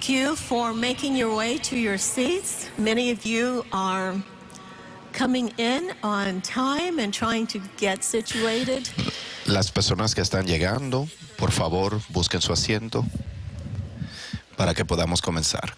Thank you for making your way to your seats. Many of you are coming in on time and trying to get situated. Las personas que están llegando, por favor, busquen su asiento para que podamos comenzar.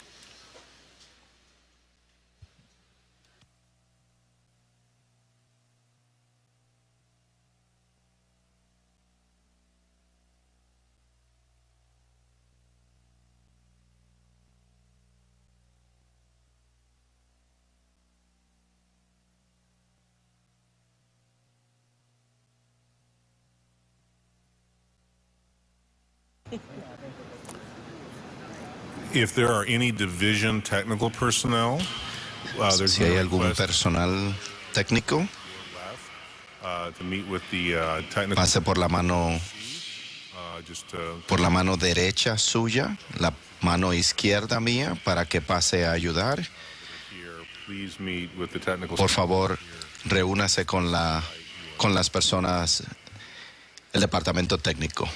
If there are any division technical personnel, Si hay algún personal técnico, to meet with the technical. pase por la mano derecha suya, la mano izquierda mía, para que pase a ayudar. Please meet with the technical. Por favor, reúnase con las personas, el departamento técnico.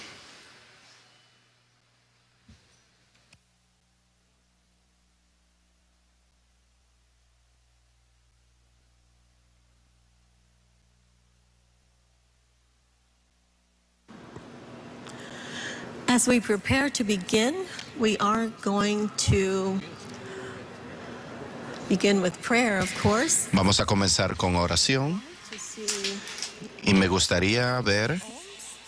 As we prepare to begin, we are going to begin with prayer, of course. Vamos a comenzar con oración y me gustaría ver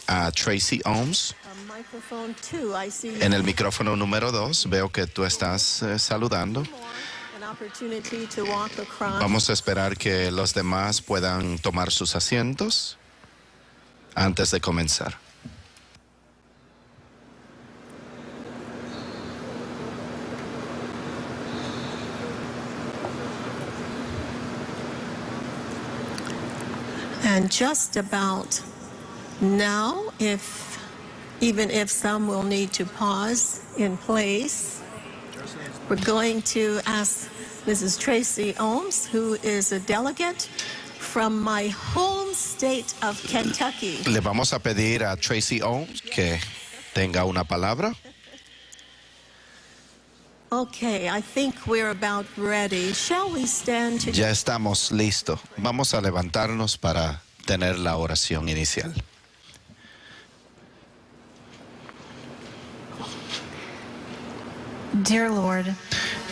a Tracy Ohms Microphone 2, I see en el micrófono número 2. Veo que tú estás saludando. an opportunity to walk across. Vamos a esperar que los demás puedan tomar sus asientos antes de comenzar. And just about now, even if some will need to pause in place, we're going to ask Mrs. Tracy Ohms, who is a delegate from my home state of Kentucky. Le vamos a pedir a Tracy Ohms que tenga una palabra. Okay, I think we're about ready. Shall we stand together? Ya estamos listos. Vamos a levantarnos para tener la oración inicial. Dear Lord,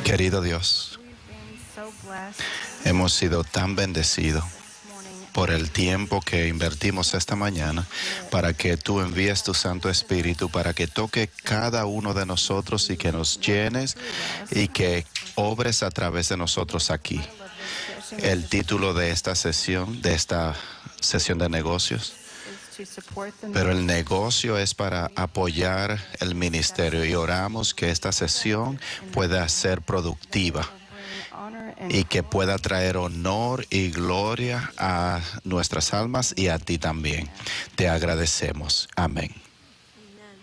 Querido Dios, we've been so blessed hemos sido tan bendecidos this morning. por el tiempo que invertimos esta mañana para que tú envíes tu Santo Espíritu, para que toque cada uno de nosotros y que nos llenes y que obres a través de nosotros aquí. El título de esta sesión de negocios, To support the pero el negocio es para apoyar el ministerio y oramos que esta sesión pueda ser productiva honor and y que pueda traer honor y gloria a nuestras almas y a ti también. Te agradecemos. Amén.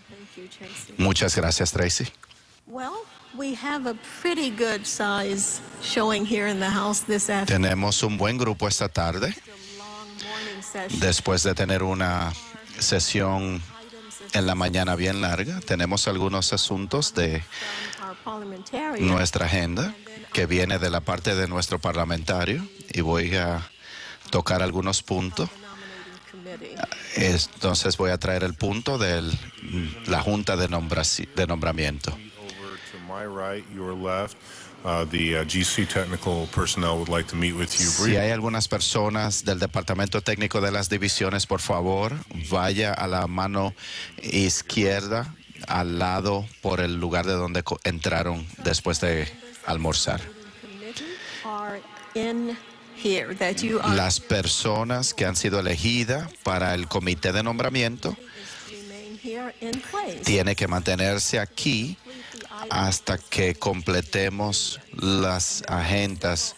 Thank you, Tracy. Muchas gracias, Tracy. Well, we have a pretty good size showing here in the house this afternoon. Tenemos un buen grupo esta tarde. Long morning session. Después de tener una sesión en la mañana bien larga, tenemos algunos asuntos de Our parliamentarian. nuestra agenda que viene de la parte de nuestro parlamentario y voy a tocar algunos puntos. Committee. Entonces voy a traer el punto de la Junta de Nombramiento. Over to my right, your left. The GC technical personnel would like to meet with you Si briefly. hay algunas personas del Departamento Técnico de las Divisiones, por favor, vaya a la mano izquierda, al lado por el lugar de donde entraron después de almorzar. Committee are in here that you are Las personas que han sido elegidas para el comité de nombramiento remain here in place. tienen que mantenerse aquí hasta que completemos las agendas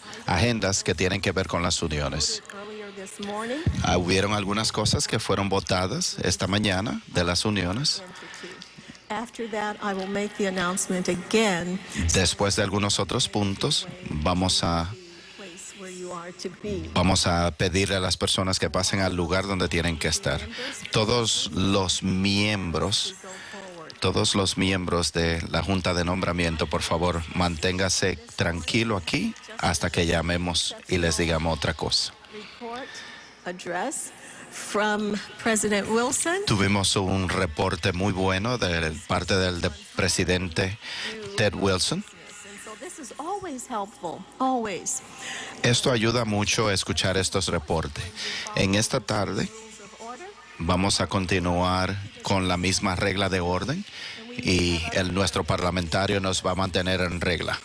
que tienen que ver con las uniones. Earlier this morning, Hubieron algunas cosas que fueron votadas esta mañana de las uniones. after that, I will make the announcement again. Después de algunos otros puntos, vamos a Place where you are to be. Vamos a pedirle a las personas que pasen al lugar donde tienen que estar. Todos los miembros Todos los miembros de la Junta de Nombramiento, por favor, manténgase tranquilo aquí hasta que llamemos y les digamos otra cosa. Report address from President Wilson. Tuvimos un reporte muy bueno de parte del presidente Ted Wilson. And so this is always helpful, always. Esto ayuda mucho a escuchar estos reportes. En esta tarde Rules of order. vamos a continuar con la misma regla de orden y nuestro parlamentario nos va a mantener en regla.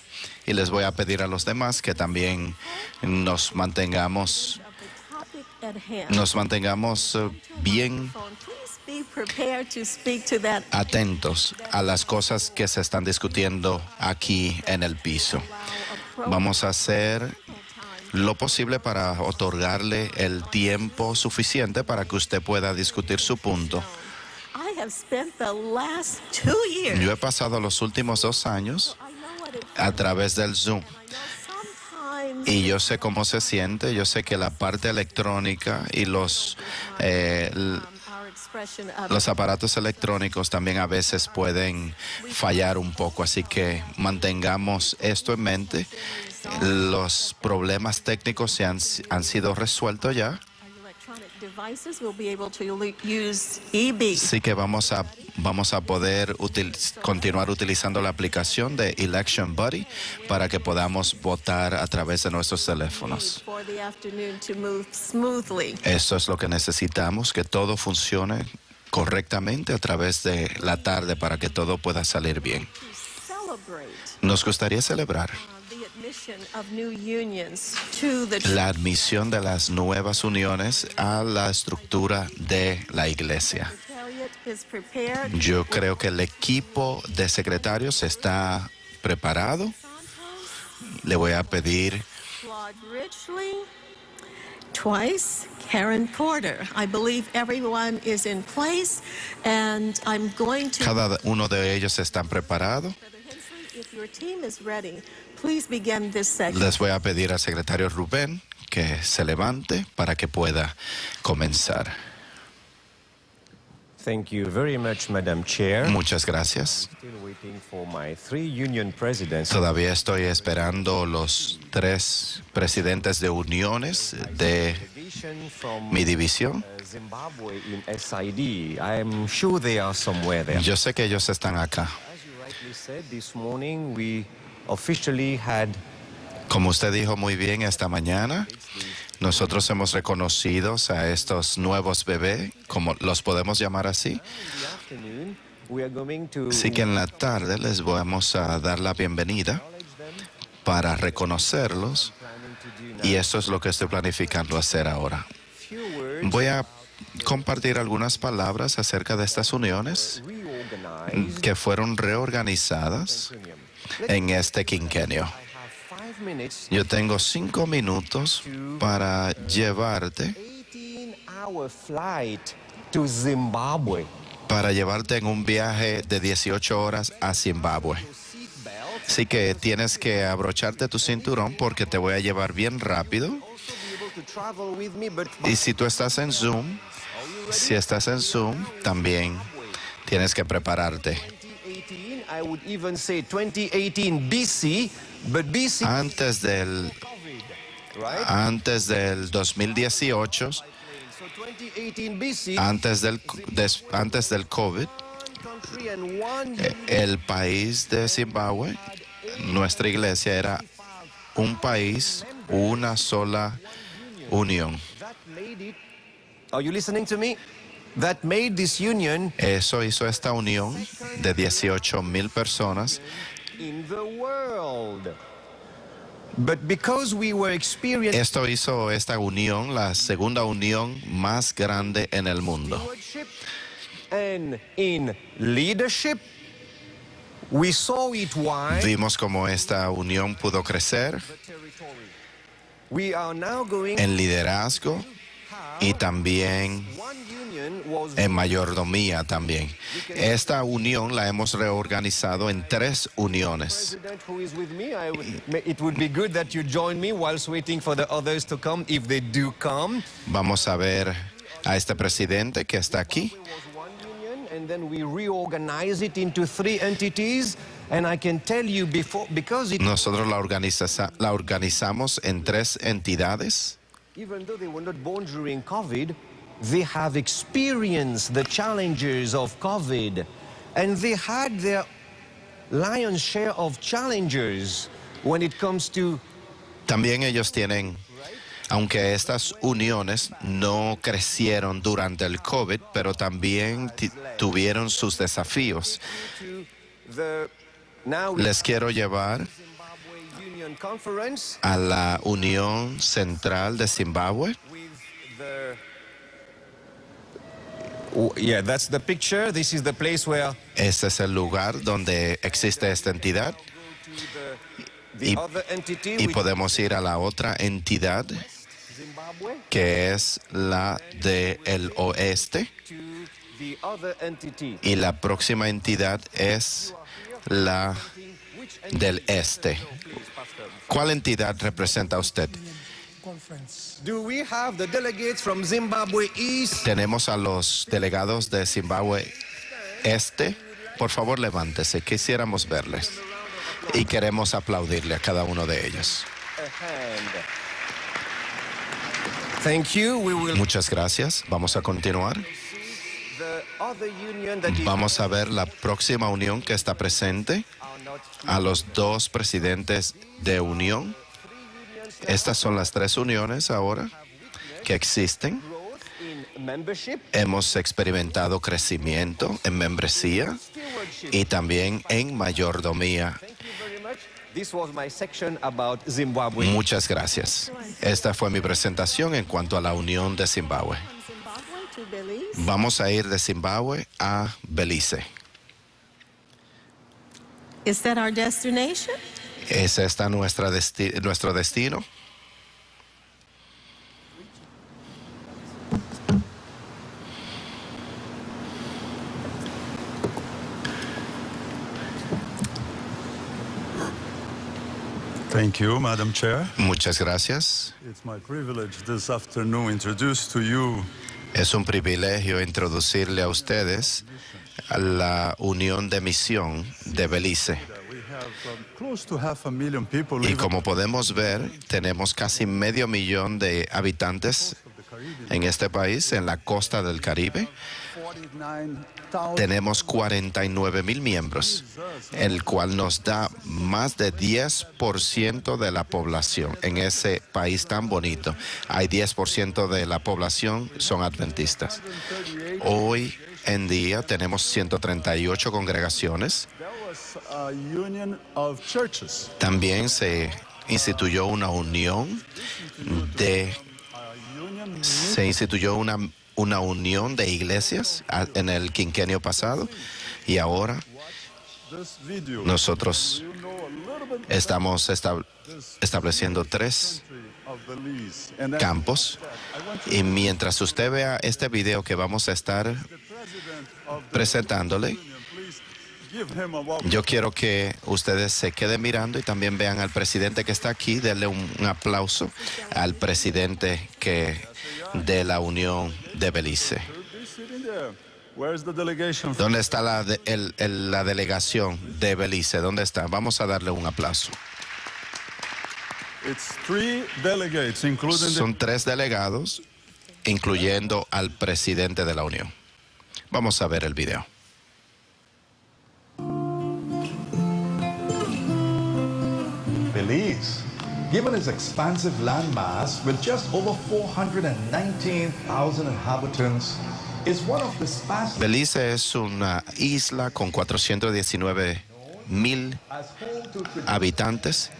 Y les voy a pedir a los demás que también nos mantengamos At hand. bien Please be prepared to speak to that. atentos a las cosas que se están discutiendo aquí en el piso. Vamos a hacer lo posible para otorgarle el tiempo suficiente para que usted pueda discutir su punto. I have spent the last 2 years. Yo he pasado los últimos 2 años I know what it a través del Zoom sometimes. y yo sé cómo se siente. Yo sé que la parte electrónica y los Our expression of los aparatos electrónicos también a veces pueden fallar un poco, así que mantengamos esto en mente. Los problemas técnicos han sido resueltos ya, electronic devices will be able to use EB. así que vamos a poder continuar utilizando la aplicación de Election Buddy para que podamos votar a través de nuestros teléfonos. For the afternoon to move smoothly. Esto es lo que necesitamos, que todo funcione correctamente a través de la tarde para que todo pueda salir bien. Celebrate Nos gustaría celebrar the admission of new unions to the la admisión de las nuevas uniones a la estructura de la iglesia. Secretariat is prepared. Yo creo que el equipo de secretarios está preparado. Le voy a pedir Claude Richley, twice Karen Porter. I believe everyone is in place, and I'm going to. cada uno de ellos están preparados. Brother Hensley, if your team is ready, please begin this segment. Les voy a pedir al secretario Rubén que se levante para que pueda comenzar. Thank you very much, Madam Chair. Muchas gracias. Still waiting for my 3 union presidents. Todavía estoy esperando los 3 presidentes de uniones de Delegation from mi división. Zimbabwe in SID. I'm sure they are somewhere there. Yo sé que ellos están acá. As you rightly said, this morning we officially had Como usted dijo muy bien esta mañana, nosotros hemos reconocido a estos nuevos bebés, como los podemos llamar así. in the afternoon. We are going to Así que en la tarde les vamos a dar la bienvenida para reconocerlos planning to do now. y eso es lo que estoy planificando hacer ahora. Few words Voy a compartir algunas palabras acerca de estas uniones reorganized que fueron reorganizadas union. en este quinquenio. I have 5 minutes, Yo tengo 5 minutos para llevarte 18-hour flight to Zimbabwe. para llevarte en un viaje de 18 horas a Zimbabue. Seatbelt. Así que tienes que abrocharte tu cinturón porque te voy a llevar bien rápido. Also be able to travel with me, but Y si tú estás en Zoom, también tienes que prepararte. 2018, I would even say 2018 BC, but BC Antes del right? antes del 2018, So 2018 BC, antes del COVID, country and one el país de Zimbabue, nuestra iglesia era un país, una sola unión. that made it. Are you listening to me? That made this union Eso hizo esta unión de 18,000 personas in the world. But because we were experiencing Esto hizo esta unión la segunda unión más grande en el mundo. stewardship and in leadership, we saw it wide. Vimos cómo esta unión pudo crecer We are now going en liderazgo y también one union was en mayordomía también. Esta unión la hemos reorganizado en 3 uniones. president who is with me. It would be good that you join me whilst waiting for the others to come, if they do come. Vamos a ver a este presidente que está aquí. Was one union, and then we reorganize it into 3 entities. And I can tell you because Nosotros la organizamos en 3 entidades. even though they were not born during COVID, they have experienced the challenges of COVID. And they had their lion's share of challenges when it comes to... También ellos tienen, aunque estas uniones no crecieron durante el COVID, pero también tuvieron sus desafíos. Les quiero llevar a la Unión Central de Zimbabue. Yeah, that's the picture. This is the place where Este es el lugar donde existe esta entidad. the other entity, Y which podemos ir a la otra entidad, Zimbabwe, que es la del oeste. to the other entity. Y la próxima entidad es la del este. ¿Cuál entidad representa usted? Do we have the delegates from Zimbabwe East? Tenemos a los delegados de Zimbabue Este. Por favor, levántese. Quisiéramos verles. Y queremos aplaudirle a cada uno de ellos. Thank you. We will Muchas gracias. Vamos a continuar. the other union that is Vamos a ver la próxima unión que está presente. A los 2 presidentes de unión. Estas son las 3 uniones ahora que existen. growth in membership, Hemos experimentado crecimiento en membresía y también en mayordomía. Thank you very much. This was my section about Zimbabwe. Muchas gracias. Esta fue mi presentación en cuanto a la unión de Zimbabue. From Zimbabwe to Belize. Vamos a ir de Zimbabue a Belice. Is that our destination? ¿Es esta nuestro destino? Thank you, Madam Chair. Muchas gracias. It's my privilege this afternoon to introduce to you Es un privilegio introducirle a ustedes a la Unión de Misión de Belice. we have close to 500,000 people Y living como podemos ver, tenemos casi 500,000 de habitantes en este país, en la costa del Caribe. 49,000 Tenemos 49,000 miembros, el cual nos da más de 10% de la población en ese país tan bonito. Hay 10% de la población son adventistas. Hoy en día tenemos 138 congregaciones. There was a union of churches. También se instituyó una unión una unión de iglesias en el quinquenio pasado y ahora This video, nosotros you know a little bit estamos estableciendo 3 of Belize. And then campos y mientras usted vea este video que vamos a estar the president of the presentándole, union, please give him a welcome. yo quiero que ustedes se queden mirando y también vean al presidente que está aquí. Denle un aplauso al presidente de la Unión de Belice. Be sitting there. Where's the delegation? ¿Dónde está la delegación de Belice? ¿Dónde está? Vamos a darle un aplauso. It's 3 delegates, including Son 3 delegados, incluyendo al presidente de la Unión. Vamos a ver el video. Belize, given its expansive landmass with just over 419,000 inhabitants, is one of the sparsest Belice es una isla con 419,000 as home to habitantes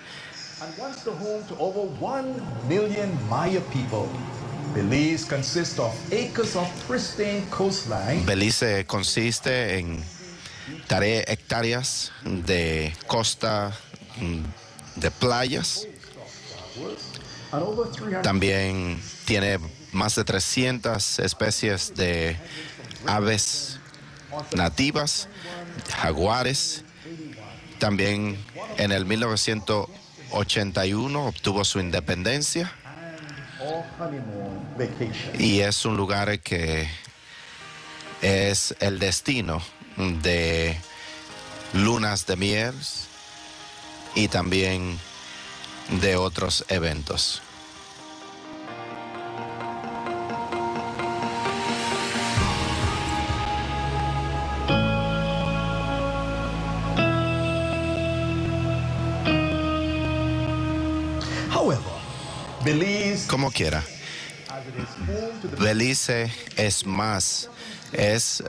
and once the home to over 1 million Maya people. Belize consists of acres of pristine coastline, Belice consiste en hectáreas de costa, de playas. and over 300 También tiene más de 300 especies de aves nativas, jaguares. También en el 1981 obtuvo su independencia or honeymoon vacation. y es un lugar que es el destino de lunas de miel y también de otros eventos. However, Belize, Como quiera, as it is home to the Belice es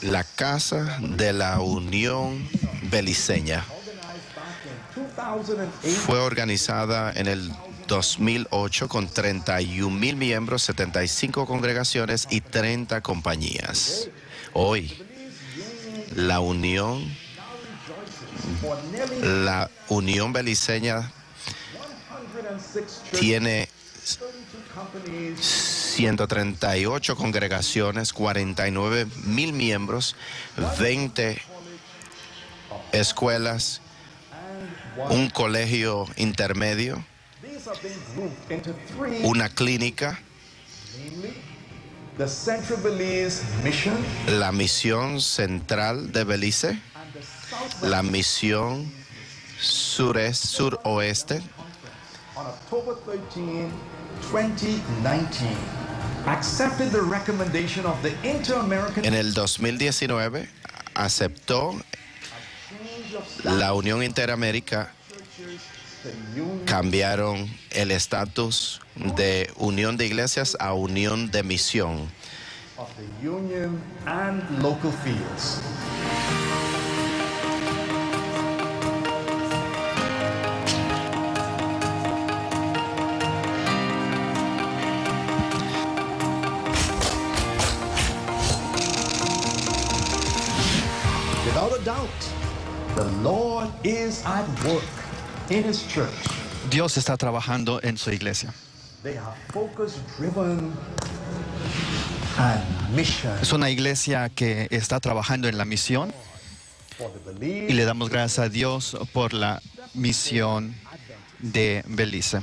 la casa de la Unión Beliceña. organized back in 2008 Fue organizada en el 2008 con 31,000 miembros, 75 congregaciones y 30 compañías. Hoy, la Unión Beliceña 106 churches, tiene 32 companies, 138 congregaciones, 49,000 miembros, 20 escuelas, un colegio intermedio, these are being grouped into three, una clínica, namely the Central Belize Mission la misión central de Belice, and the South la misión suroeste. on October 13, 2019, accepted the recommendation of the Inter-American En el 2019 aceptó Change of la Unión Interamérica, Churches, the Union cambiaron el estatus de unión de iglesias a unión de misión. of the Union and local fields. Without a doubt, the Lord is at work in His church. Dios está trabajando en su iglesia. They are focus-driven and mission Es una iglesia que está trabajando en la misión for the y believers. le damos gracias a Dios por la misión de Belice.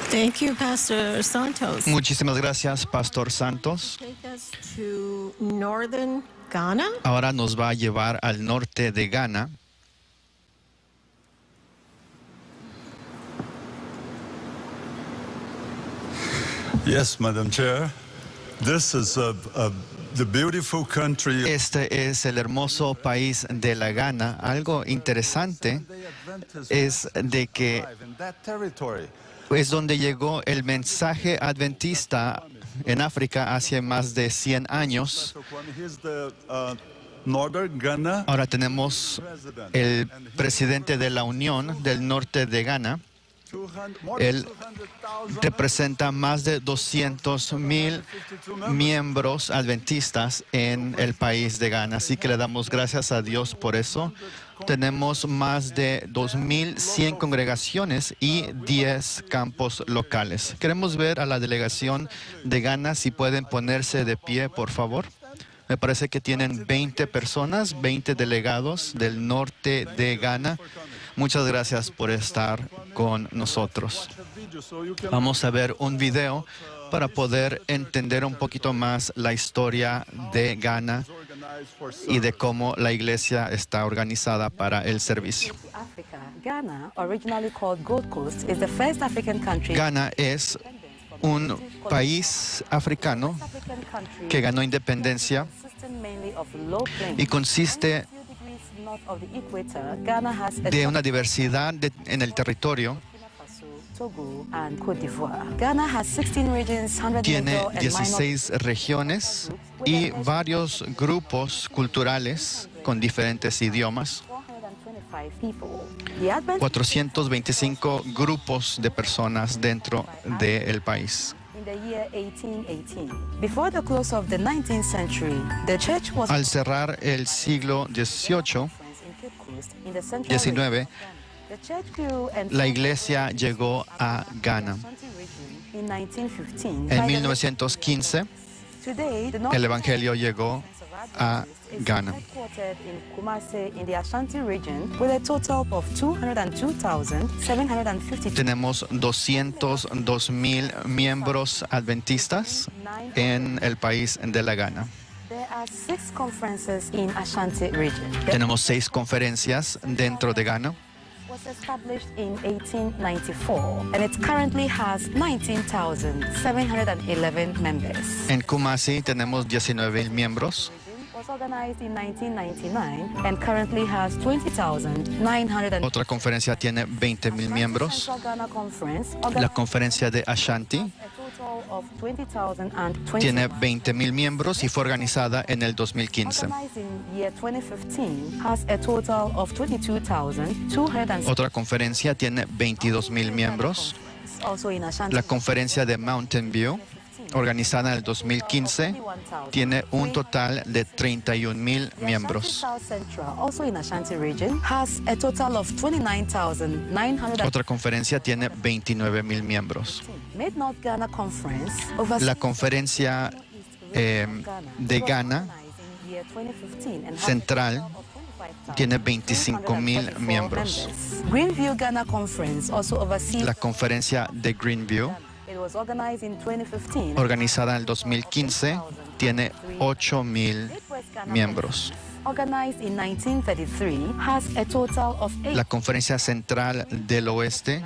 Thank you, Pastor Santos. Muchísimas gracias, Pastor Santos. Take us to northern Ghana. Ahora nos va a llevar al norte de Ghana. Yes, Madam Chair. This is the beautiful country. Este es el hermoso país de la Ghana. Algo interesante es de que In that territory. es donde llegó el mensaje adventista en África hace más de 100 años. Here's the Northern Ghana Ahora tenemos president. el presidente de la Unión del norte de Ghana. 200, more than Él 200,000 representa más de 200,000 miembros adventistas en el país de Ghana. Así que le damos gracias a Dios por eso. Tenemos más de 2,100 congregaciones y 10 campos locales. Queremos ver a la delegación de Ghana, si pueden ponerse de pie, por favor. Me parece que tienen 20 personas, 20 delegados del norte de Ghana. Muchas gracias por estar con nosotros. Vamos a ver un video para poder entender un poquito más la historia de Ghana y de cómo la iglesia está organizada para el servicio. Africa, Ghana, originally called Gold Coast, is the first African country Ghana es un país africano que ganó independencia y consiste de una diversidad en el territorio. Tiene 16 regiones y varios grupos culturales con diferentes idiomas. 425 grupos de personas dentro del país. Al cerrar el siglo XVIII, XIX, la iglesia llegó a Ghana. En 1915, el evangelio llegó a Ghana. Tenemos 202,000 miembros adventistas en el país de la Ghana. Tenemos 6 conferencias dentro de Ghana. Was established in 1894 and it currently has 19,711 members. En Kumasi tenemos 19,000 miembros. Was organized in 1999 and currently has 20,900. Otra conferencia tiene 20,000 miembros. La conferencia de Ashanti tiene 20,000 miembros y fue organizada en el 2015. Otra conferencia tiene 22,000 miembros. La conferencia de Mountain View, organizada en el 2015, tiene un total de 31,000 miembros. Otra conferencia tiene 29,000 miembros. La conferencia de Ghana Central tiene 25,000 miembros. La conferencia de Greenview, organizada en el 2015, tiene 8,000 miembros. La Conferencia Central del Oeste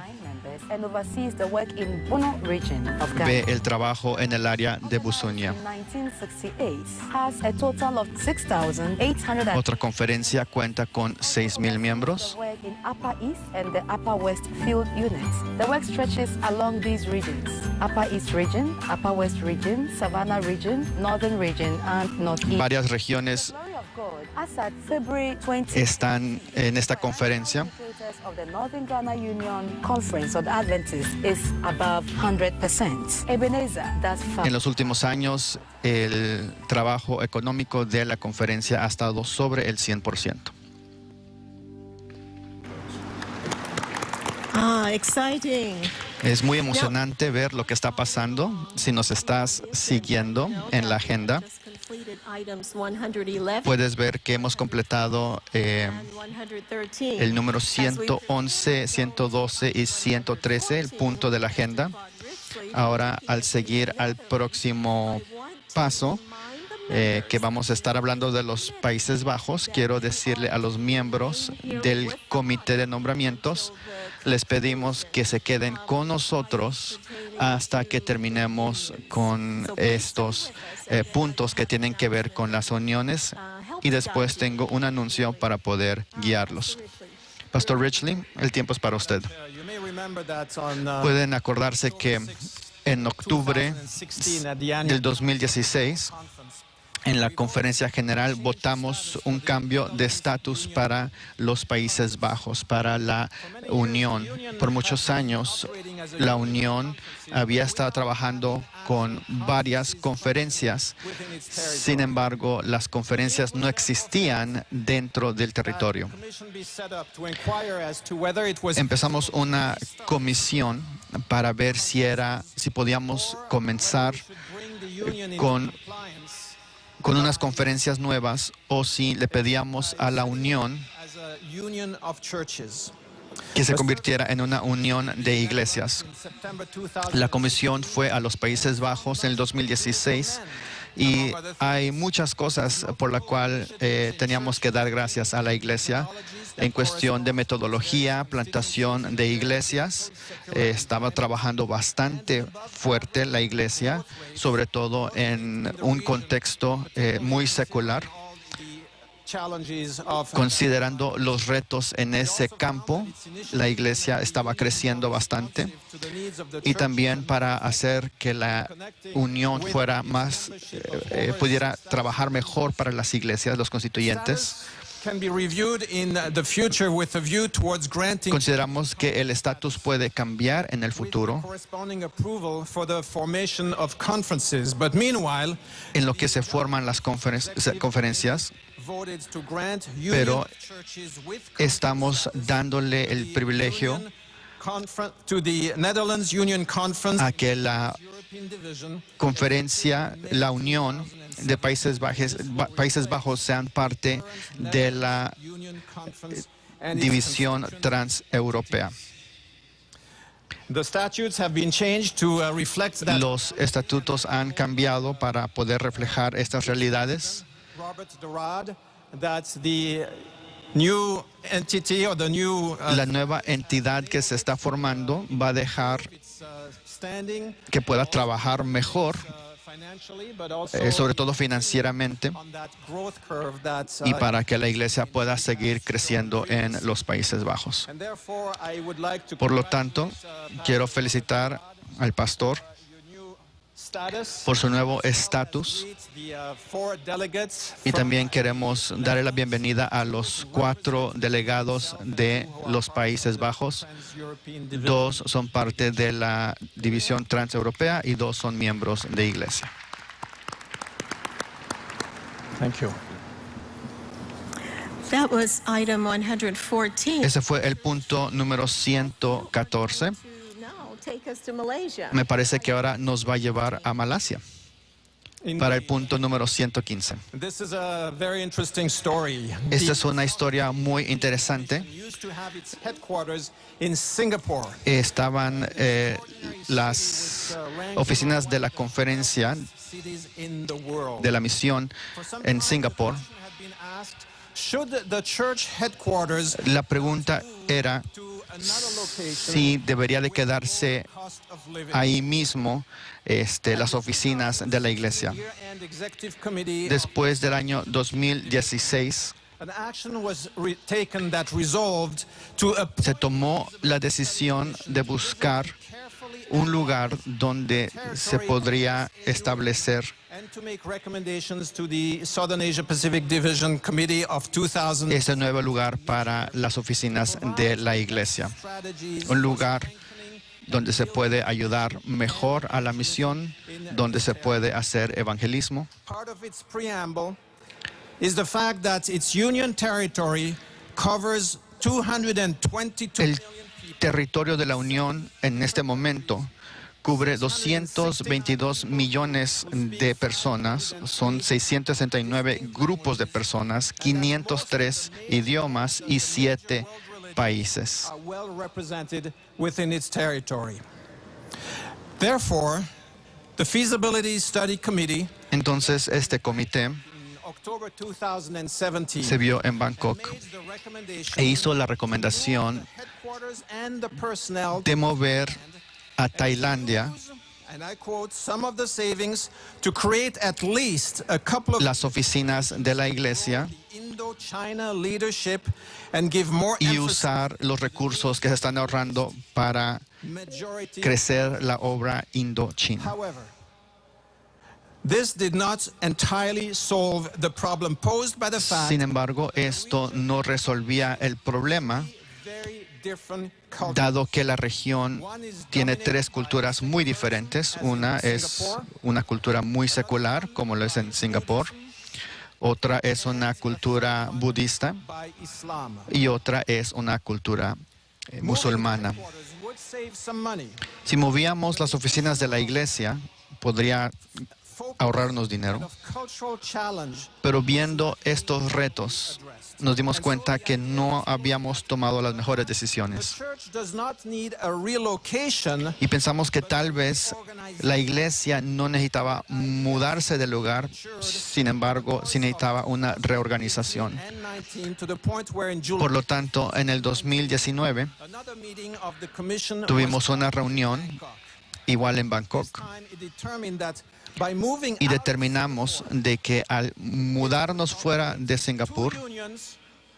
ve el trabajo en el área de Busunia. Otra conferencia cuenta con 6,000 miembros. Varias regiones están en esta conferencia. En los últimos años, el trabajo económico de la conferencia ha estado sobre el 100%. Exciting. Es muy emocionante ver lo que está pasando. Si nos estás siguiendo en la agenda, puedes ver que hemos completado el número 111, 112 y 113, el punto de la agenda. Ahora, al seguir al próximo paso, que vamos a estar hablando de los Países Bajos, quiero decirle a los miembros del comité de nombramientos, les pedimos que se queden con nosotros hasta que terminemos con estos puntos que tienen que ver con las uniones, y después tengo un anuncio para poder guiarlos. Pastor Richley, el tiempo es para usted. Pueden acordarse que en octubre del 2016, en la conferencia general, votamos un cambio de estatus para los Países Bajos, para la Unión. Por muchos años, la Unión había estado trabajando con varias conferencias. Sin embargo, las conferencias no existían dentro del territorio. Empezamos una comisión para ver si podíamos comenzar con unas conferencias nuevas, o si le pedíamos a la unión que se convirtiera en una unión de iglesias. La comisión fue a los Países Bajos en el 2016 y hay muchas cosas por las cuales teníamos que dar gracias a la iglesia. En cuestión de metodología, plantación de iglesias, estaba trabajando bastante fuerte la iglesia, sobre todo en un contexto muy secular. Considerando los retos en ese campo, la iglesia estaba creciendo bastante, y también para hacer que la unión fuera más, pudiera trabajar mejor para las iglesias, los constituyentes. can be reviewed in the future with a view towards granting Consideramos que el estatus puede cambiar en el futuro corresponding approval for the formation of conferences. But meanwhile, en lo que se forman las conferencias, voted to grant pero union churches with estamos dándole el privilegio to the Netherlands Union Conference a que la European Division conferencia, la unión de Países Bajos sean parte de la Union Conference and its división transeuropea. The statutes have been changed to reflect that. Los estatutos han cambiado para poder reflejar estas realidades. Robert Dorad, that's the new entity or the new La nueva entidad que se está formando va a dejar standing que pueda trabajar mejor, financially, but also sobre todo financieramente, on that growth curve that y para que la iglesia pueda seguir creciendo en los Países Bajos. and therefore I would like to Por lo tanto, quiero felicitar al pastor status por su nuevo estatus the 4 delegates y también queremos darle la bienvenida a los 4 delegados de los Países Bajos. European Division. 2 son parte de la división transeuropea y 2 son miembros de iglesia. Thank you. That was item 114. Ese fue el punto número 114. Now take us to Malaysia. Me parece que ahora nos va a llevar a Malasia para el punto número 115. This is a very interesting story. Esta es una historia muy interesante. Used to have its headquarters in Singapore. Estaban las oficinas de la conferencia Cities in the world. de la misión en Singapur. Had been asked, should the church headquarters La pregunta era to another location si debería de quedarse cost of living? ahí mismo las oficinas de la iglesia. Year-end executive committee, Después del año 2016 an action was taken that resolved to se tomó la decisión de buscar un lugar donde se podría establecer and to make recommendations to the Southern Asia Pacific Division Committee of 2000 ese nuevo lugar para las oficinas de la iglesia. strategies. Un lugar donde se puede ayudar mejor a la misión, donde se puede hacer evangelismo. Part of its preamble is the fact that its union territory covers 222 El territorio de la Unión en este momento cubre 222 millones de personas, son 669 grupos de personas, 503 idiomas y 7 países. are well represented within its territory. Therefore, the Feasibility Study Committee Entonces, este comité in October 2017 se vio en Bangkok made the recommendation e hizo la recomendación headquarters and the personnel de mover a Tailandia and I quote some of the savings to create at least a couple of las oficinas de la iglesia Indo-China leadership and give more y emphasis usar los recursos que se están ahorrando para majority. crecer la obra indochina. However, this did not entirely solve the problem posed by the fact Sin embargo, esto no resolvía el problema, very different cultures. dado que la región tiene 3 culturas muy diferentes. Una es una cultura muy secular, como lo es en Singapur. Otra es una cultura budista By Islam. y otra es una cultura musulmana. Headquarters would save some money. Si movíamos las oficinas de la iglesia, podría ahorrarnos dinero. Of cultural challenge Pero viendo estos retos, nos dimos cuenta que no habíamos tomado las mejores decisiones. church does not need a relocation Y pensamos que tal vez la iglesia no necesitaba mudarse del lugar, sin embargo, sí necesitaba una reorganización. N19 to the point where in July Por lo tanto, en el 2019 another meeting of the commission tuvimos was una reunión igual en Bangkok time it determined that by moving y out determinamos de que al mudarnos fuera de Singapur, unions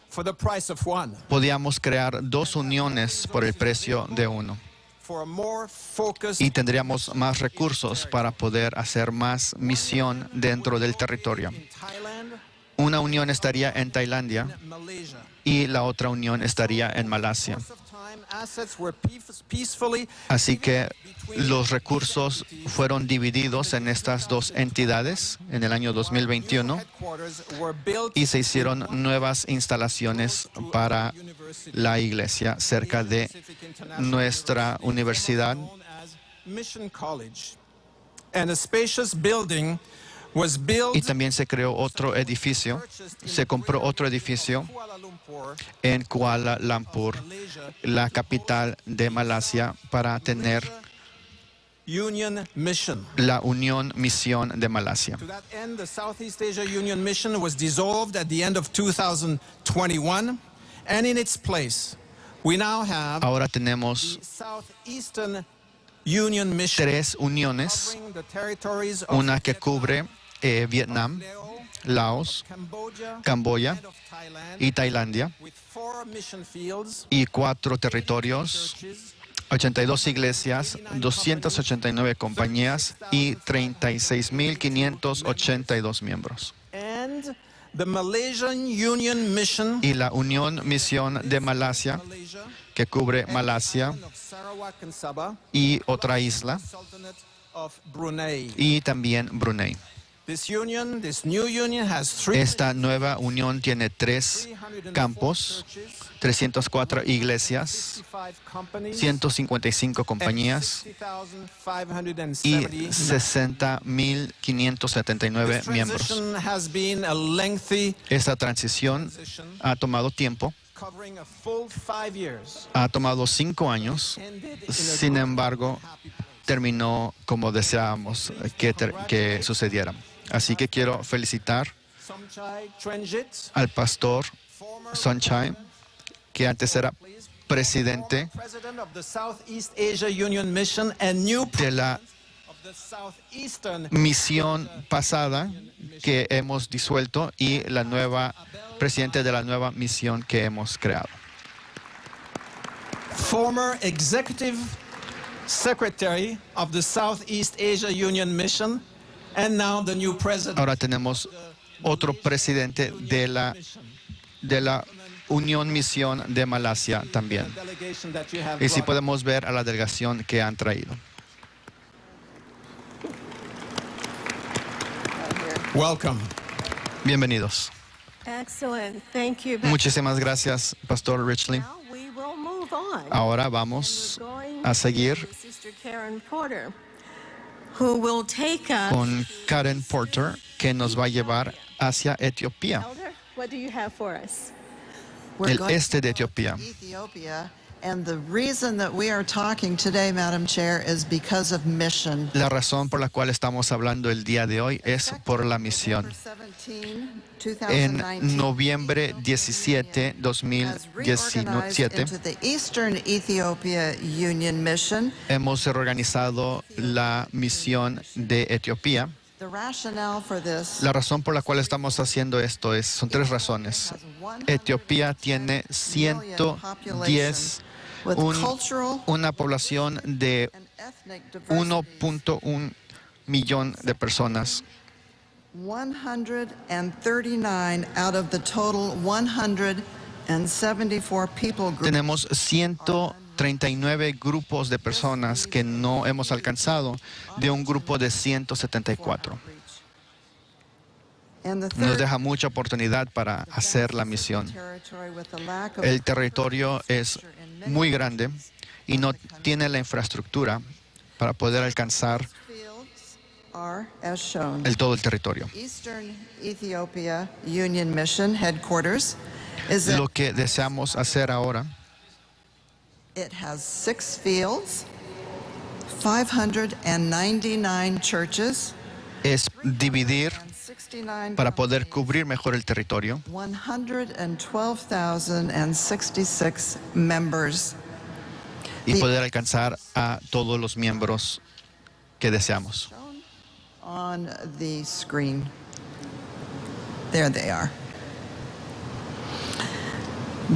for the price of one, podíamos crear 2 uniones por el precio de 1 for a more focused y tendríamos más recursos para poder hacer más misión dentro del territorio. Thailand, Una unión estaría en Tailandia Malaysia. y la otra unión estaría en Malasia. Most of time, assets were peacefully Así que los recursos fueron divididos en estas dos entidades en el año 2021 headquarters were built y se hicieron nuevas instalaciones para la iglesia cerca de nuestra universidad. known as Mission College. And a spacious building was built Y también se creó otro edificio, se compró otro edificio Kuala Lumpur, en Kuala Lumpur, Malaysia, la capital de Malasia, para tener Union Mission. la Unión Misión de Malasia. To that end, the Southeast Asia Union Mission was dissolved at the end of 2021, and in its place, we now have Ahora tenemos the Southeastern Union Mission, tres uniones, covering the territories of una que cubre Vietnam, Laos, Cambodia, Camboya and of Thailand, y Tailandia, with 4 mission fields, y 4 territorios, churches, 82 iglesias, 289 compañías y 36.582 miembros. and the Malaysian Union Mission, Y la Unión Misión de Malasia, Malaysia, que cubre Malasia island of Sarawak and Sabah, y otra isla, Sultanate of Brunei. y también Brunei. This new union has 3 Esta nueva unión tiene 3 campos, 304 iglesias, 55 companies, 155 compañías y 60,570 60.579 miembros. transition has been a lengthy, Esta transición ha tomado tiempo, covering a full 5 years. ha tomado 5 años, sin embargo, terminó como deseábamos que sucediera. Así que quiero felicitar Somchai Trenjit, al pastor former Sonchai, que antes era presidente president of the Southeast Asia Union Mission and new de la of the Southeastern misión pasada que hemos disuelto y la nueva presidente de la nueva misión que hemos creado. former executive secretary of the Southeast Asia Union Mission, and now the new president. Ahora tenemos otro presidente de la Unión Misión de Malasia también. Delegation that you have Y si brought. podemos ver a la delegación que han traído. Welcome. Bienvenidos. Excellent. Thank you. Muchísimas gracias, Pastor Richley. Now we will move on. Ahora vamos We're going a seguir to Sister Karen Porter, who will take us. con Karen Porter, que nos va a llevar hacia Etiopía, Elder, what do you have for us? el este de Etiopía. Ethiopia, and the reason that we are talking today, Madam Chair, is because of mission. La razón por la cual estamos hablando el día de hoy es por la misión. En 2019, noviembre 17, has reorganized 2017, into the Eastern Ethiopia Union Mission. hemos reorganizado la misión de Etiopía. The rationale for this La razón por la cual estamos haciendo esto son 3 razones. Etiopía tiene 110, with cultural una población de and ethnic diversity, 1.1 millón de personas. 139 out of the total 174 people groups. Tenemos 139 grupos de personas que no hemos alcanzado de un grupo de 174. And the Nos third deja mucha oportunidad para hacer la misión. territory with the lack of El territorio es muy grande y no tiene la infraestructura para poder alcanzar fields are as shown. todo el territorio. Eastern Ethiopia Union Mission headquarters is Lo que deseamos hacer ahora it has 6 fields, 599 churches, es dividir and 69 para poder cubrir mejor el territorio 112,066 members. y poder alcanzar a todos los miembros que deseamos. Shown on the screen. There they are.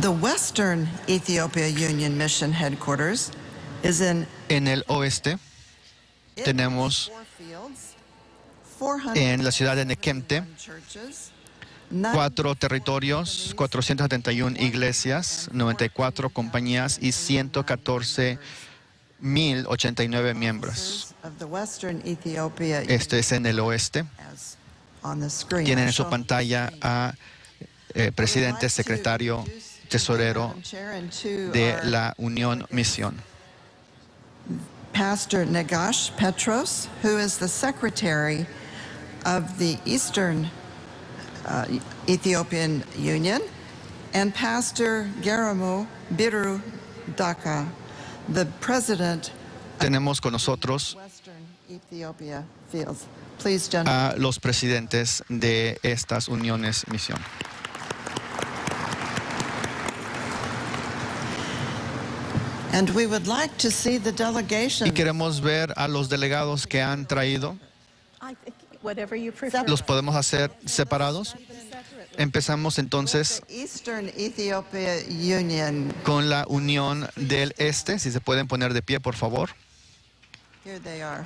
The Western Ethiopia Union Mission headquarters is in En el oeste tenemos 4 fields, en la ciudad de Nekemte 401 churches, 4 territorios, 471 iglesias, 94 compañías y 114,089 miembros. Este es en el oeste. Tienen en su pantalla a presidente, secretario, tesorero de la Unión Misión. Pastor Negash Petros, who is the secretary of the Eastern Ethiopian Union, and Pastor Geramo Biru Daka, the president Tenemos con nosotros Western Ethiopia Fields. Please, gentlemen. a los presidentes de estas uniones misión. And we would like to see the delegation. Y queremos ver a los delegados que han traído. Whatever you prefer. ¿Los podemos hacer separados? Empezamos entonces Eastern Ethiopia Union. con la Unión del Este. Si se pueden poner de pie, por favor. Here they are.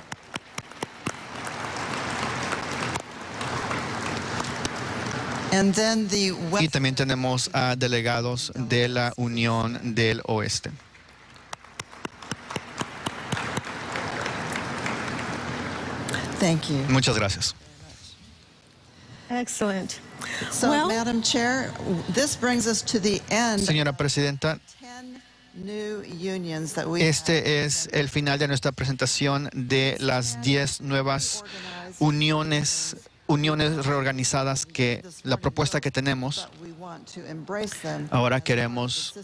And then the Y también tenemos a delegados de la Unión del Oeste. Thank you. Muchas gracias. Excellent. So, Well- Madam Chair, this brings us to the end. Señora Presidenta, 10 new unions that we este es el final de nuestra presentación de las 10 nuevas uniones reorganizadas que la propuesta que tenemos. we want to embrace them. Ahora queremos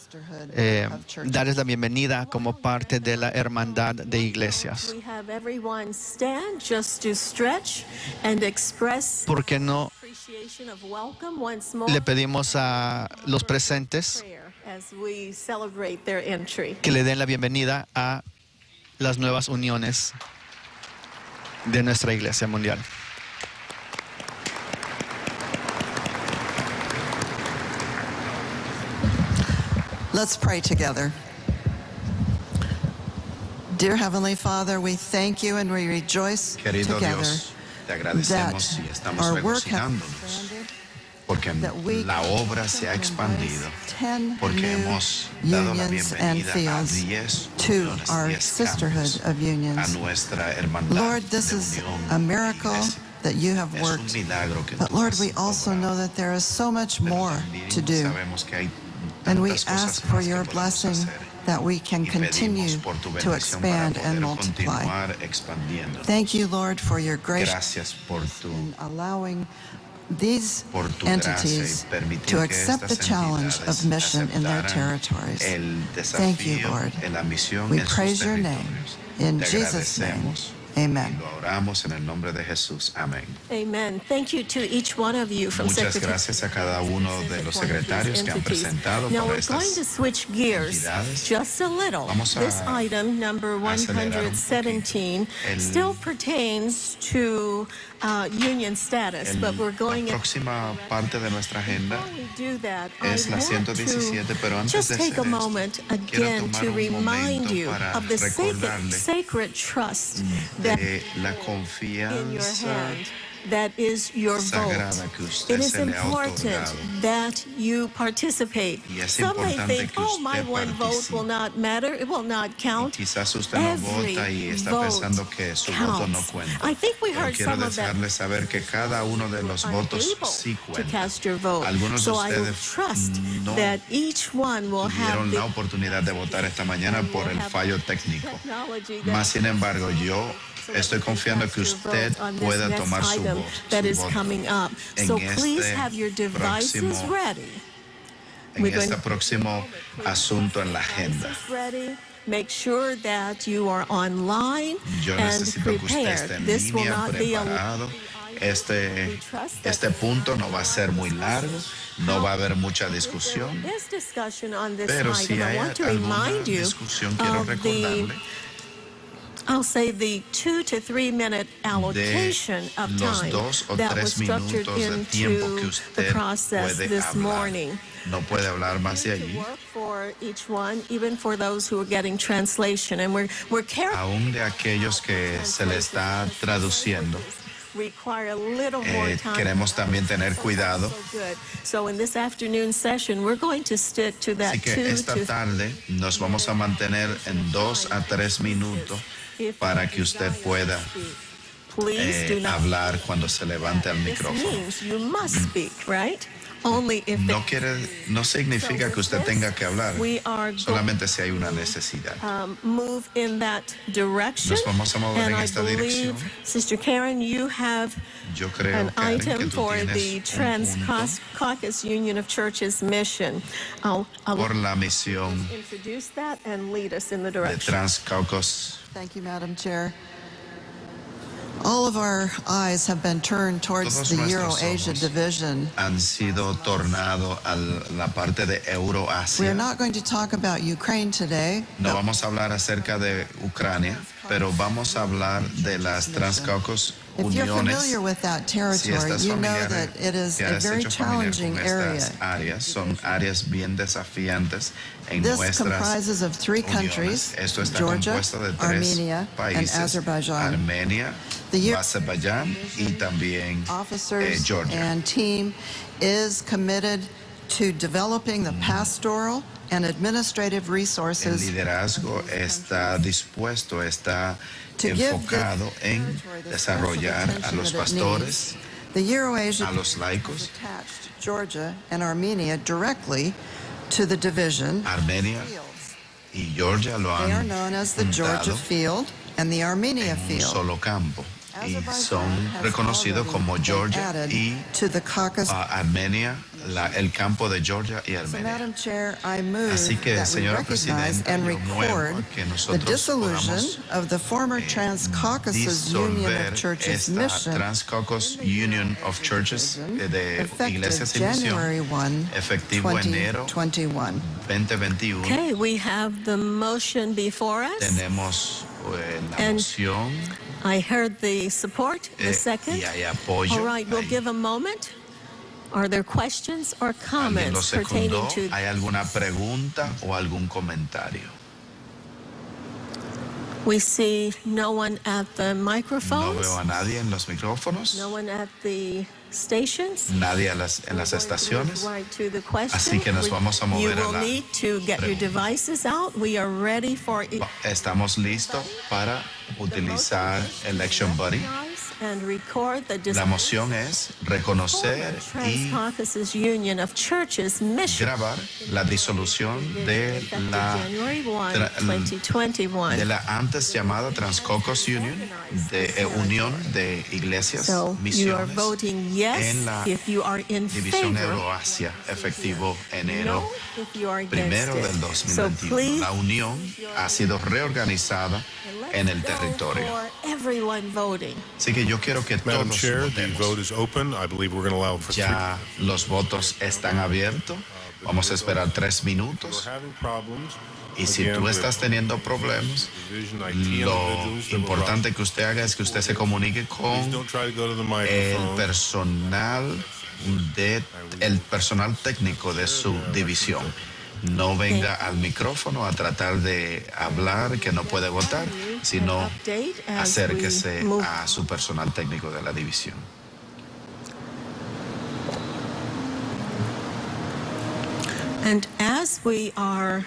darles la bienvenida como parte de la hermandad de iglesias. We have everyone stand just to stretch and express ¿Por qué no appreciation of welcome once more le pedimos a los presentes prayer as we celebrate their entry. que le den la bienvenida a las nuevas uniones de nuestra iglesia mundial? Let's pray together. Dear Heavenly Father, we thank you and we rejoice Querido together Dios, te agradecemos y estamos our work has regocijándonos porque that we la obra se ha expandido, 10 porque new hemos dado la unions and bienvenida a fields 10 to uniones, our 10 sisterhood campos, of a unions. nuestra hermandad Lord, this de is unión a de miracle iglesia. that you have Es un worked. milagro que But tú Lord, has we also obrado. know that there is so much Pero more también to do. sabemos que hay And we tantas cosas ask for más que your podemos blessing hacer. that we can Y continue pedimos por tu to bendición para expand and poder multiply. continuar expandiendo. Thank you, Lord, for your grace Gracias por tu in allowing these por tu gracia entities y permitir to que accept the estas challenge of entidades mission in their aceptaran territories. el Thank you, desafío Lord. en la misión We en sus praise your name. territorios. In Te Jesus' name, agradecemos amen. y lo oramos en el nombre de Jesús. Amén. Amen. Thank you to each one of you from Muchas Secretary. gracias a cada uno de los secretarios que han presentado Now por we're going to estas switch gears entidades. just a little. Vamos a This item, number acelerar un 117, El- still pertains to union status, but we're going la in. próxima parte de nuestra agenda Before we do that, es I la want 117, pero to antes just de take a hacer esto, moment quiero again tomar to un remind momento you para of the recordarle sacred trust that de la in your confianza hand that is your sagrada vote. que usted It is se le ha important otorgado. that you participate. Y es Some may importante think, que oh, my usted one vote will participe. not matter, it will not Y count. quizás usted no Every vota y está vote pensando que su voto no counts. cuenta. I think we Pero heard quiero some of them dejarles saber que cada uno de los votos unable sí to cuenta. cast your vote. Algunos de So I will ustedes trust no that each one will have tuvieron la the oportunidad de votar esta mañana por el fallo técnico. technology that Más sin embargo, yo estoy confiando que usted pueda tomar su item that is voto coming up. en So please este have your devices próximo- ready. en We're going este próximo asunto en la agenda. devices ready. Make sure that you are online Yo and necesito que usted esté prepared. en This will línea, not be a preparado. Este punto no va a ser muy largo, no va a haber mucha discusión, This discussion on this pero si item, I hay want to alguna remind you discusión, quiero of the recordarle I'll say the 2 to 3 minute allocation of los time 2 o that was 3 structured minutos de tiempo que into the usted process puede this hablar. morning. No puede hablar más de allí, Work for each one, even for those who are getting translation, and we're careful. aún de aquellos que se le está traduciendo. require a little more time. Queremos también tener cuidado. So good. So in this afternoon session, we're going to stick to that Así que 2 esta to tarde nos vamos a mantener en 2 a 3 minutos para que usted pueda Please do not. hablar cuando se levante al This micrófono. means you must speak, right? Only if No significa que usted tenga que hablar, we are going solamente si hay una necesidad. move in that direction. Nos vamos a mover And en I esta believe, dirección. Sister Karen, you have Yo creo, an Karen, que item tú for tienes the un punto Trans-Caucasus Union of Churches mission. I'll por la misión introduce that and lead us in the de direction. Transcaucas. Thank you, Madam Chair. All of our eyes have been turned towards Todos the nuestros Euro-Asia ojos division. Han sido tornados a la parte de We are Euroasia. not going to talk about Ukraine today. No vamos a hablar acerca de Ucrania, pero vamos a hablar de las Transcaucas If you're Uniones. familiar with that Si territory, estás you know familiar, that it is te a has very hecho familiar challenging con area. estas áreas, son áreas bien desafiantes en This nuestras comprises of 3 countries, uniones. Esto está Georgia, compuesto de 3 Armenia, and países, Azerbaijan. Armenia, The Azerbaiyán y también Officers Georgia. and team is committed to developing the pastoral and administrative El resources liderazgo está dispuesto, está to give enfocado en the desarrollar a los pastores, the Euro-Asia a los laicos, attached Georgia and Armenia directly to the division. Armenia y Georgia lo They are han known as the Georgia juntado Field and the Armenia en un Field. solo campo y son Azerbaijan has reconocidos already como been Georgia added y to the Caucasus. Armenia, el campo de Georgia y So, Armenia. Madam Chair, I move Así que, that we señora recognize Presidenta, and yo muevo record que the nosotros dissolution podamos of the former Trans-Caucasus Union disolver of Churches esta mission Trans-Caucasus Union of Churches de effective Iglesias y January Misión, 1, efectivo enero 2021. 2021. Okay, we have the motion before us. Tenemos la And moción I heard the support, the second. y hay apoyo. All right, we'll Ahí. give a moment. Are there questions or ¿Alguien lo comments pertaining secundó? to? ¿Hay alguna pregunta o algún comentario? We see no one at the No microphones, veo a nadie en los micrófonos, no one at the stations. nadie en las We're going to estaciones. move right to the question. Así que nos vamos a You mover a will la need to get your pregunta. devices out. We are ready for it. Estamos listos para utilizar Election Buddy. And record the La moción es reconocer y Trans-Caucasus Union of Churches mission grabar la disolución de la, January 1, tra- 2021. de la antes llamada Transcaucasus Union, de Unión de Iglesias So you are Misiones voting yes en la if you are in División favor, Euroasia, efectivo enero no if you are against primero del it. So 2021. please, La unión ha sido reorganizada en el go territorio. for everyone voting. Así que yo quiero que Madam todos Chair, the votemos. vote is open. I believe we're going to allow for Ya los votos están abiertos. Vamos a esperar 3 We're minutos. having problems. Y si tú estás teniendo problemas, Division IT individuals lo that will importante que usted haga es que usted se comunique Please con don't try to go to the el microphone. personal técnico de su división. No venga al micrófono a tratar de hablar que no puede votar, sino Update as acérquese we move. a su personal técnico de la división. And as we are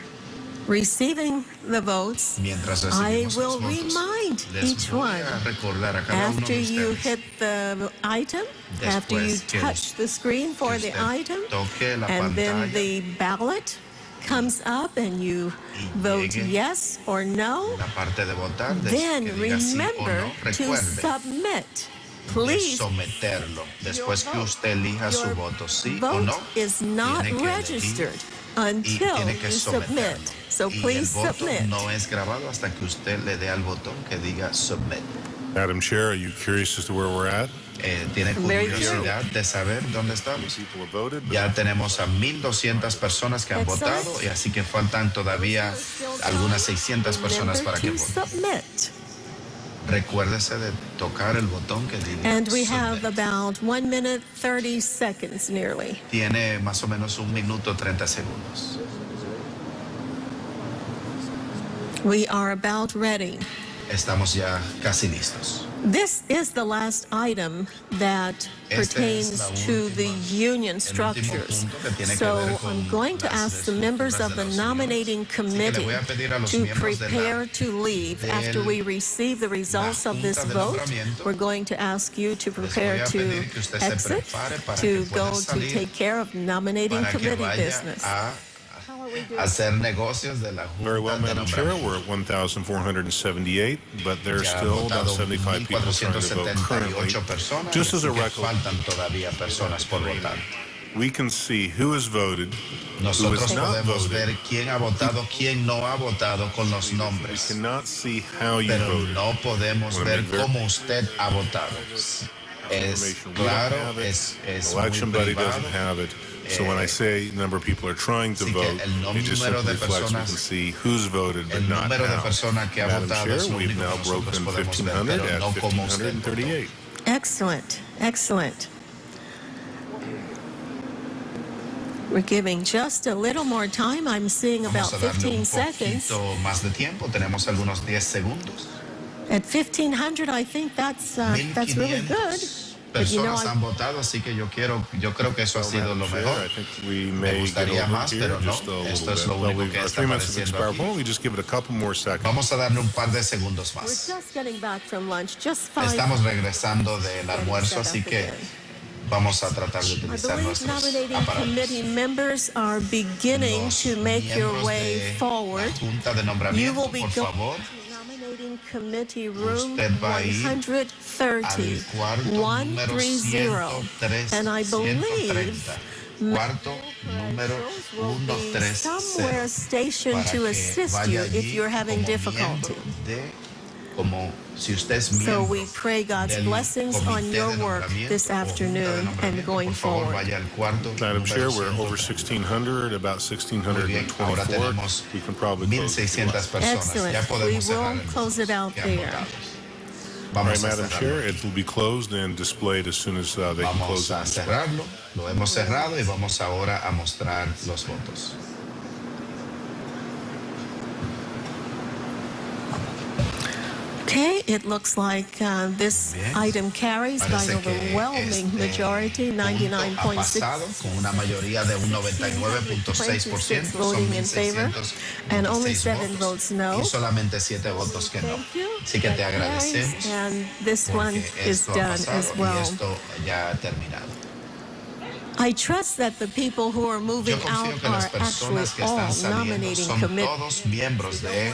receiving the votes, Mientras I recibimos will los votos, remind les each voy one. a recordar a cada uno After de you ustedes hit the item, after you Después que touch the screen for the usted item, toque la and then pantalla the ballot comes up and you vote llegue yes or no, la parte de votar, then que diga sí o remember no, to recuerde submit. de Please, someterlo. Después que usted elija su your voto sí o vote no, is not tiene que elegir registered y until tiene que you submit. someterlo. So Y el please voto submit. no es grabado hasta que usted le dé al botón que diga submit. Madam Chair, are you curious as to where we're at? Tiene Very curiosidad de saber dónde estamos. People have voted. but Ya tenemos a 1,200 personas que han Excellent. votado y así que faltan todavía algunas 600 personas para que Remember to voten. submit. Recuérdese de tocar el botón que diga And we have submit. about 1 minute 30 seconds nearly. Tiene más o menos 1 minuto 30 segundos. We are about ready. Estamos ya casi listos. This is the last item that pertains to the union structures. So I'm going to ask the members of the nominating committee to prepare to leave after we receive the results of this vote. We're going to ask you to prepare to exit, to go to take care of nominating committee business. Hacer negocios de la Very well, Madam Chair. We're at 1,478, but there's still about 75 people trying to vote currently. Just as a record, we can see who has voted, who has not voted. quién ha votado, quién no ha votado con los nombres. We cannot see how you Pero voted. no podemos ver cómo usted ha votado. Es claro, es Election muy Buddy privado. doesn't have it. So when I say number of people are trying to vote, it just simply reflects we can see who's voted but not how. Madam Chair, we've now broken 1,500 at 1,538. Excellent, excellent. We're giving just a little more time. I'm seeing about 15 seconds. Más de tiempo, tenemos algunos 10 segundos. At 1,500, I think that's really good. But you know, Personas han votado, así que yo creo que eso ha sido lo mejor. I think we Me may get gustaría over más, here pero no. just a little Esto es bit. lo Well, único que our está 3 minutes have apareciendo expired. aquí. Why don't we just give it a couple more seconds? Vamos a darle un par de segundos we're más. just getting back from lunch. Just 5 Estamos regresando del almuerzo, así que vamos a tratar de I utilizar believe nuestros nominating aparatos. committee members are beginning Los to make your miembros way de forward. la Junta de You Nombramiento, will be por going favor, to nominating committee room Usted va a ir 130, al cuarto número 130, and I believe 130. Cuarto número will be somewhere 130. stationed Para to que assist vaya you if allí you're having como difficulty. Como si usted es So miembro we pray God's del blessings on comité your de work nombramiento this o junta de afternoon and nombramiento, going por favor, forward. vaya al cuarto Madam número Chair, we're over 130. 1,600, about Muy bien, ahora 1,624. tenemos We can probably close if you 1,600 like. personas. Excellent. Ya We podemos cerrar will el close it out que han there. votado. All right, Vamos a Madam cerrarlo. Chair, it will be closed and displayed as soon as they can Vamos close a it. cerrarlo, lo hemos cerrado y vamos ahora a mostrar los votos. Okay, it looks like this Bien. item carries by an Parece que overwhelming majority, punto ha 99.6. pasado con una mayoría de un 99.6%, voting in favor, and only 7 votos votes no. y solamente 7 votos que no. Thank you. Así que te That carries, agradecemos and this one porque is esto ha done pasado as y well. esto ya ha terminado. I trust that the people who are moving Yo out confío que are las actually personas que all están saliendo nominating son committee. todos miembros del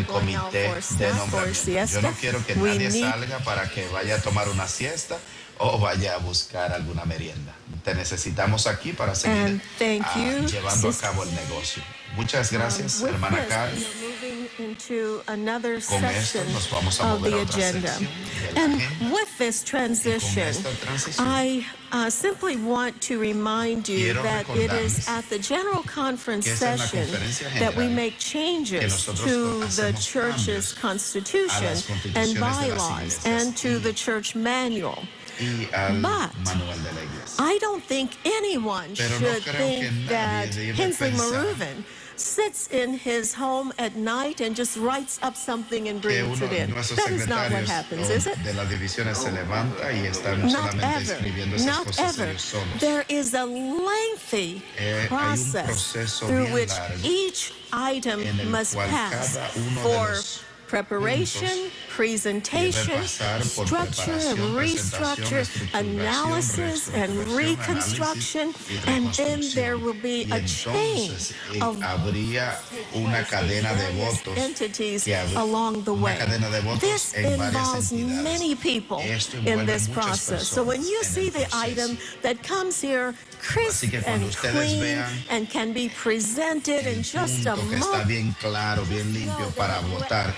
comité de nombramiento. Yo no quiero que We nadie need- salga para que vaya a tomar una siesta o vaya a buscar alguna merienda. Te necesitamos aquí para seguir And thank you, llevando a Sister. cabo el negocio. Muchas gracias, With hermana this, Karen. we're moving into another Con esto section nos vamos a of mover the a otra agenda. sección de la And agenda. with this transition, esta transición, I simply want to remind you quiero that it is recordarles at the General Conference que es en la session conferencia that we general make changes nosotros to the hacemos church's cambios constitution a las and constituciones de las bylaws iglesias and to y- the church manual. y al But manual de la iglesia. I don't think anyone Pero no should creo think que nadie that debe Hensley pensar Maruvan sits in his home at night and just writes up something and Que brings uno it de in. nuestros That is not what secretarios happens, is it? de las divisiones se levanta y está no Not solamente ever. escribiendo esas Not cosas ever. ellos solos. There is a lengthy Hay un process proceso through bien which largo each item en el must cual pass cada uno de for los preparation, puntos presentation, debe pasar por structure and preparación, restructure, presentación, analysis and reestructuración, reconstruction, análisis y and then there reconstrucción. will be Y a chain entonces of habría una cadena de various votos entities que hab- along the una way. cadena de votos This en varias involves entidades. many people Esto in envuelve this muchas process. So when personas you en see el the proceso. item that comes here crisp Así que cuando and ustedes clean vean and can be presented in el just a punto que está moment, bien claro, bien limpio para votar.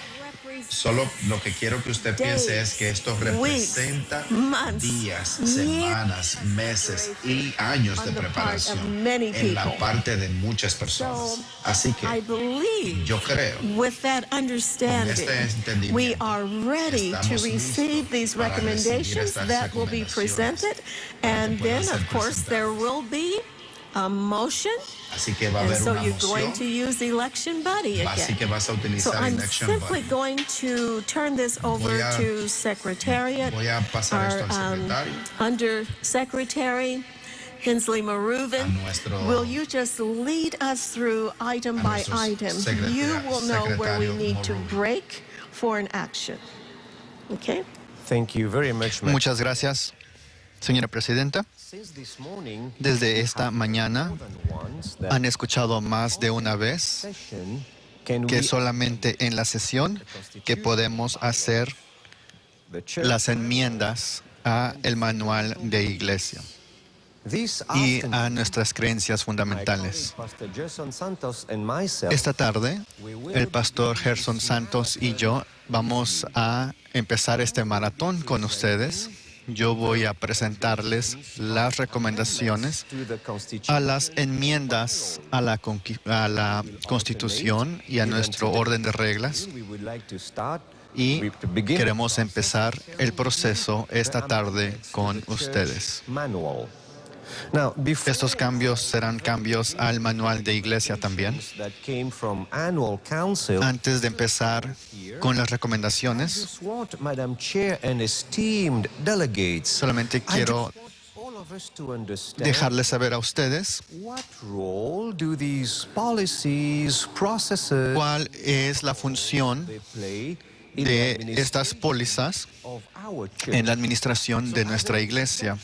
Solo lo que quiero que usted piense es que esto representa months, días, years semanas, meses y años de on the part of preparación many en la people. parte de muchas personas. Así I que believe yo creo with that understanding, Con este entendimiento, we are ready to estamos receive listos these para recibir recommendations estas that will be recomendaciones presented. And que puedan then, ser of course, there will be a motion. Así que va a And haber so una you're going to moción. use election buddy Así que again. vas a So utilizar I'm election simply buddy. going to turn this over Voy a- to Secretariat, Voy a pasar our esto al secretario. Undersecretary, Hensley A Maruvan. nuestro- Will you just lead us through item a by nuestro item? secretario- You will know where we secretario need to Maruvan. break for an action. Okay? Thank you very much, ma'am. Muchas gracias, señora presidenta. Since this morning, Desde esta mañana more than once that han escuchado más de una vez session can que we solamente en la sesión que podemos hacer the church las enmiendas a el manual de iglesia this y afternoon, a nuestras creencias my fundamentales. colleague, Pastor Gerson Santos and myself, Esta tarde, el pastor Gerson Santos y yo vamos a empezar este maratón con ustedes. Yo voy a presentarles las recomendaciones to the Constitution a las enmiendas a la Constitución y a nuestro orden de reglas. we would like to start Y to begin queremos empezar el proceso esta tarde con ustedes. manual. Now, before Estos cambios serán cambios al manual de iglesia también. that came from annual council, Antes de empezar con las recomendaciones, just want, Madam Chair and esteemed delegates, solamente I quiero just want all of us to understand dejarles saber a ustedes what role do these policies, processes cuál es la función they play in the de administration estas pólizas of our church. en la administración de nuestra iglesia.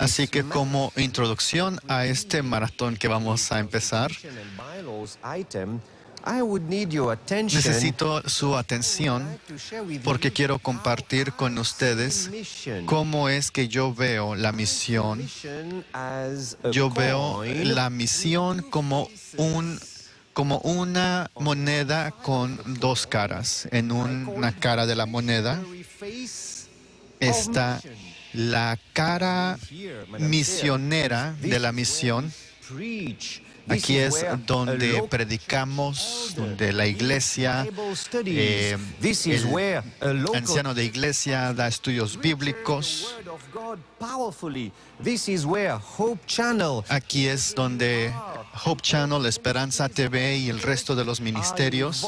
Así que como introducción a este maratón que vamos a empezar, And bylaws item, I would need your attention necesito su atención to share with porque you quiero compartir con ustedes mission. cómo es que yo veo la misión. Mission as a Yo veo coin la misión como una moneda con dos caras. En una cara de la moneda face está la cara here, Madam misionera de la misión. preach. Aquí es donde predicamos, donde la iglesia, This is where a el local anciano de iglesia da estudios bíblicos. word of God powerfully. This is where Hope Channel Aquí es donde Hope Channel, Esperanza TV y el resto de los ministerios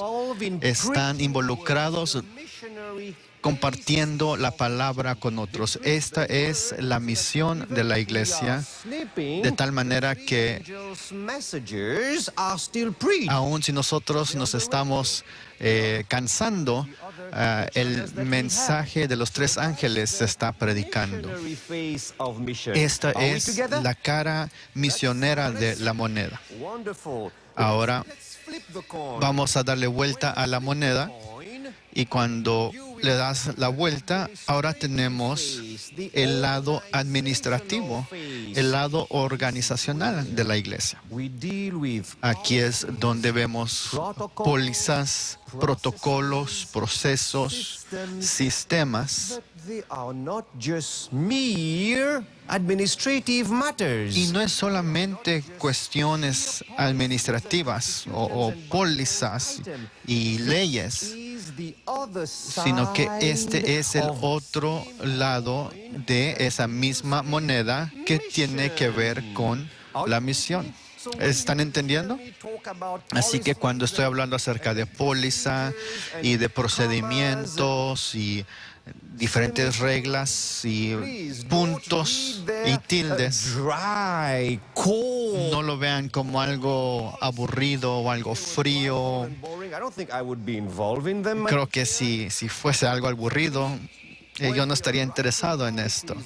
están involucrados missionary compartiendo la palabra con otros. Esta es la misión de la iglesia, de tal manera que angels' messengers are still preached. aun si nosotros nos estamos cansando, el mensaje de los tres ángeles se está predicando. Missionary face of mission. Esta Are we es together? la cara misionera de la moneda. Wonderful. Ahora Let's flip the coin. vamos a darle vuelta a la moneda y cuando le das la vuelta, ahora tenemos el lado administrativo, el lado organizacional de la iglesia. We deal with Aquí es donde vemos pólizas, protocolos, procesos, sistemas. but they are not just mere administrative matters. Y no es solamente cuestiones administrativas o pólizas y leyes, Is the other sino que este es el of otro lado de esa misma moneda que tiene que ver con la misión. ¿Están entendiendo? Así que cuando estoy hablando acerca de póliza y de procedimientos y diferentes reglas y puntos y tildes, dry, cold, no lo vean como algo aburrido o algo frío. boring. I don't think I would be involved in them. Creo que si fuese algo aburrido, yo no estaría interesado en esto.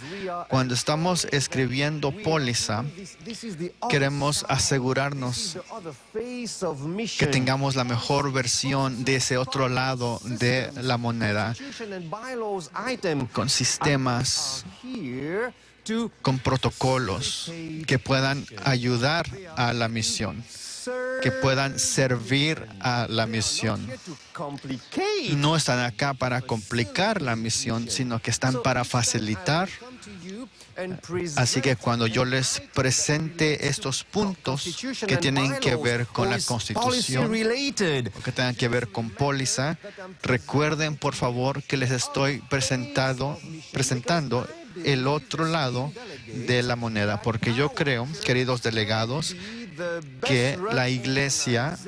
Cuando estamos escribiendo póliza, This is the other queremos asegurarnos the other face of que mission. tengamos la mejor versión de ese otro lado de la moneda, Constitution and bylaws item con sistemas, here to con protocolos que puedan ayudar a la misión, que puedan servir a la misión. to complicate. No están acá para complicar la misión, sino que están para facilitar. Come to you and present Así que cuando yo les presente estos puntos que tienen que ver con la Constitución, related. o que tengan que ver con póliza, recuerden por favor que les estoy presentando el otro lado de la moneda, porque yo creo, queridos delegados, que la iglesia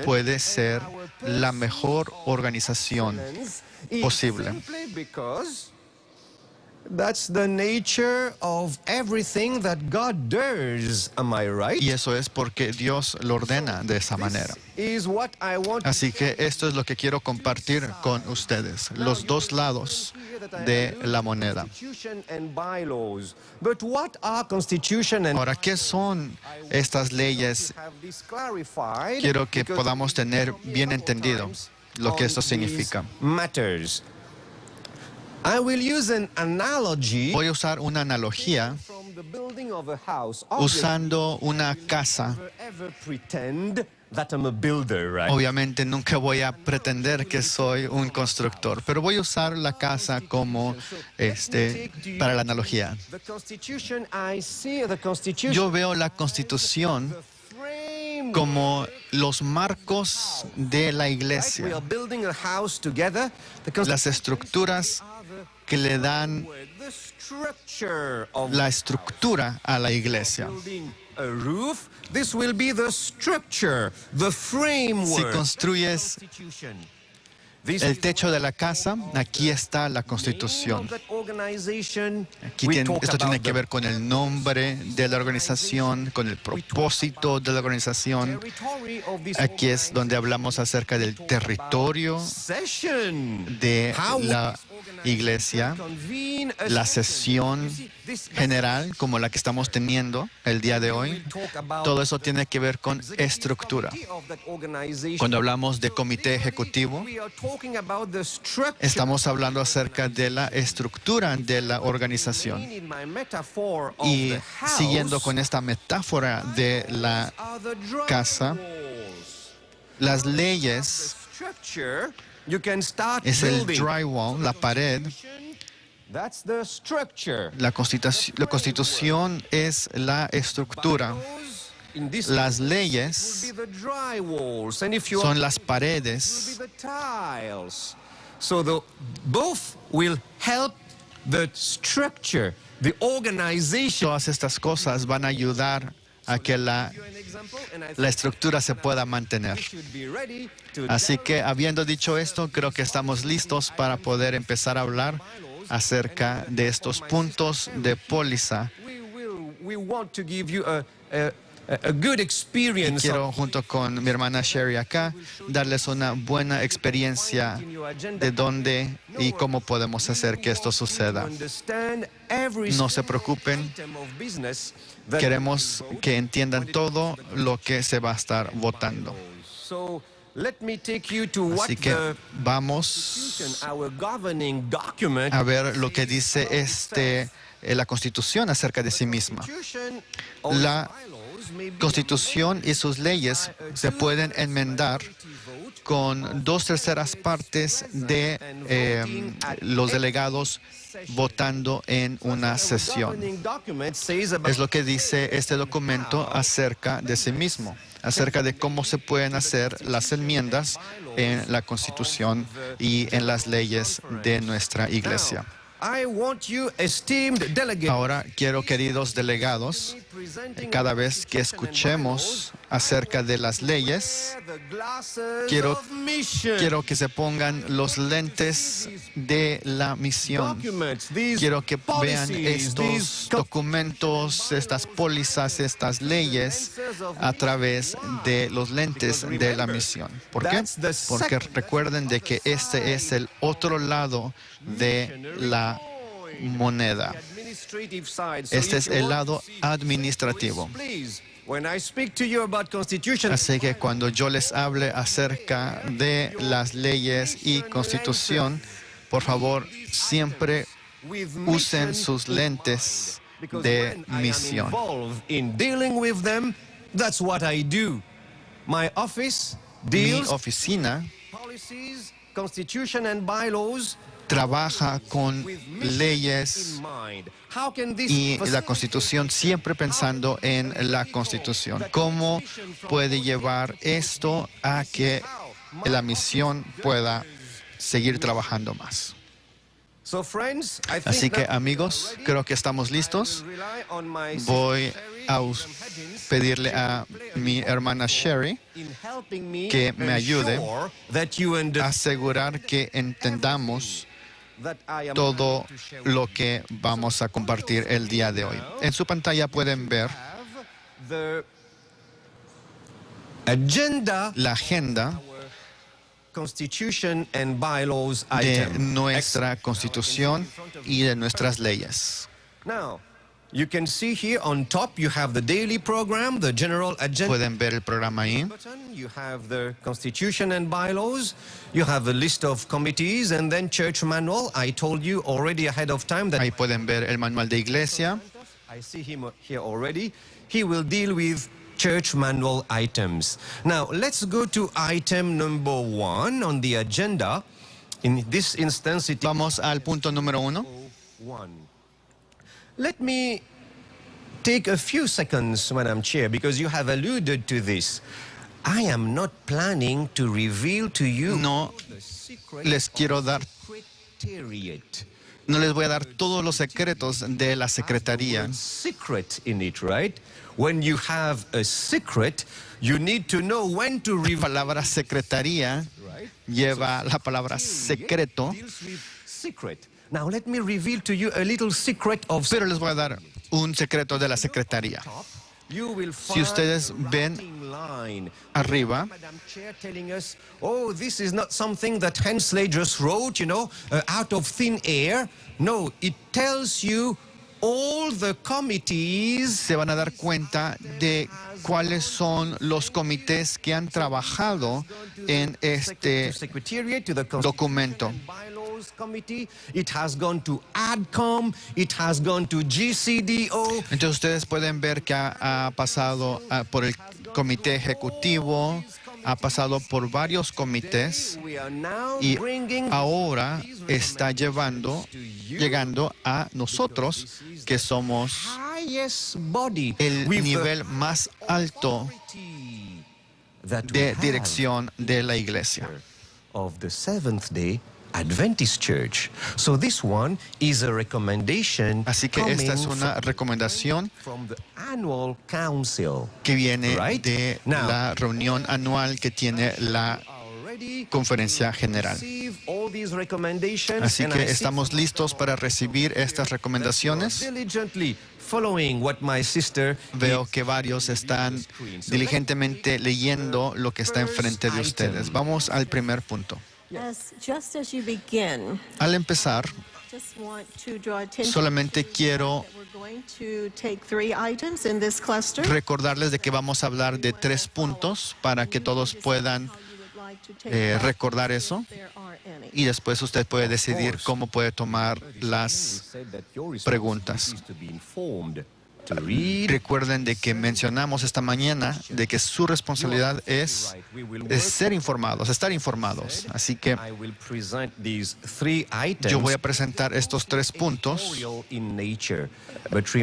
puede ser la mejor organización posible. That's the nature of everything that God does. Am I right? Y eso es porque Dios lo ordena de esa manera. Así que esto es lo que quiero compartir con ustedes, los dos lados de la moneda. Ahora, ¿qué son estas leyes? Quiero que podamos tener bien entendido lo que esto significa. Voy a usar una analogía usando una casa. Obviamente nunca voy a pretender que soy un constructor, pero voy a usar la casa como para la analogía. Yo veo la Constitución como los marcos de la iglesia, las estructuras que le dan la estructura a la iglesia. Si construyes el techo de la casa, aquí está la Constitución. Esto tiene que ver con el nombre de la organización, con el propósito de la organización. Aquí es donde hablamos acerca del territorio de la iglesia, la sesión general como la que estamos teniendo el día de hoy. Todo eso tiene que ver con estructura. Cuando hablamos de comité ejecutivo, estamos hablando acerca de la estructura de la organización. Y siguiendo con esta metáfora de la casa, las leyes es el drywall, la pared. La Constitución es la estructura. Las leyes son las paredes. Todas estas cosas van a ayudar a que la estructura se pueda mantener. Así que, habiendo dicho esto, creo que estamos listos para poder empezar a hablar acerca de estos puntos de póliza. Y quiero, junto con mi hermana Sherry acá, darles una buena experiencia de dónde y cómo podemos hacer que esto suceda. No se preocupen. Queremos que entiendan todo lo que se va a estar votando. Así que vamos a ver lo que dice la Constitución acerca de sí misma. La Constitución y sus leyes se pueden enmendar con 2/3 partes de los delegados votando en una sesión. Es lo que dice este documento acerca de sí mismo, acerca de cómo se pueden hacer las enmiendas en la Constitución y en las leyes de nuestra iglesia. Ahora quiero, queridos delegados, cada vez que escuchemos acerca de las leyes, quiero que se pongan los lentes de la misión. Quiero que vean estos documentos, estas pólizas, estas leyes a través de los lentes de la misión. ¿Por qué? Porque recuerden de que este es el otro lado de la moneda. Este es el lado administrativo. Así que cuando yo les hable acerca de las leyes y Constitución, por favor, siempre usen sus lentes de misión. Mi oficina trabaja con leyes y la Constitución, siempre pensando en la Constitución. ¿Cómo puede llevar esto a que la misión pueda seguir trabajando más? Así que, amigos, creo que estamos listos. Voy a pedirle a mi hermana Sherry que me ayude a asegurar que entendamos todo lo que vamos a compartir el día de hoy. En su pantalla pueden ver la agenda Constitution and bylaws de item. nuestra Constitución y de nuestras leyes. Now, you can see here on top you have the daily program, the general agenda. Pueden ver el programa ahí. You have the Constitution and bylaws. You have a list of committees and then church manual. I told you already ahead of time that Ahí pueden ver el manual de iglesia. I see him here already. He will deal with church manual items. Now, let's go to item number 1 on the agenda. In this instance, it Vamos al punto número 1. Let me take a few seconds, Madam Chair, because you have alluded to this. I am not planning to reveal to you No the secret les quiero dar, secretariat. no les voy a dar todos los secretos de la secretaría. Secret in it, right? When you have a secret, you need to know when to La reveal. palabra secretaría lleva la palabra secreto, Deals with secret. Now let me reveal to you a little secret of. pero les voy a dar un secreto de la secretaría. You will Si ustedes ven line. arriba, Madam Chair telling us, oh, this is not something that Hensley just wrote, out of thin air. No, it tells you all the committees. se van a dar cuenta de cuáles son los comités que han trabajado en este documento. It has gone to ADCOM, it has gone to GCDO. Entonces ustedes pueden ver que ha pasado por el comité ejecutivo, ha pasado por varios comités y ahora está llegando a nosotros, que somos el nivel más alto de dirección de la iglesia. Of the Seventh-day Adventist Church. So this one is a recommendation. Así que esta es una recomendación from the annual council. que viene de la reunión anual que tiene la Conferencia General. Así que estamos listos para recibir estas recomendaciones. Veo que varios están diligentemente leyendo lo que está enfrente de ustedes. Vamos al primer punto. Just as you begin, Al empezar, just want to draw attention solamente quiero that we're going to take 3 items in this cluster. recordarles de que vamos a hablar de 3 puntos para que todos puedan recordar eso, y después usted puede decidir cómo puede tomar las preguntas. Recuerden de que mencionamos esta mañana de que su responsabilidad es ser informados, estar informados. Así que yo voy a presentar estos 3 puntos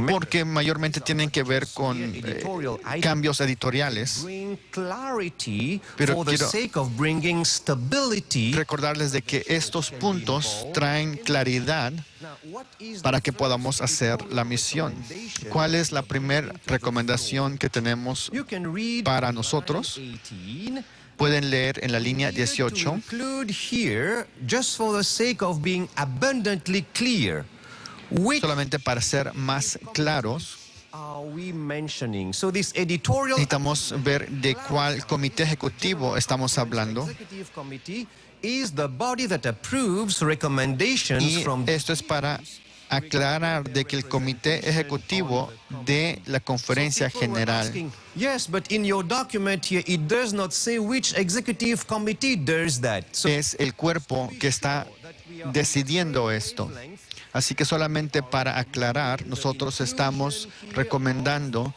porque mayormente tienen que ver con cambios editoriales, pero quiero recordarles de que estos puntos traen claridad para que podamos hacer la misión. ¿Cuál es la primera recomendación que tenemos para nosotros? Pueden leer en la línea 18. Solamente para ser más claros, necesitamos ver de cuál comité ejecutivo estamos hablando. Y esto es para aclarar de que el comité ejecutivo de la Conferencia General. Yes, but in your document here it does not say which executive committee does that. So es el cuerpo que está decidiendo esto. Así que solamente para aclarar, nosotros estamos recomendando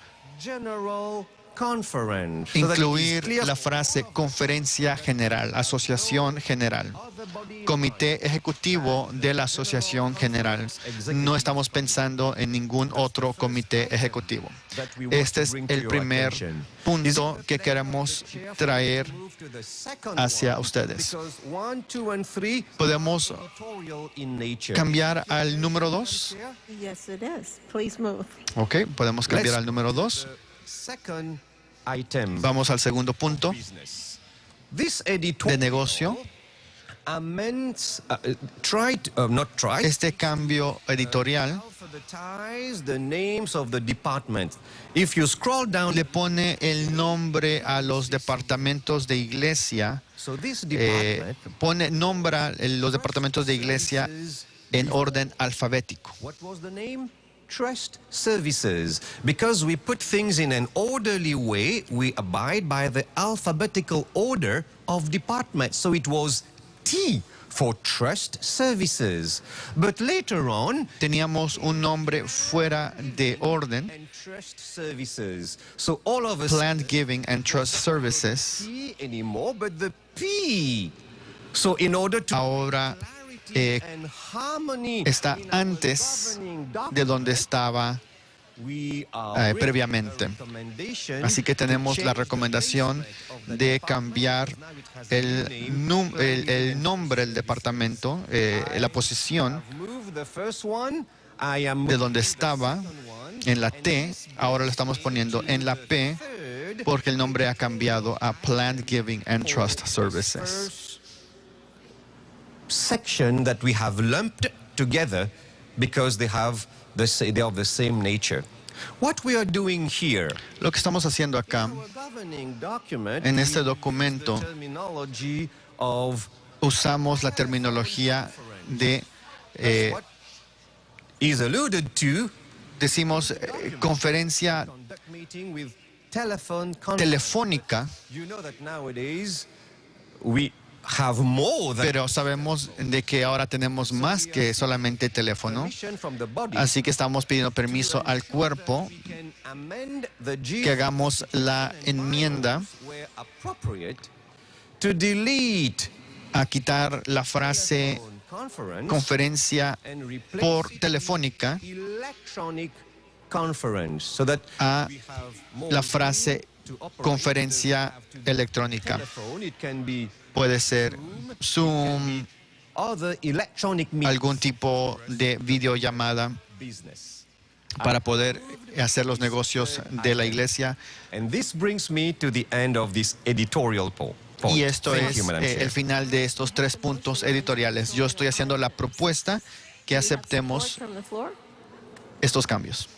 conference. incluir la frase conferencia general, asociación general, comité ejecutivo de la asociación general. No estamos pensando en ningún otro comité ejecutivo. Este es el primer punto que queremos traer hacia ustedes. ¿Podemos cambiar al número 2? Yes, it is. Please move. Ok, podemos cambiar al número 2. Vamos al segundo punto de negocio. Este cambio editorial le pone el nombre a los departamentos de iglesia, nombra los departamentos de iglesia en orden alfabético. Trust services. Because we put things in an orderly way, we abide by the alphabetical order of departments. So it was T for trust services. But later on, teníamos un nombre fuera de orden. And trust services. So all of us Planned giving and trust services. T anymore, but the P. So in order to ahora está antes de donde estaba previamente. Así que tenemos la recomendación de cambiar el nombre del departamento, la posición de donde estaba en la T, ahora lo estamos poniendo en la P porque el nombre ha cambiado a Planned Giving and Trust Services. Section that we have lumped together because they are of the same nature. What we are doing here, lo que estamos haciendo acá en este documento, usamos la terminología de is alluded to, decimos conferencia telefónica. You know that nowadays we have more than, pero sabemos de que ahora tenemos más que solamente teléfono, así que estamos pidiendo permiso al cuerpo que hagamos la enmienda a quitar la frase conferencia por telefónica a la frase conferencia electrónica. Puede ser Zoom, algún tipo de videollamada para poder hacer los negocios de la iglesia. Y esto es el final de estos 3 puntos editoriales. Yo estoy haciendo la propuesta que aceptemos estos cambios.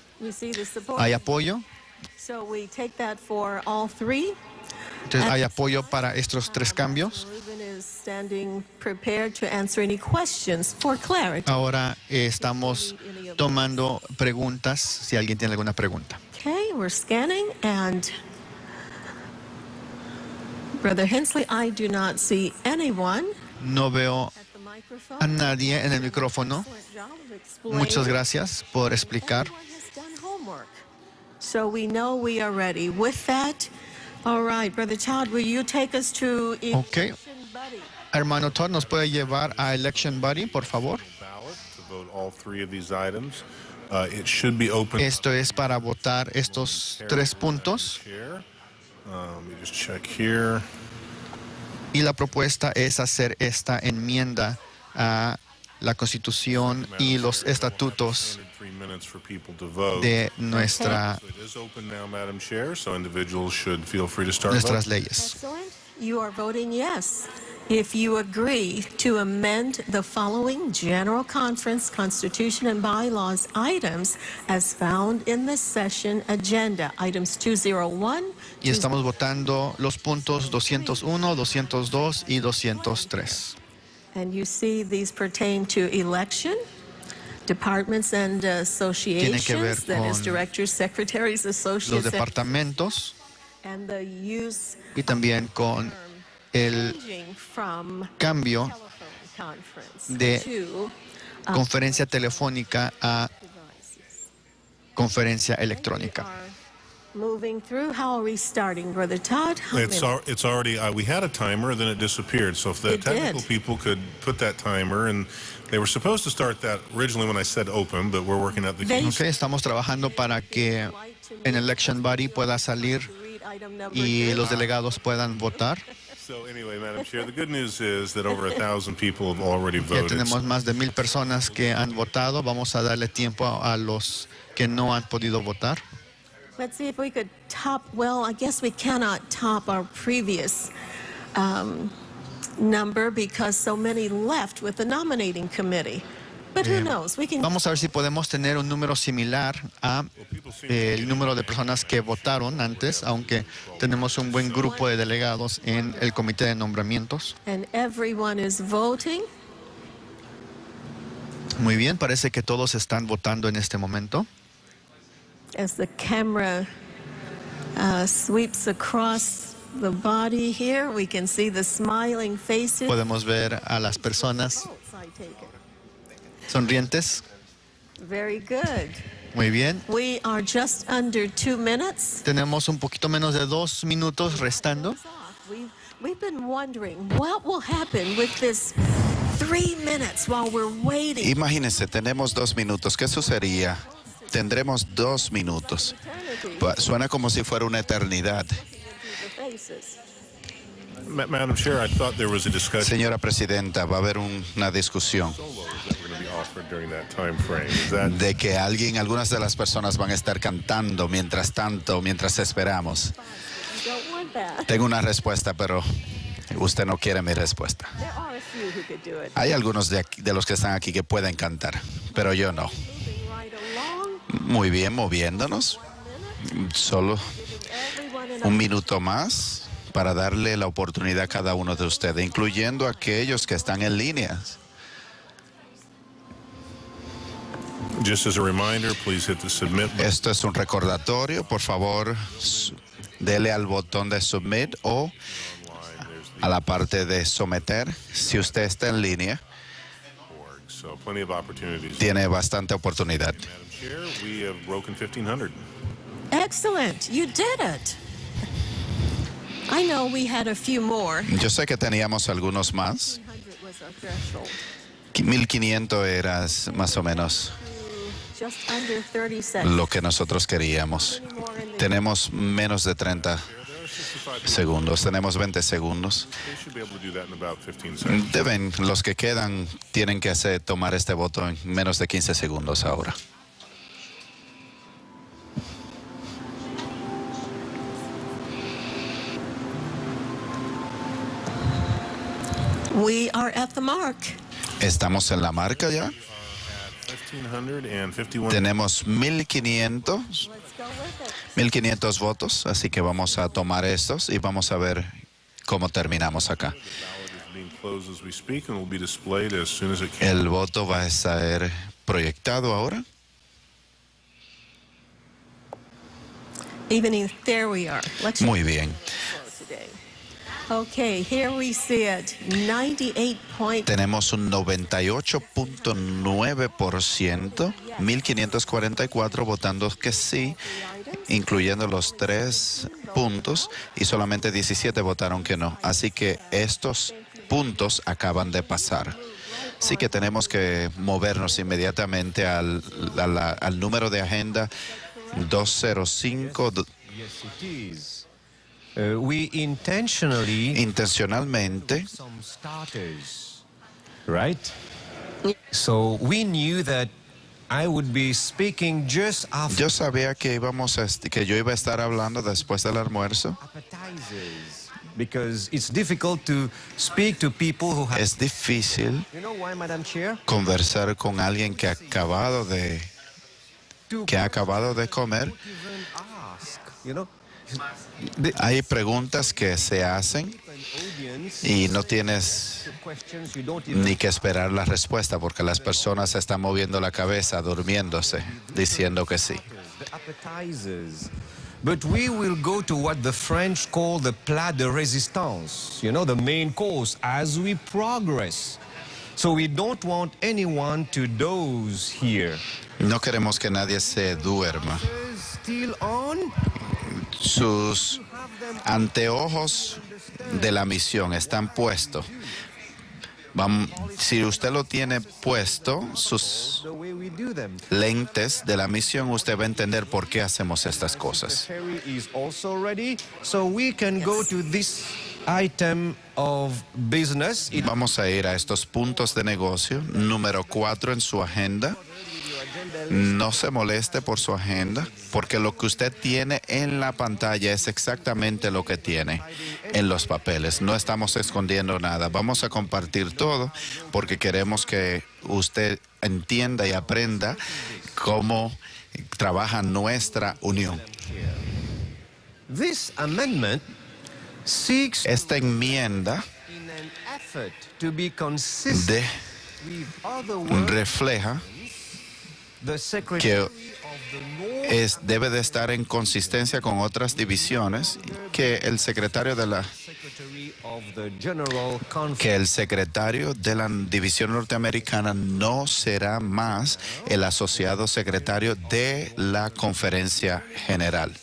¿Hay apoyo? Entonces, ¿hay apoyo para estos 3 cambios? Ahora estamos tomando preguntas, si alguien tiene alguna pregunta. Okay, we're scanning, and Brother Hensley, I do not see anyone. No veo a nadie en el micrófono. Muchas gracias por explicar. So we know we are ready. With that, all right, Brother Todd, will you take us to Okay. Hermano Todd, ¿nos puede llevar a Election Buddy, por favor? Esto es para votar estos 3 puntos. Y la propuesta es hacer esta enmienda a la Constitución y los estatutos de nuestras leyes. You are voting yes. If you agree to amend the following General Conference, Constitution, and Bylaws items as found in the session agenda, items 201. Y estamos votando los puntos 201, 202 y 203. And you see these pertain to election, departments and associations, that is directors, secretaries, associates, los departamentos, and the use y también con el cambio de conferencia telefónica a conferencia electrónica. Moving through. How are we starting, Brother Todd? It's already, we had a timer, then it disappeared. So if the It technical did. people could put that timer, and they were supposed to start that originally when I said open, but we're working out the They- Ok, estamos trabajando para que en Election Body pueda salir y los delegados puedan votar. So anyway, Madam Chair, the good news is that over 1,000 people have already Ya voted. tenemos más de 1,000 personas que han votado. Vamos a darle tiempo a los que no han podido votar. Let's see if we could top. Well, I guess we cannot top our previous number because so many left with the nominating committee. But who knows? We can. Vamos a ver si podemos tener un número similar a el número de personas que votaron antes, aunque tenemos un buen grupo de delegados en el comité de nombramientos. And everyone is voting. Muy bien, parece que todos están votando en este momento. As the camera sweeps across the body here, we can see the smiling faces. Podemos ver a las personas I take it. sonrientes. Very good. Muy bien. We are just under 2 minutes. Tenemos un poquito menos de 2 minutos restando. We've been wondering what will happen with this 3 minutes while we're waiting. Imagínense, tenemos 2 minutos. ¿Qué sucedería? Tendremos 2 minutos. Suena como si fuera una eternidad. Madam Chair, I thought there was a discussion Señora Presidenta, va a haber una discusión that were going to be offered during that time frame. Is that de que algunas de las personas van a estar cantando mientras tanto, mientras esperamos. Don't want that. Tengo una respuesta, pero usted no quiere mi respuesta. There are a few who could do it. Hay algunos de los que están aquí que pueden cantar, pero yo no. Moving right along. Muy bien, moviéndonos. Solo Everyone in 1 minuto más para darle la oportunidad a cada uno de ustedes, incluyendo a aquellos que están en línea. just as a reminder, please hit the submit button. Esto es un recordatorio. Por favor, dele al botón de submit o a la parte de someter. Si usted está en línea, So plenty of opportunities. tiene bastante oportunidad. Madam Chair, we have broken 1,500. Excellent. You did it. I know we had a few more. Yo sé que teníamos algunos más. 100 was our threshold. 1,500 era más o menos Just under 30 seconds. lo que nosotros queríamos. Tenemos menos de 30 segundos, tenemos 20 segundos. They should be able to do that in about 15 seconds. Los que quedan tienen que tomar este voto en menos de 15 segundos ahora. We are at the mark. Estamos en la marca ya. 1,551. Tenemos 1,500 Let's go with it. 1,500 votos, así que vamos a tomar estos y vamos a ver cómo terminamos acá. The ballot is being closed as we speak and will be displayed as soon as it can. El voto va a ser proyectado ahora. There we are. Let's Muy bien. today. Okay, here we see it. 98 Tenemos un 98.9%, 1,544 votando que sí, incluyendo los 3 puntos, y solamente 17 votaron que no. Así que estos puntos acaban de pasar. Así que tenemos que movernos inmediatamente al número de agenda 205. Yes, it is. We Intencionalmente some starters, right? So we knew that I would be speaking just after yo sabía que que yo iba a estar hablando después del almuerzo. appetizers, because it's difficult to speak to people who have. Es difícil You know why, Madam Chair? conversar con alguien que ha acabado de comer. Even ask, you know. Hay preguntas que se hacen y no tienes Questions you don't even ni que esperar la respuesta porque las personas están moviendo la cabeza, durmiéndose, diciendo que sí. the appetizers. But we will go to what the French call the plat de résistance, you know, the main course as we progress. So we don't want anyone to doze here. No queremos que nadie se duerma. Still on? sus anteojos de la misión están puestos. Si usted lo tiene puesto, sus lentes de la misión, usted va a entender por qué hacemos estas cosas. Vamos a ir a estos puntos de negocio. Número 4 en su agenda. No se moleste por su agenda, porque lo que usted tiene en la pantalla es exactamente lo que tiene en los papeles. No estamos escondiendo nada. Vamos a compartir todo porque queremos que usted entienda y aprenda cómo trabaja nuestra unión. Esta enmienda refleja que debe de estar en consistencia con otras divisiones, que el secretario de la división norteamericana no será más el asociado secretario de la Conferencia General.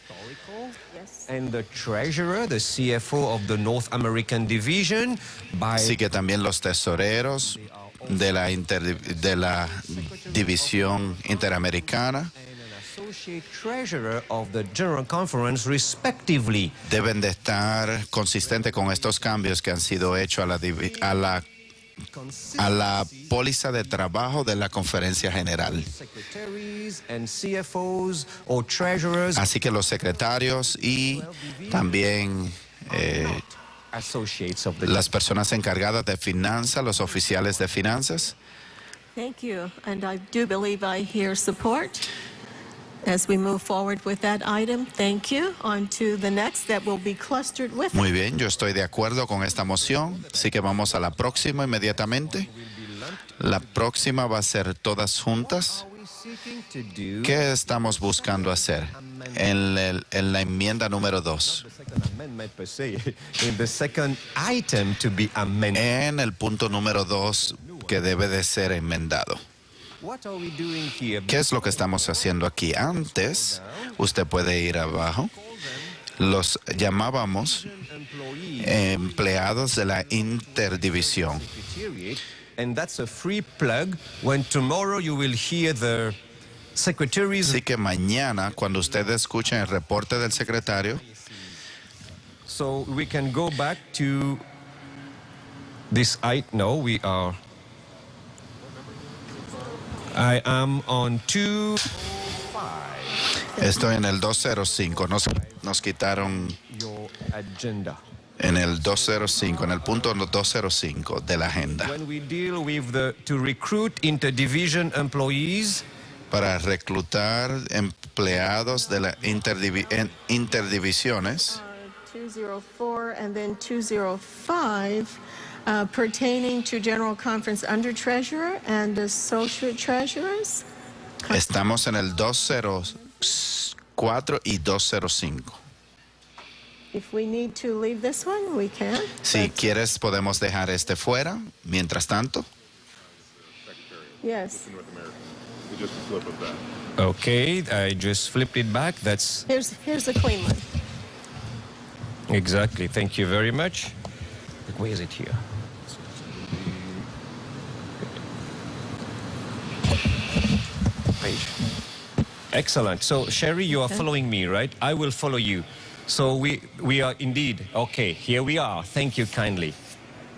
Así que también los tesoreros de la división interamericana deben de estar consistentes con estos cambios que han sido hechos a la póliza de trabajo de la Conferencia General. Así que los secretarios y también las personas encargadas de finanzas, los oficiales de finanzas. Thank you, and I do believe I hear support as we move forward with that item. Thank you. On to the next that will be clustered with. Muy bien, yo estoy de acuerdo con esta moción, así que vamos a la próxima inmediatamente. La próxima va a ser todas juntas. ¿Qué estamos buscando hacer en la enmienda número 2? En el punto número 2 que debe de ser enmendado. ¿Qué es lo que estamos haciendo aquí? Antes, usted puede ir abajo, los llamábamos empleados de la interdivisión. And that's a free plug when tomorrow you will hear the secretaries. Así que mañana, cuando usted escuche el reporte del secretario, so we can go back to this item. No, we are. I am on 205. Estoy en el 205. Nos quitaron your agenda. En el 205, en el punto 205 de la agenda. When we deal with to recruit interdivision employees, para reclutar empleados de las interdivisiones. 204 and then 205 pertaining to General Conference Under Treasurer and Associate Treasurers. Estamos en el 204 y 205. If we need to leave this one, we can. Si quieres, podemos dejar este fuera, mientras tanto. Yes. Okay, I just flipped it back. Here's a clean one. Exactly. Thank you very much. Where is it here? Page. Excellent. So, Sherry, you are following me, right? I will follow you. So we are indeed, okay, here we are. Thank you kindly.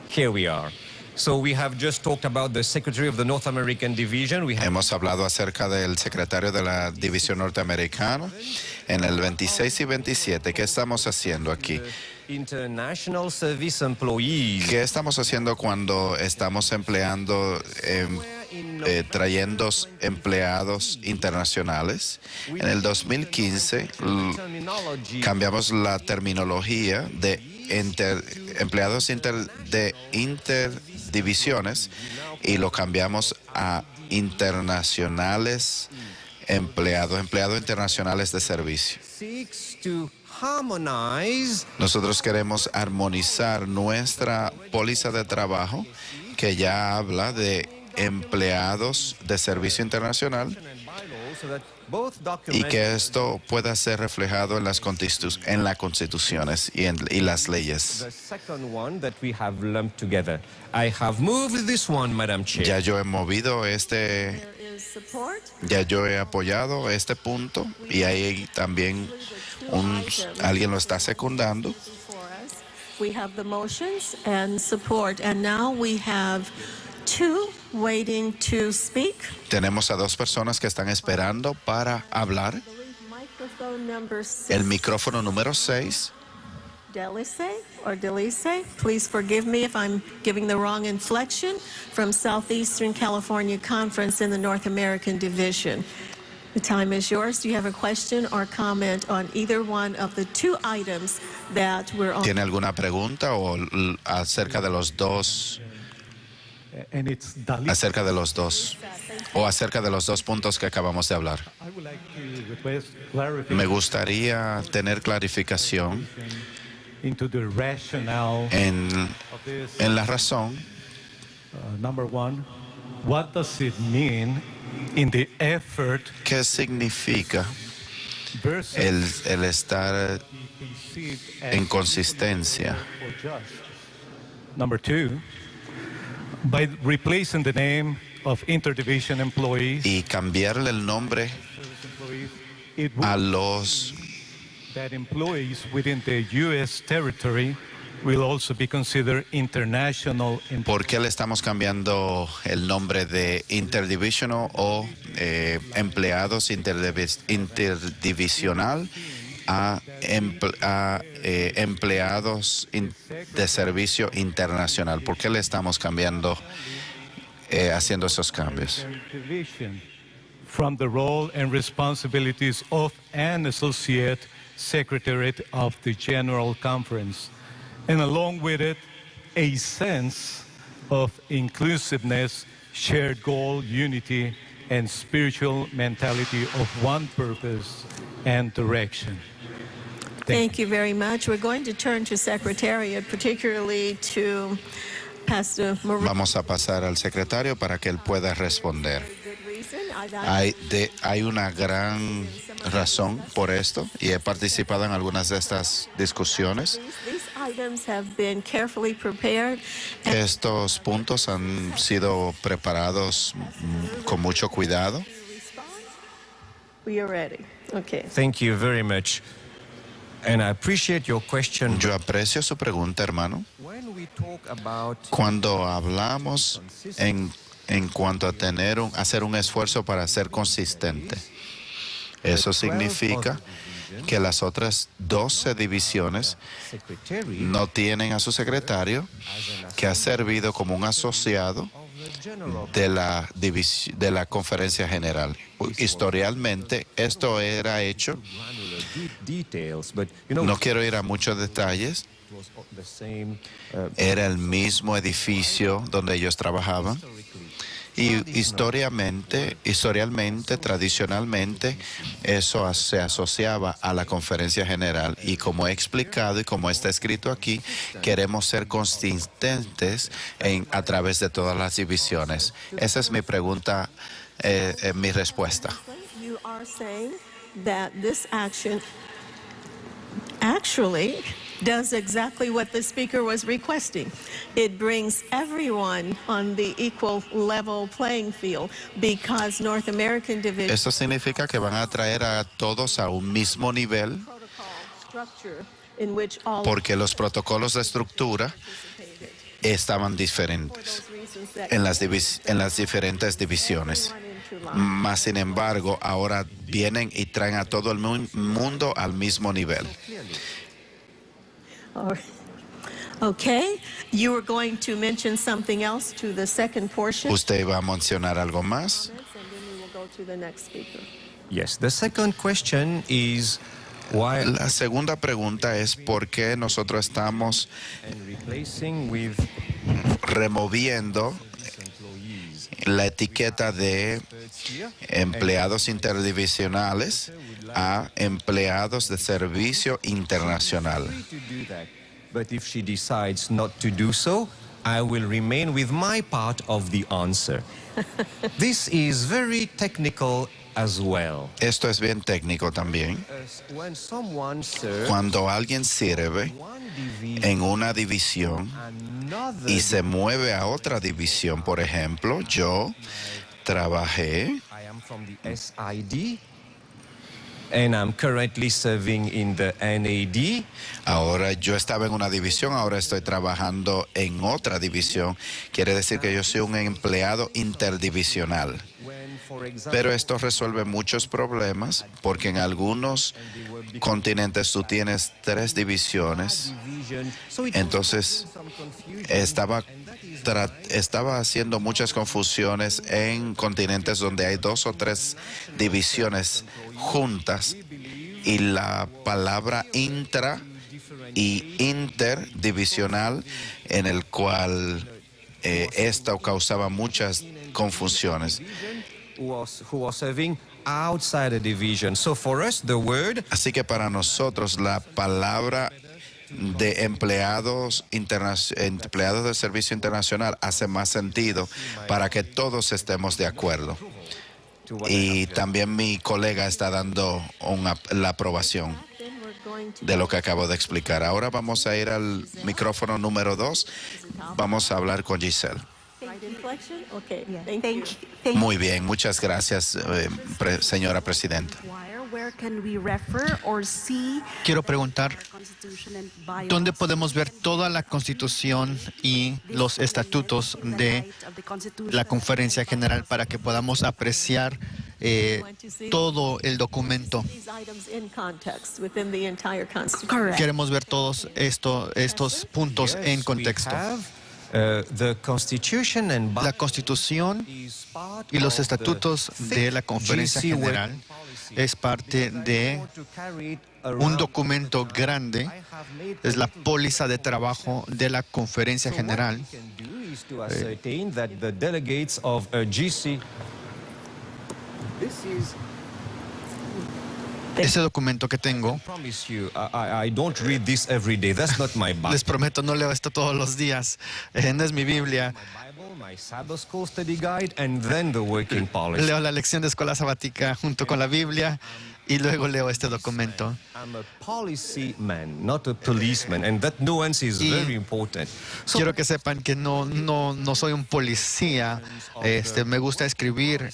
Here we are. So we have just talked about the Secretary of the North American Division. Hemos hablado acerca del secretario de la División Norteamericana en el 26 y 27. ¿Qué estamos haciendo aquí? International Service Employees. ¿Qué estamos haciendo cuando estamos empleando, trayendo empleados internacionales? En el 2015 cambiamos la terminología de empleados de interdivisiones y lo cambiamos a internacionales, empleados internacionales de servicio. Nosotros queremos armonizar nuestra póliza de trabajo que ya habla de empleados de servicio internacional y que esto pueda ser reflejado en las constituciones y las leyes. The second one that we have lumped together. I have moved this one, Madam Chair. Ya yo he movido ya yo he apoyado este punto y ahí también alguien lo está secundando. We have the motions and support, and now we have two waiting to speak. Tenemos a dos personas que están esperando para hablar. Microphone number 6. El micrófono número 6. Delice, please forgive me if I'm giving the wrong inflection, from Southeastern California Conference in the North American Division. The time is yours. Do you have a question or comment on either one of the two items that we're on? ¿Tiene alguna pregunta o acerca de los dos? Acerca de los dos. O acerca de los dos puntos que acabamos de hablar. Me gustaría tener clarificación en la razón. Number one, what does it mean in the effort ¿Qué significa el estar en consistencia? Number two, by replacing the name of interdivision employees, y cambiarle el nombre a los that employees within the U.S. territory will also be considered international. ¿Por qué le estamos cambiando el nombre de interdivisional o empleados interdivisional a empleados de servicio internacional? ¿Por qué le estamos cambiando, haciendo esos cambios? From the role and responsibilities of an associate secretary of the General Conference, and along with it, a sense of inclusiveness, shared goal, unity, and spiritual mentality of one purpose and direction. Thank you very much. We're going to turn to Secretariat, particularly to Pastor Marie. Vamos a pasar al secretario para que él pueda responder. Hay una gran razón por esto y he participado en algunas de estas discusiones. Estos puntos han sido preparados con mucho cuidado. Thank you very much. And I appreciate your question. Yo aprecio su pregunta, hermano. Cuando hablamos en cuanto a hacer un esfuerzo para ser consistente, eso significa que las otras 12 divisiones no tienen a su secretario, que ha servido como un asociado de la Conferencia General. Historialmente, esto era hecho. No quiero ir a muchos detalles. Era el mismo edificio donde ellos trabajaban. Y historialmente, tradicionalmente, eso se asociaba a la Conferencia General. Y como he explicado y como está escrito aquí, queremos ser consistentes a través de todas las divisiones. Esa es mi pregunta, mi respuesta. You are saying that this action actually does exactly what the speaker was requesting. It brings everyone on the equal level playing field because North American Division. Eso significa que van a traer a todos a un mismo nivel, porque los protocolos de estructura estaban diferentes en las diferentes divisiones. Mas, sin embargo, ahora vienen y traen a todo el mundo al mismo nivel. Okay, you were going to mention something else to the second portion. ¿Usted va a mencionar algo más? And then we will go to the next speaker. Yes, the second question is why. La segunda pregunta es por qué nosotros estamos removiendo la etiqueta de empleados interdivisionales a empleados de servicio internacional. But if she decides not to do so, I will remain with my part of the answer. This is very technical as well. Esto es bien técnico también. When someone serves Cuando alguien sirve one division, en una división another y se mueve a otra división, por ejemplo, yo trabajé, I am from the SID and I'm currently serving in the NAD. ahora yo estaba en una división, ahora estoy trabajando en otra división. Quiere decir que yo soy un empleado interdivisional. When, for example, Pero esto resuelve muchos problemas porque en algunos continentes tú tienes 3 divisiones. division, so it Entonces some confusion. estaba haciendo muchas confusiones en continentes donde hay 2 o 3 divisiones juntas y la palabra intra y interdivisional en el cual esto causaba muchas confusiones. who was serving outside the division. So for us, the word Así que para nosotros la palabra de empleados del servicio internacional hace más sentido para que todos estemos de acuerdo. Y también mi colega está dando la aprobación Then we're going to de lo que acabo de explicar. Ahora vamos a ir al micrófono número 2. Vamos a hablar con Giselle. right inflection. Okay. Muy bien, muchas gracias, señora presidenta. Where can we refer or see Quiero preguntar, Constitution and bylaws ¿dónde podemos ver toda la Constitución y los estatutos de la Conferencia General para que podamos apreciar todo el documento? These items in context within the entire Constitution. Correct. Queremos ver todos estos puntos en contexto. the Constitution and La Constitución y los estatutos de la Conferencia General es parte de un documento grande, es la póliza de trabajo de la Conferencia General. to ascertain that the delegates of a GC. Ese documento que tengo, I promise you, I don't read this every day. That's not my Bible. les prometo, no leo esto todos los días. No es mi Biblia. My Bible, my Sabbath School study guide, and then the working policy. Leo la lección de escuela sabática junto con la Biblia y luego leo este documento. I'm a policy man, not a policeman, and that nuance is very important. So Quiero que sepan que no soy un policía. Me gusta escribir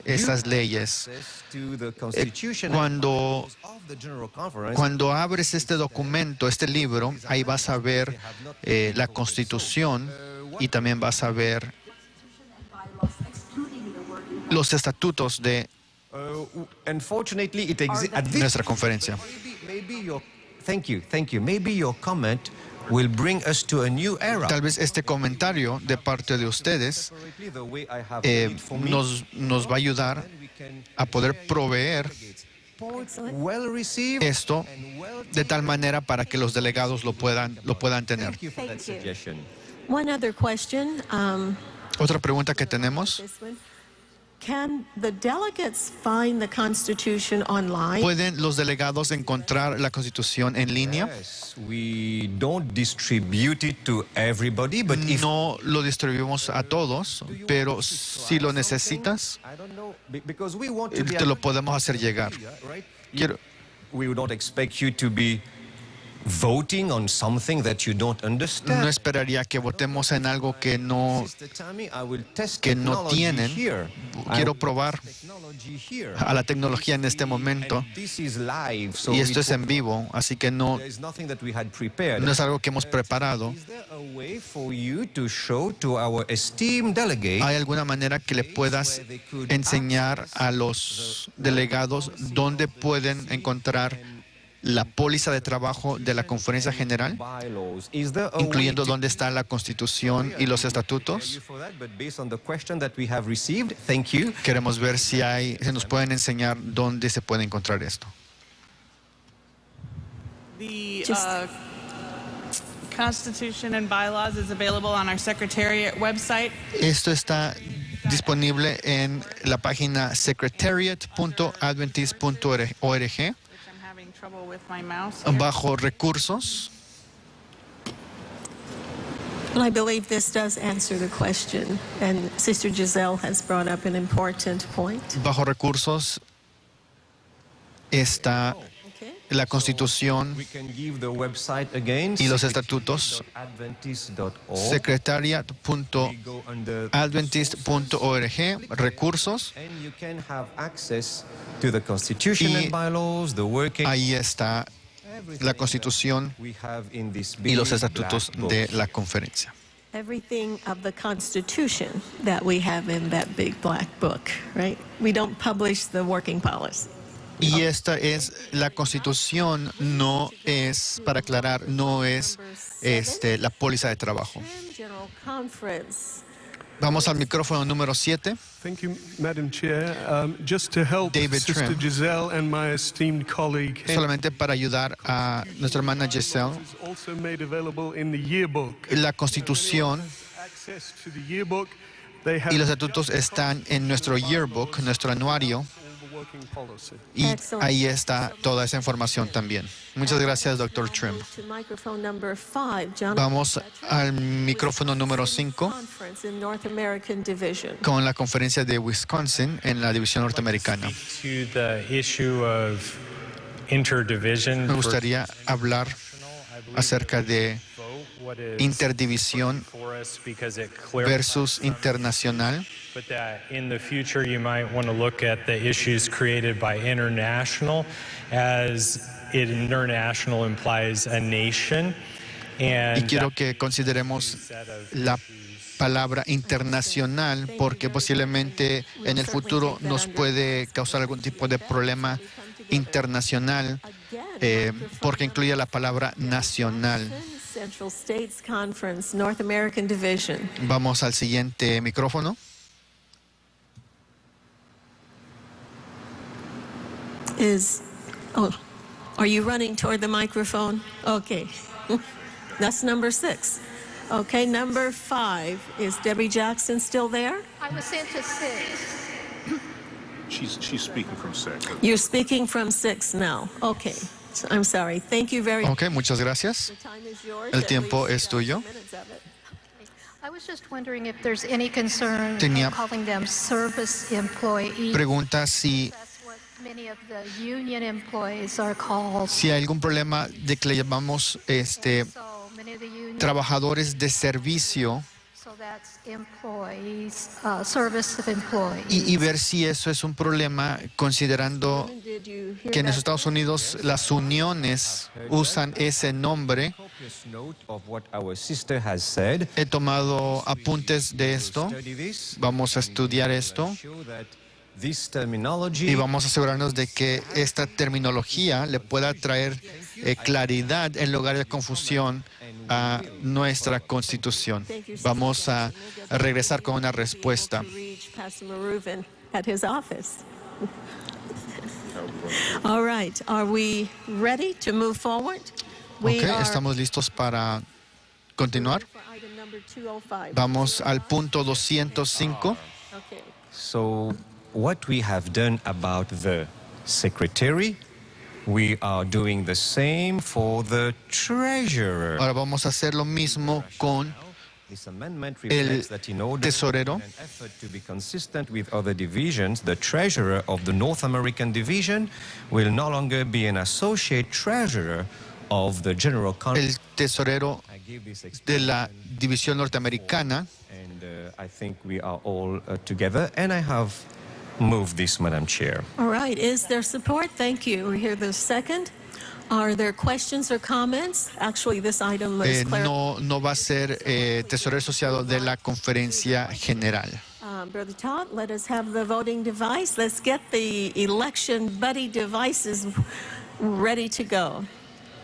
estas leyes. to the Constitution Cuando of the General Conference, Cuando abres este documento, este libro, ahí vas a ver la Constitución y también vas a ver los estatutos de unfortunately, it exists at this nuestra conferencia. maybe your thank you. Maybe your comment will bring us to a new era. Tal vez este comentario de parte de ustedes The way I have read it for me, nos va a ayudar a poder proveer well received. esto de tal manera para que los delegados lo puedan tener. Thank you for that suggestion. One other question. Otra pregunta que tenemos. This one. Can the delegates find the Constitution online? ¿Pueden los delegados encontrar la Constitución en línea? Yes, we don't distribute it to everybody, but if No lo distribuimos a todos, pero si lo necesitas, I don't know, because we want to be te lo podemos hacer llegar. right? Quiero- We would not expect you to be voting on something that you don't understand. No esperaría que votemos en algo que no Sister Tammy, I will test que no technology tienen. here. Quiero I will probar test technology here. a la tecnología en este momento, And this is live, so y esto it es en vivo, así que no There is nothing that we had prepared. es algo que hemos preparado. Is there a way for you to show to our esteemed delegate ¿Hay alguna manera que le puedas enseñar a los delegados dónde pueden encontrar la póliza de trabajo de la Conferencia General, bylaws? Is there a incluyendo way to dónde está la Constitución y los estatutos? for that, but based on the question that we have received, thank you. Queremos ver si nos pueden enseñar dónde se puede encontrar esto. The Just- Constitution and bylaws is available on our Secretariat website. Esto está disponible en la página secretariat.adventist.org Which I'm having trouble with my mouse. here. bajo recursos. Well, I believe this does answer the question, and Sister Giselle has brought up an important point. Bajo recursos está la Constitución y los estatutos. Secretariat.adventist.org, recursos. Y ahí está la Constitución y los estatutos de la conferencia. Everything of the Constitution that we have in that big black book, right? We don't publish the working policy. Y esta es la Constitución, no es, para aclarar, no es la póliza de trabajo. General Conference. Vamos al micrófono número 7. Thank you, Madam Chair. Just to help David Sister Trim. Giselle and my esteemed colleague, Solamente para ayudar a nuestra hermana Giselle, is also made available in the yearbook. la Constitución Access to the yearbook. They have y los estatutos están en nuestro yearbook, nuestro anuario, the working policy. y ahí está toda esa información también. Muchas gracias, Dr. Trim. To microphone number 5, John. Vamos al micrófono número 5 Conference in North American Division. con la conferencia de Wisconsin en la división norteamericana. To the issue of interdivision Me gustaría hablar acerca de interdivisión versus internacional. But that in the future you might want to look at the issues created by international, as international implies a nation. Y quiero que consideremos la palabra internacional porque posiblemente en el futuro nos puede causar algún tipo de problema internacional porque incluye la palabra nacional. Central States Conference, North American Division. Vamos al siguiente micrófono. Are you running toward the microphone? Okay. That's number 6. Okay, number 5. Is Debbie Jackson still there? I was sent to 6. She's speaking from 6. You're speaking from 6 now. Okay. So I'm sorry. Thank you very much. Okay, muchas gracias. El tiempo es tuyo. I was just wondering if there's any concern Tenía in calling them service employees. Pregunta si That's what many of the union employees are called. hay algún problema de que le llamamos So many of the union, trabajadores de servicio so that's employees, service of employees. y ver si eso es un problema considerando que en los Estados Unidos las uniones usan ese nombre. He tomado apuntes de esto. Vamos a estudiar esto y vamos a asegurarnos de que esta terminología le pueda traer claridad en lugar de confusión a nuestra Constitución. Vamos a regresar con una respuesta. All right. Are we ready to move forward? Okay, ¿estamos listos para continuar? Vamos al punto 205. Okay. So, what we have done about the secretary, we are doing the same for the treasurer. Ahora vamos a hacer lo mismo con This amendment el reflects that in order tesorero. an effort to be consistent with other divisions, the treasurer of the North American division will no longer be an associate treasurer of the General Conference. El tesorero de la división norteamericana. And I think we are all together, and I have moved this, Madam Chair. All right. Is there support? Thank you. We hear the second. Are there questions or comments? Actually, this item is No va a ser tesorero asociado de la conferencia general. Brother Todd, let us have the voting device. Let's get the election buddy devices ready to go.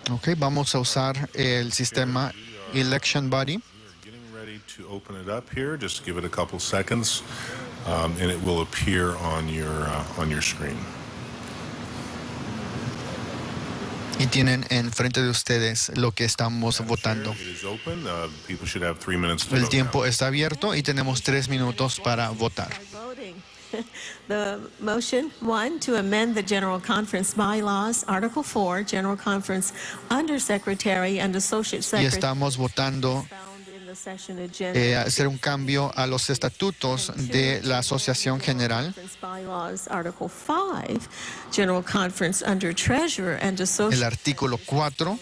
Okay, vamos a usar el sistema Election Buddy. Getting ready to open it up here. Just give it a couple seconds, and it will appear on your screen. Y tienen enfrente de ustedes lo que estamos votando. It is open. People should have 3 minutes to El vote tiempo está abierto y tenemos 3 minutos para votar. Voting. The motion, 1, to amend the General Conference Bylaws, Article 4, General Conference Undersecretary and Associate Y Secretary. estamos votando hacer un cambio a los estatutos de la Asociación General. Bylaws, Article 5, General Conference under Treasurer and Associate. El artículo 4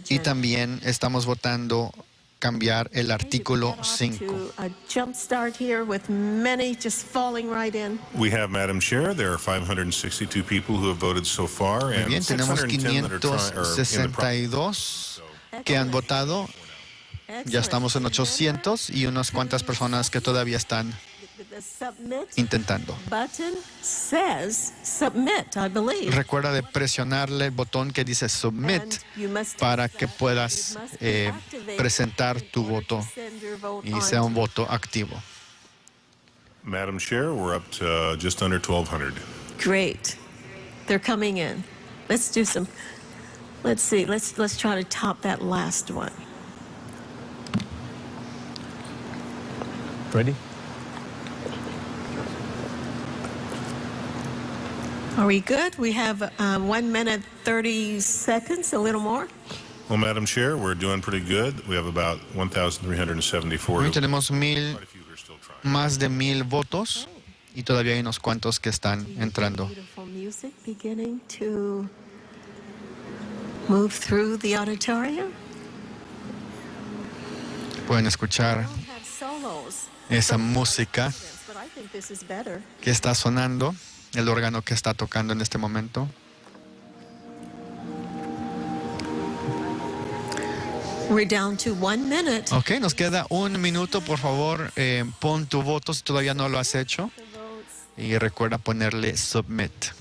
y también estamos votando cambiar el artículo 5. We have, Madam Chair, there are 562 people who have voted so far, Muy and bien, tenemos 610 that are in the process. 562 que han votado. Ya estamos en 800 y unas cuantas personas que todavía están intentando. Recuerda de presionarle el botón que dice Submit para que puedas presentar tu voto y sea un voto activo. Madam Chair, we're up to just under 1,200. Great. They're coming in. Let's do some. Let's see. Let's try to top that last one. Ready? Are we good? We have 1 minute 30 seconds, a little more. Well, Madam Chair, we're doing pretty good. We have about 1,374. Hoy tenemos más de 1,000 votos y todavía hay unos cuantos que están entrando. Beautiful music beginning to move through the auditorium. Pueden escuchar esa música But I think this is better. que está sonando, el órgano que está tocando en este momento. We're down to 1 minute. Ok, nos queda 1 minuto. Por favor, pon tu voto si todavía no lo has hecho. Y recuerda ponerle Submit.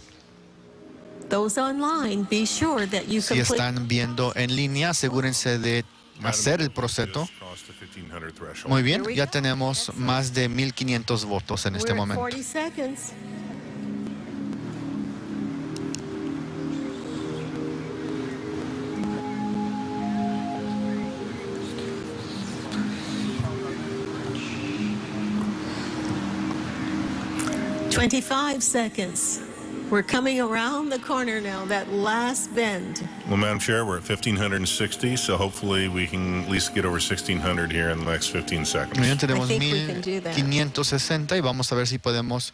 Those online, be sure that you Si están viendo en línea, asegúrense de hacer el proceso. Muy bien, ya tenemos más de 1,500 votos en este We're at momento. 40 seconds. $25 seconds. We're coming around the corner now, that last bend. Well, Madam Chair, we're at 1,560, so hopefully we can at least get over 1,600 here in the next 15 seconds. Muy bien, tenemos I think we can do that. 1,560 y vamos a ver si podemos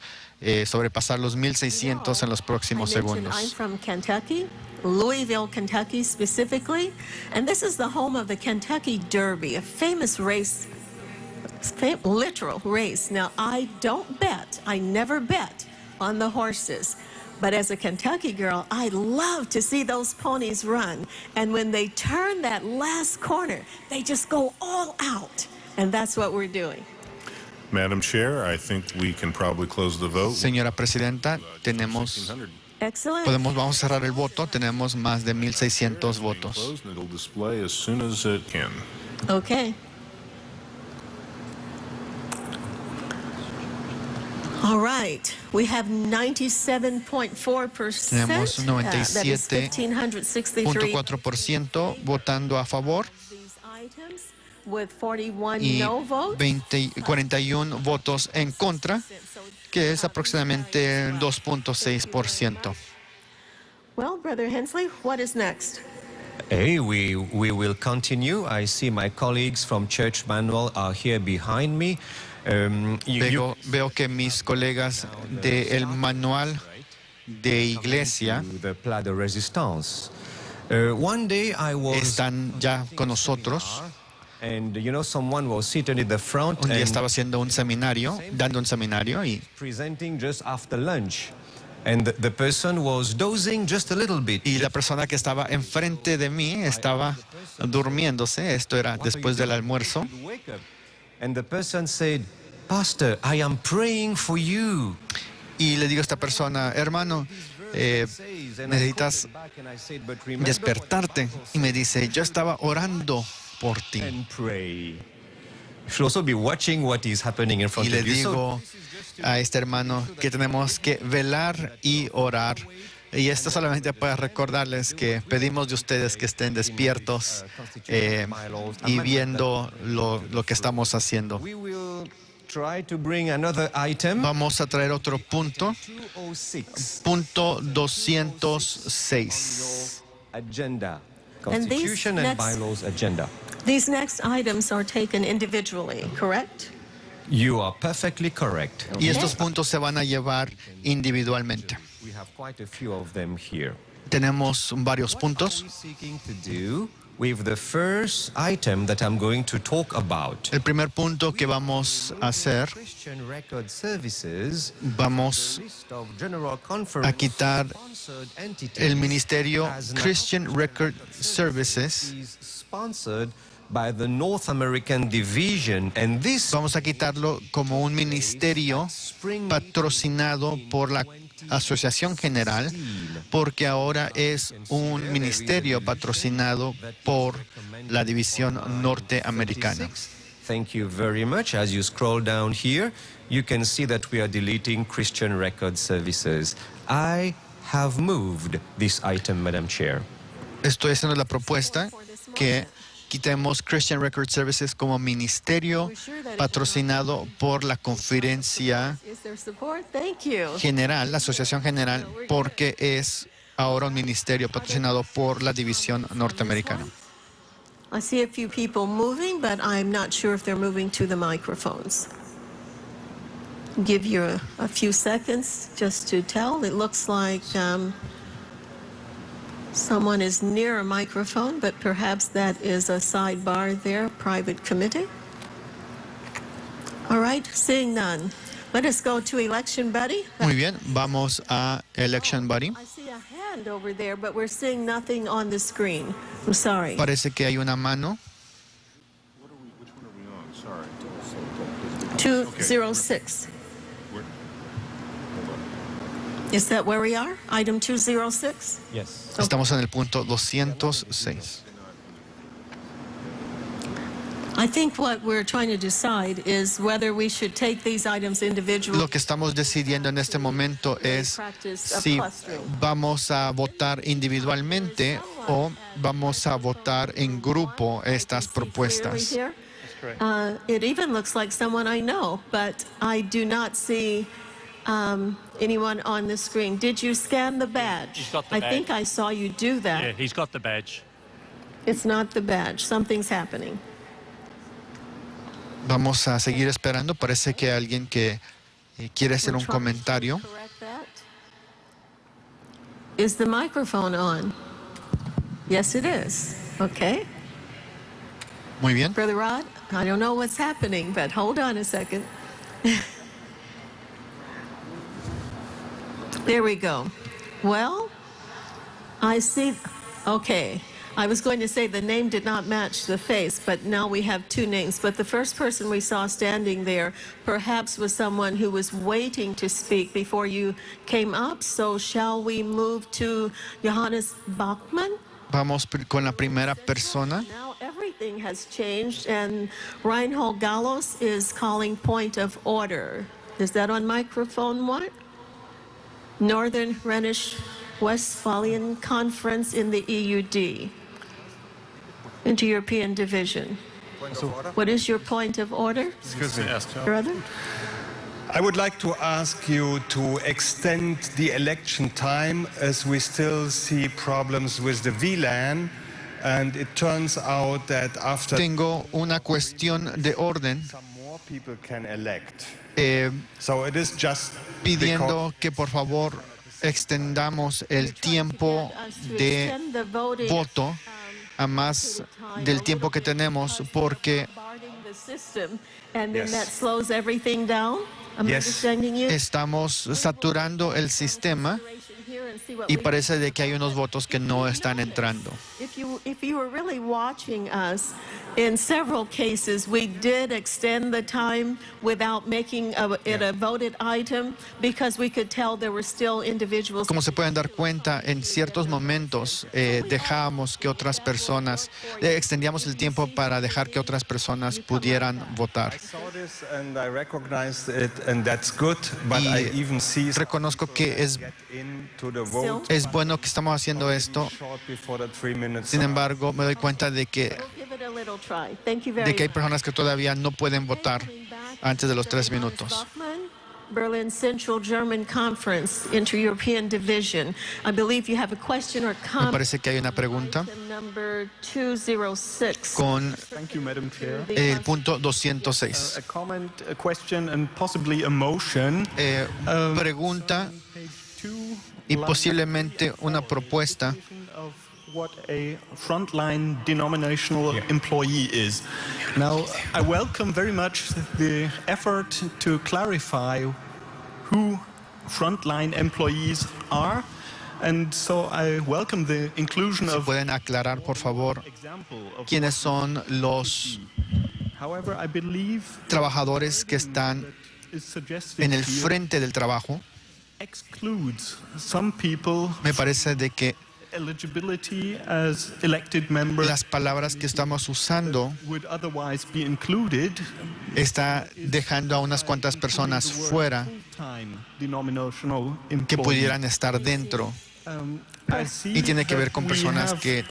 sobrepasar los 1,600 en los próximos I mentioned I'm segundos. from Kentucky, Louisville, Kentucky specifically, and this is the home of the Kentucky Derby, a famous race, literal race. Now, I don't bet, I never bet on the horses, but as a Kentucky girl, I love to see those ponies run, and when they turn that last corner, they just go all out, and that's what we're doing. Madam Chair, I think we can probably close the vote. Señora Presidenta, tenemos... Excellent. Vamos a cerrar el voto. Tenemos más de 1,600 votos. It'll display as soon as it can. Okay. All right. We have 97.4%. Tenemos That is 1,563 97.4% votando a favor with 41 y no votes. 41 votos en contra, que es aproximadamente 2.6%. Well, Brother Hensley, what is next? Hey, we will continue. I see my colleagues from Church Manual are here behind me. Veo que mis colegas del manual de iglesia están ya con nosotros. And someone was seated in the front Un día and estaba haciendo un seminario, dando un seminario y presenting just after lunch. And the person was dozing just a little bit. Y la persona que estaba enfrente de mí estaba durmiéndose. Esto era después del almuerzo. And the person said, "Pastor, I am praying for you." Y le digo a esta persona, hermano, necesitas despertarte. Y me dice, yo estaba orando por ti. You should also be watching what is happening in Y front le of you. digo a este hermano que tenemos que velar y orar. Y esto solamente para recordarles que pedimos de ustedes que estén despiertos y viendo lo que estamos haciendo. Try to bring another item. Vamos a traer otro punto. Punto 206. Agenda. And these Constitution and next- bylaws agenda. These next items are taken individually, correct? You are perfectly correct. Y estos puntos se van a llevar individualmente. We have quite a few of them here. Tenemos varios puntos. Seeking to do with the first item that I'm going to talk about. El primer punto que vamos a hacer, Christian Record Services, vamos a quitar el ministerio Christian Record Services. Sponsored by the North American Division, and this vamos a quitarlo como un ministerio patrocinado por la Asociación General, porque ahora es un ministerio patrocinado por la División Norteamericana. Thank you very much. As you scroll down here, you can see that we are deleting Christian Record Services. I have moved this item, Madam Chair. Estoy haciendo la propuesta que quitemos Christian Record Services como ministerio patrocinado por la Conferencia General, la Asociación General, porque es ahora un ministerio patrocinado por la División Norteamericana. I see a few people moving, but I'm not sure if they're moving to the microphones. Give you a few seconds just to tell. It looks like someone is near a microphone, but perhaps that is a sidebar there, private committee. All right, seeing none. Let us go to Election Buddy. Muy bien, vamos a Election Buddy. I see a hand over there, but we're seeing nothing on the screen. I'm sorry. Parece que hay una mano. Which one are we on? Sorry. 206. Is that where we are? Item 206? Yes. Estamos en el punto 206. I think what we're trying to decide is whether we should take these items individually. Lo que estamos decidiendo en este momento es si vamos a votar individualmente o vamos a votar en grupo estas propuestas. It even looks like someone I know, but I do not see anyone on the screen. Did you scan the badge? He's got the I badge. think I saw you do that. Yeah, he's got the badge. It's not the badge. Something's happening. Vamos a seguir esperando. Parece que hay alguien que quiere hacer un comentario. Is the microphone on? Yes, it is. Okay. Muy bien. Brother Rod, I don't know what's happening, but hold on a second. There we go. Well, I see. Okay. I was going to say the name did not match the face, but now we have two names. But the first person we saw standing there perhaps was someone who was waiting to speak before you came up. So shall we move to Johannes Bachmann? Vamos con la primera persona. Now everything has changed, and Reinhold Gallos is calling point of order. Is that on microphone one? Northern Rhenish Westphalian Conference in the EUD. Inter-European Division. What is your point of order? Excuse me. Brother? I would like to ask you to extend the election time, as we still see problems with the VLAN, and it turns out that after Tengo una cuestión de orden. some more people can elect. Eh, So it is just pidiendo que por favor extendamos el tiempo de voto a más del tiempo que tenemos, porque And then that slows everything down? Am I understanding you? estamos saturando el sistema y parece de que hay unos votos que no están entrando. If you were really watching us, in several cases we did extend the time without making it a voted item because we could tell there were still individuals. Como se pueden dar cuenta, en ciertos momentos dejábamos que otras personas, extendíamos el tiempo para dejar que otras personas pudieran votar. I saw this and I recognized it, and that's good, but I even see Reconozco que into the vote es bueno que estamos haciendo esto. short before the 3 minutes. Sin embargo, me doy cuenta de que Give it a little try. Thank you very hay much. personas que todavía no pueden votar antes de los 3 minutos. Bachmann, Berlin Central German Conference, Inter-European Division. I believe you have a question or Me comment. parece que hay una pregunta Number 206. con Thank you, Madam Chair. el punto 206. A comment, a question, and possibly a motion. Pregunta y posiblemente una propuesta Of what a frontline denominational employee is. Now, I welcome very much the effort to clarify who frontline employees are, and so I welcome the inclusion of. ¿Pueden aclarar, por favor, quiénes son los However, I believe trabajadores que están is suggested en el here frente del trabajo? excludes some people Me parece de que eligibility as elected members las palabras que estamos usando would otherwise be included está dejando a unas cuantas personas fuera full-time denominational que employees. pudieran estar dentro, I see y tiene que ver that con we personas have que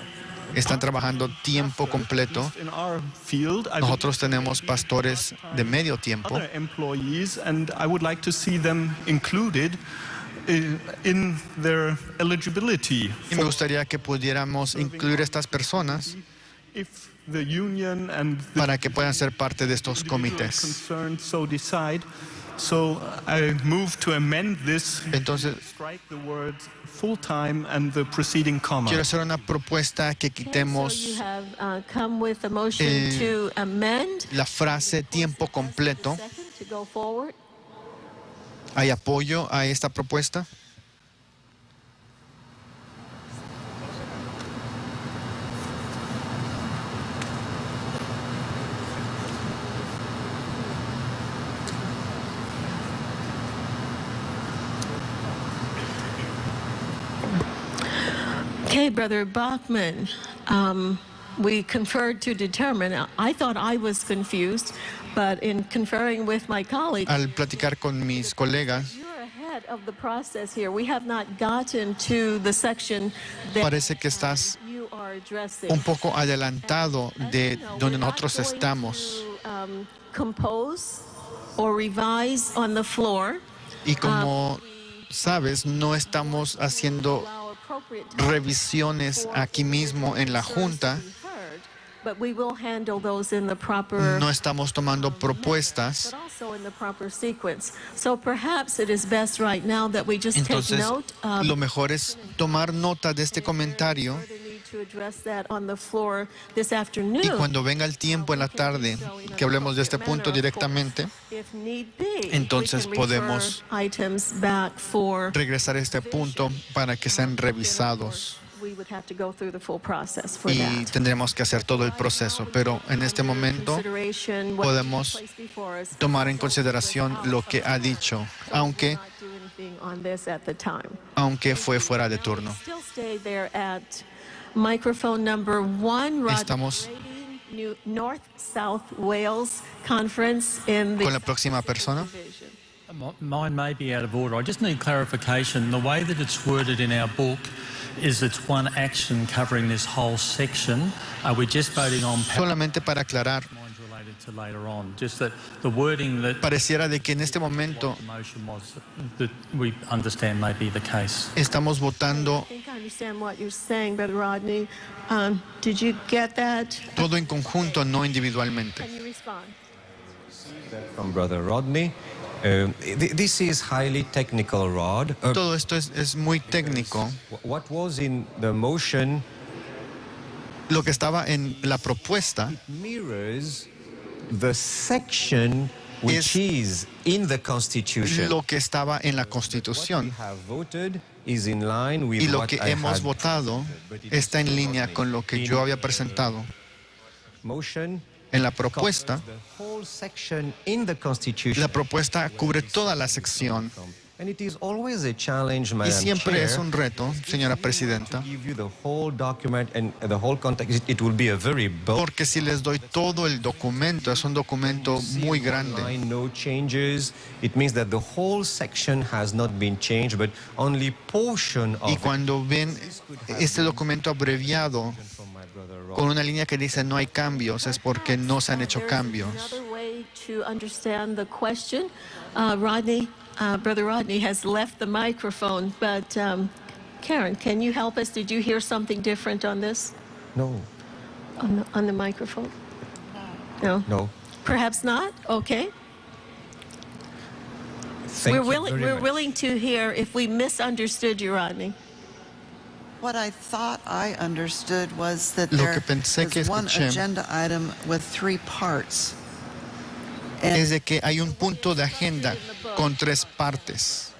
están trabajando tiempo completo. in our field, I Nosotros tenemos pastores de medio tiempo other employees, and I would like to see them included in their eligibility. y me gustaría que pudiéramos incluir estas personas If the union and the para que puedan ser parte de estos individuals comités. concerned so decide. So I move to amend this, Entonces, strike the words full-time and the preceding comma. quiero hacer una propuesta que So you quitemos have come with a motion to amend. la frase tiempo completo. Second, to go forward. ¿Hay apoyo a esta propuesta? Okay, Brother Bachman, we conferred to determine. I thought I was confused, but in conferring with my colleague, Al platicar con mis colegas, you're ahead of the process here. We have not gotten to the section that parece que estás you are addressing. un poco adelantado de donde nosotros estamos. Compose or revise on the floor. Y como sabes, no estamos haciendo revisiones aquí mismo en la Junta. But we will handle those in the proper, No estamos tomando propuestas. but also in the proper sequence. So perhaps it is best right now that we just take Entonces, note of lo mejor es tomar nota de este comentario, the need to address that on the floor this afternoon. y cuando venga el tiempo en la tarde que hablemos de este punto directamente, If need be, entonces we can refer podemos items back for regresar a este punto para que sean revisados. we would have to go through the full process for Y that. tendremos que hacer todo el proceso, pero en este momento Consideration what podemos is placed before us. tomar en consideración lo que ha dicho, aunque Not do anything on this at the time. fue fuera de turno. Still stay there at microphone number 1, Estamos North South Wales Conference in the con la próxima persona. division. Mine may be out of order. I just need clarification. The way that it's worded in our book is it's one action covering this whole section. Are we just voting on Solamente para aclarar, mine's related to later on? Just that the wording that pareciera de que en este momento the motion was that we understand may be the case. estamos votando I think I understand what you're saying, Brother Rodney. Did you get that? todo en conjunto, no individualmente. Can you respond? From Brother Rodney. This is highly technical, Rod. Todo esto es muy técnico. What was in the motion Lo que estaba en la propuesta mirrors the section which is in the Constitution. lo que estaba en la What we Constitución, have voted is in line with y lo what que I hemos had votado está en línea con lo que yo había presentado. motion. En la propuesta, The whole section in the Constitution. la propuesta cubre toda la sección, And it is always a challenge, y Madam siempre Chair, es un reto, señora presidenta, to give you the whole document and the whole context. It will be a very bulky. porque si les doy todo el documento, es un documento muy grande. No changes. It means that the whole section has not been changed, but only portion of Y it. cuando ven este documento abreviado con una línea que dice no hay cambios, es porque no se han hecho There's cambios. another way to understand the question. Rodney, Brother Rodney has left the microphone, but Karen, can you help us? Did you hear something different on this? No. On the microphone? No. No. Perhaps not? Okay. We're willing to hear if we misunderstood you, Rodney. What I thought I understood was that Lo there que pensé que is one escuché agenda item with 3 parts. es de que hay un punto de agenda con 3 partes.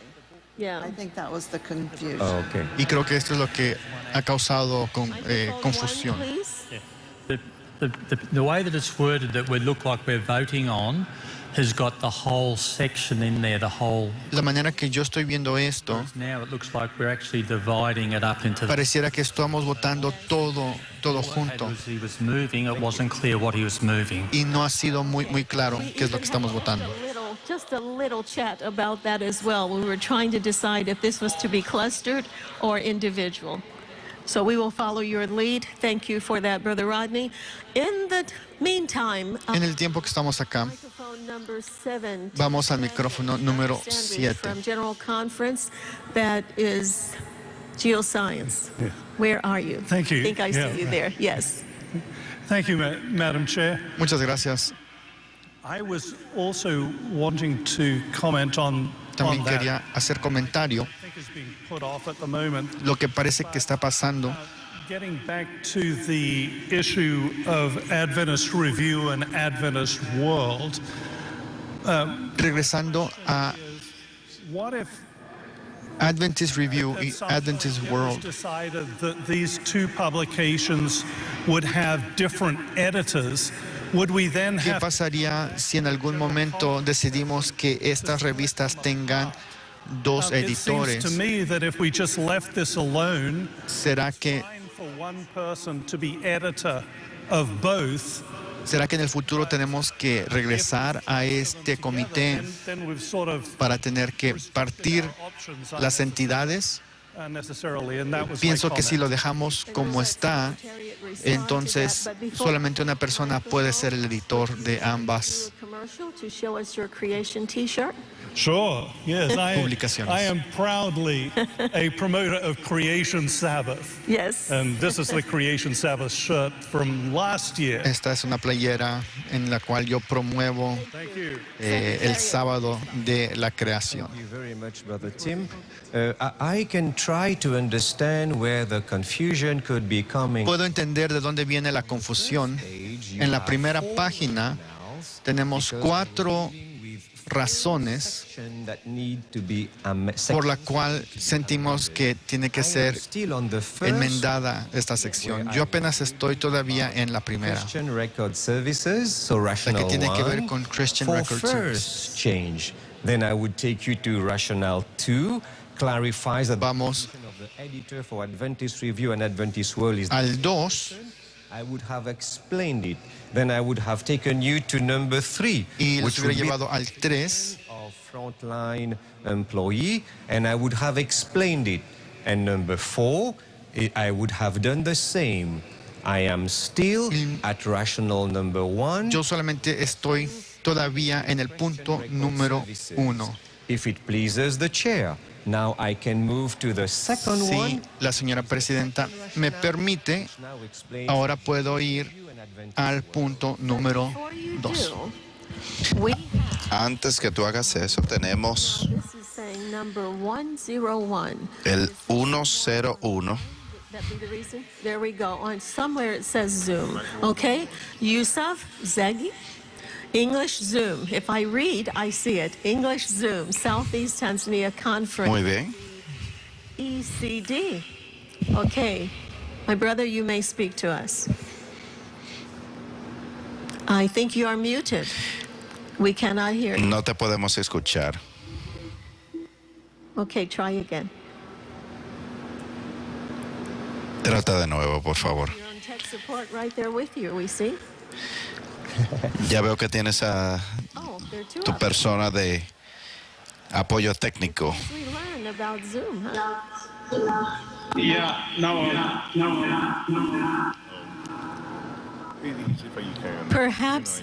Yeah. I think that was the confusion. Oh, okay. Y creo que esto es lo que ha causado confusión. The way that it's worded that we look like we're voting on has got the whole section in there, the whole. La manera que yo estoy viendo esto, Now it looks like we're actually dividing it up into. pareciera que estamos votando todo junto. As he was moving, it wasn't clear what he was moving. Y no ha sido muy claro qué es lo que estamos votando. Just a little chat about that as well. We were trying to decide if this was to be clustered or individual. So we will follow your lead. Thank you for that, Brother Rodney. In the meantime, En el tiempo que estamos acá, microphone number 7. vamos al micrófono número 7. From General Conference, that is Geoscience. Yeah. Where are you? Thank you. I think I Yeah. see you there. Yes. Thank you, Madam Chair. Muchas gracias. I was also wanting to comment on También that. quería hacer comentario. I think is being put off at the moment. Lo que parece que está pasando. Getting back to the issue of Adventist Review and Adventist World. Regresando a What if Adventist Review y Adventist World. decided that these 2 publications would have different editors? Would we then ¿Qué have pasaría si en algún momento decidimos que estas revistas tengan 2 It seems editores? to me that if we just left this alone, ¿Será que for one person to be editor of both, en el futuro tenemos que regresar a este comité then we've sort of para tener que partir las entidades? unnecessarily, and that was my Pienso que si comment. lo dejamos como está, entonces solamente una persona puede ser el editor de ambas Commercial to show us your creation T-shirt. Sure, yes, publicaciones. I am proudly a promoter of Creation Sabbath. Yes. And this is the Creation Sabbath shirt from last year. Esta es una playera en la cual yo promuevo Thank you. el sábado de la creación. Thank you very much, Brother Tim. I can try to understand where the confusion could be coming. Puedo entender de dónde viene la confusión. En la primera página tenemos 4 razones por la cual sentimos que tiene que ser enmendada esta sección. Yo apenas estoy todavía en la primera, la que tiene que ver con Christian Record Service. Change. Then I would take you to rationale 2, clarifies that Vamos the editor for Adventist Review and Adventist World is al 2 I would have explained it. Then I would have taken you to number 3, y los which hubiera would be llevado al 3 of frontline employee, and I would have explained it. And number 4, I would have done the same. I am still at rational number 1. Yo solamente estoy todavía en el punto número 1. If it pleases the chair. Now I can move to the second one. Si la señora presidenta me permite, ahora puedo ir al punto número 2. Antes que tú hagas eso, tenemos This is saying number 101. el 101. That be the reason? There we go. On somewhere it says Zoom. Okay? Yusuf Zegi. English Zoom. If I read, I see it. English Zoom. Southeast Tanzania Conference. Muy bien. ECD. Okay. My brother, you may speak to us. I think you are muted. We cannot hear you. No te podemos escuchar. Okay, try again. Trata de nuevo, por favor. You're on tech support right there with you, we see. Ya veo que tienes a Oh, there are 2 tu of them. persona de apoyo técnico. We learn about Zoom, huh? Perhaps,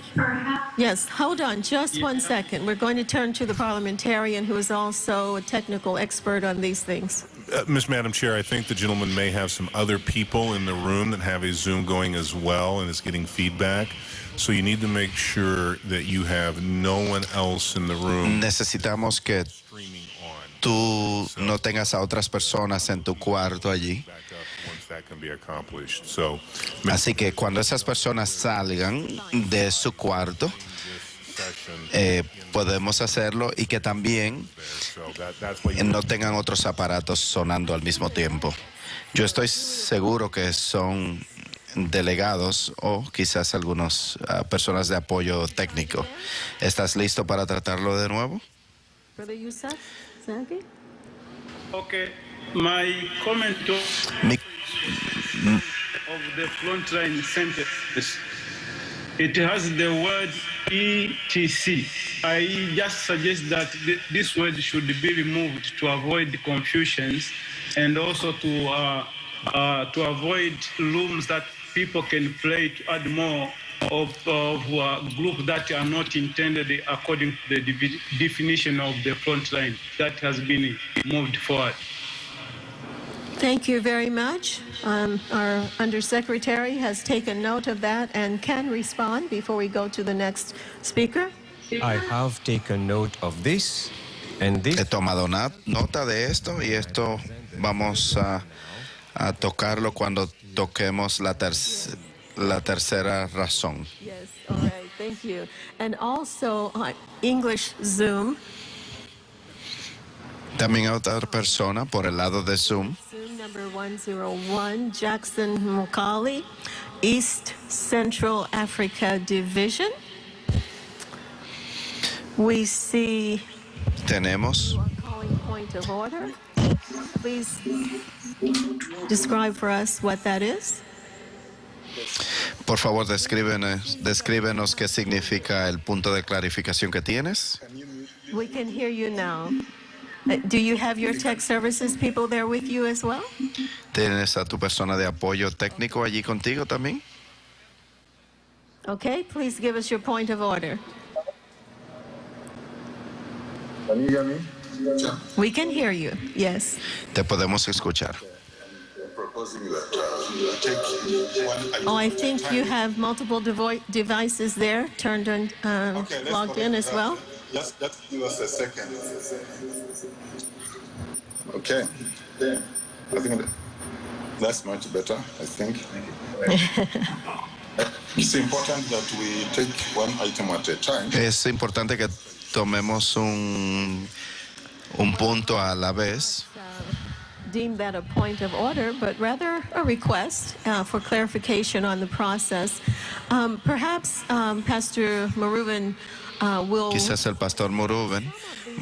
yes, hold on just one second. We're going to turn to the parliamentarian who is also a technical expert on these things. Madam Chair, I think the gentleman may have some other people in the room that have a Zoom going as well and is getting feedback. So you need to make sure that you have no one else in the room. Necesitamos que tú no tengas a otras personas en tu cuarto allí. Así que cuando esas personas salgan de su cuarto, podemos hacerlo y que también no tengan otros aparatos sonando al mismo tiempo. Yo estoy seguro que son delegados o quizás algunas personas de apoyo técnico. ¿Estás listo para tratarlo de nuevo? Okay, my comment of the frontline sentences, it has the word ETC. I just suggest that this word should be removed to avoid confusions and also to avoid rooms that people can play to add more of groups that are not intended according to the definition of the frontline that has been moved forward. Thank you very much. Our Undersecretary has taken note of that and can respond before we go to the next speaker. I have taken note of this, and this. He tomado nota de esto y esto vamos a tocarlo cuando toquemos la tercera razón. Yes, all right, thank you. And also English Zoom. También a otra persona por el lado de Zoom. Zoom number 101, Jackson Mukali, East Central Africa Division. We see. Tenemos. Calling point of order. Please describe for us what that is. Por favor, descríbenos qué significa el punto de clarificación que tienes. We can hear you now. Do you have your tech services people there with you as well? ¿Tienes a tu persona de apoyo técnico allí contigo también? Okay, please give us your point of order. Can you hear me? We can hear you, yes. Te podemos escuchar. Oh, I think you have multiple devices there turned on, logged in as well. Just give us a second. Okay. I think that's much better, I think. It's important that we take one item at a time. Es importante que tomemos un punto a la vez. Deem that a point of order, but rather a request for clarification on the process. Perhaps Pastor Maruven will. Quizás el pastor Maruven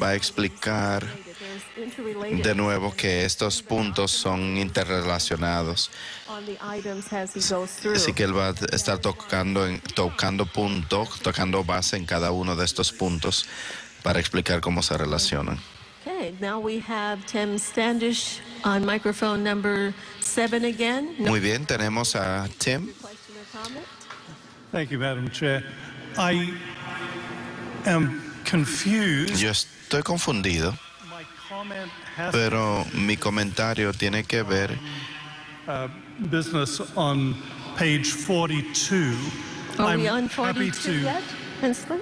va a explicar de nuevo que estos puntos son interrelacionados. Así que él va a estar tocando base en cada uno de estos puntos para explicar cómo se relacionan. Okay, now we have Tim Standish on microphone number 7 again. Muy bien, tenemos a Tim. Thank you, Madam Chair. I am confused. Yo estoy confundido, pero mi comentario tiene que ver business on page 42. Are we on 42 yet, Hensley?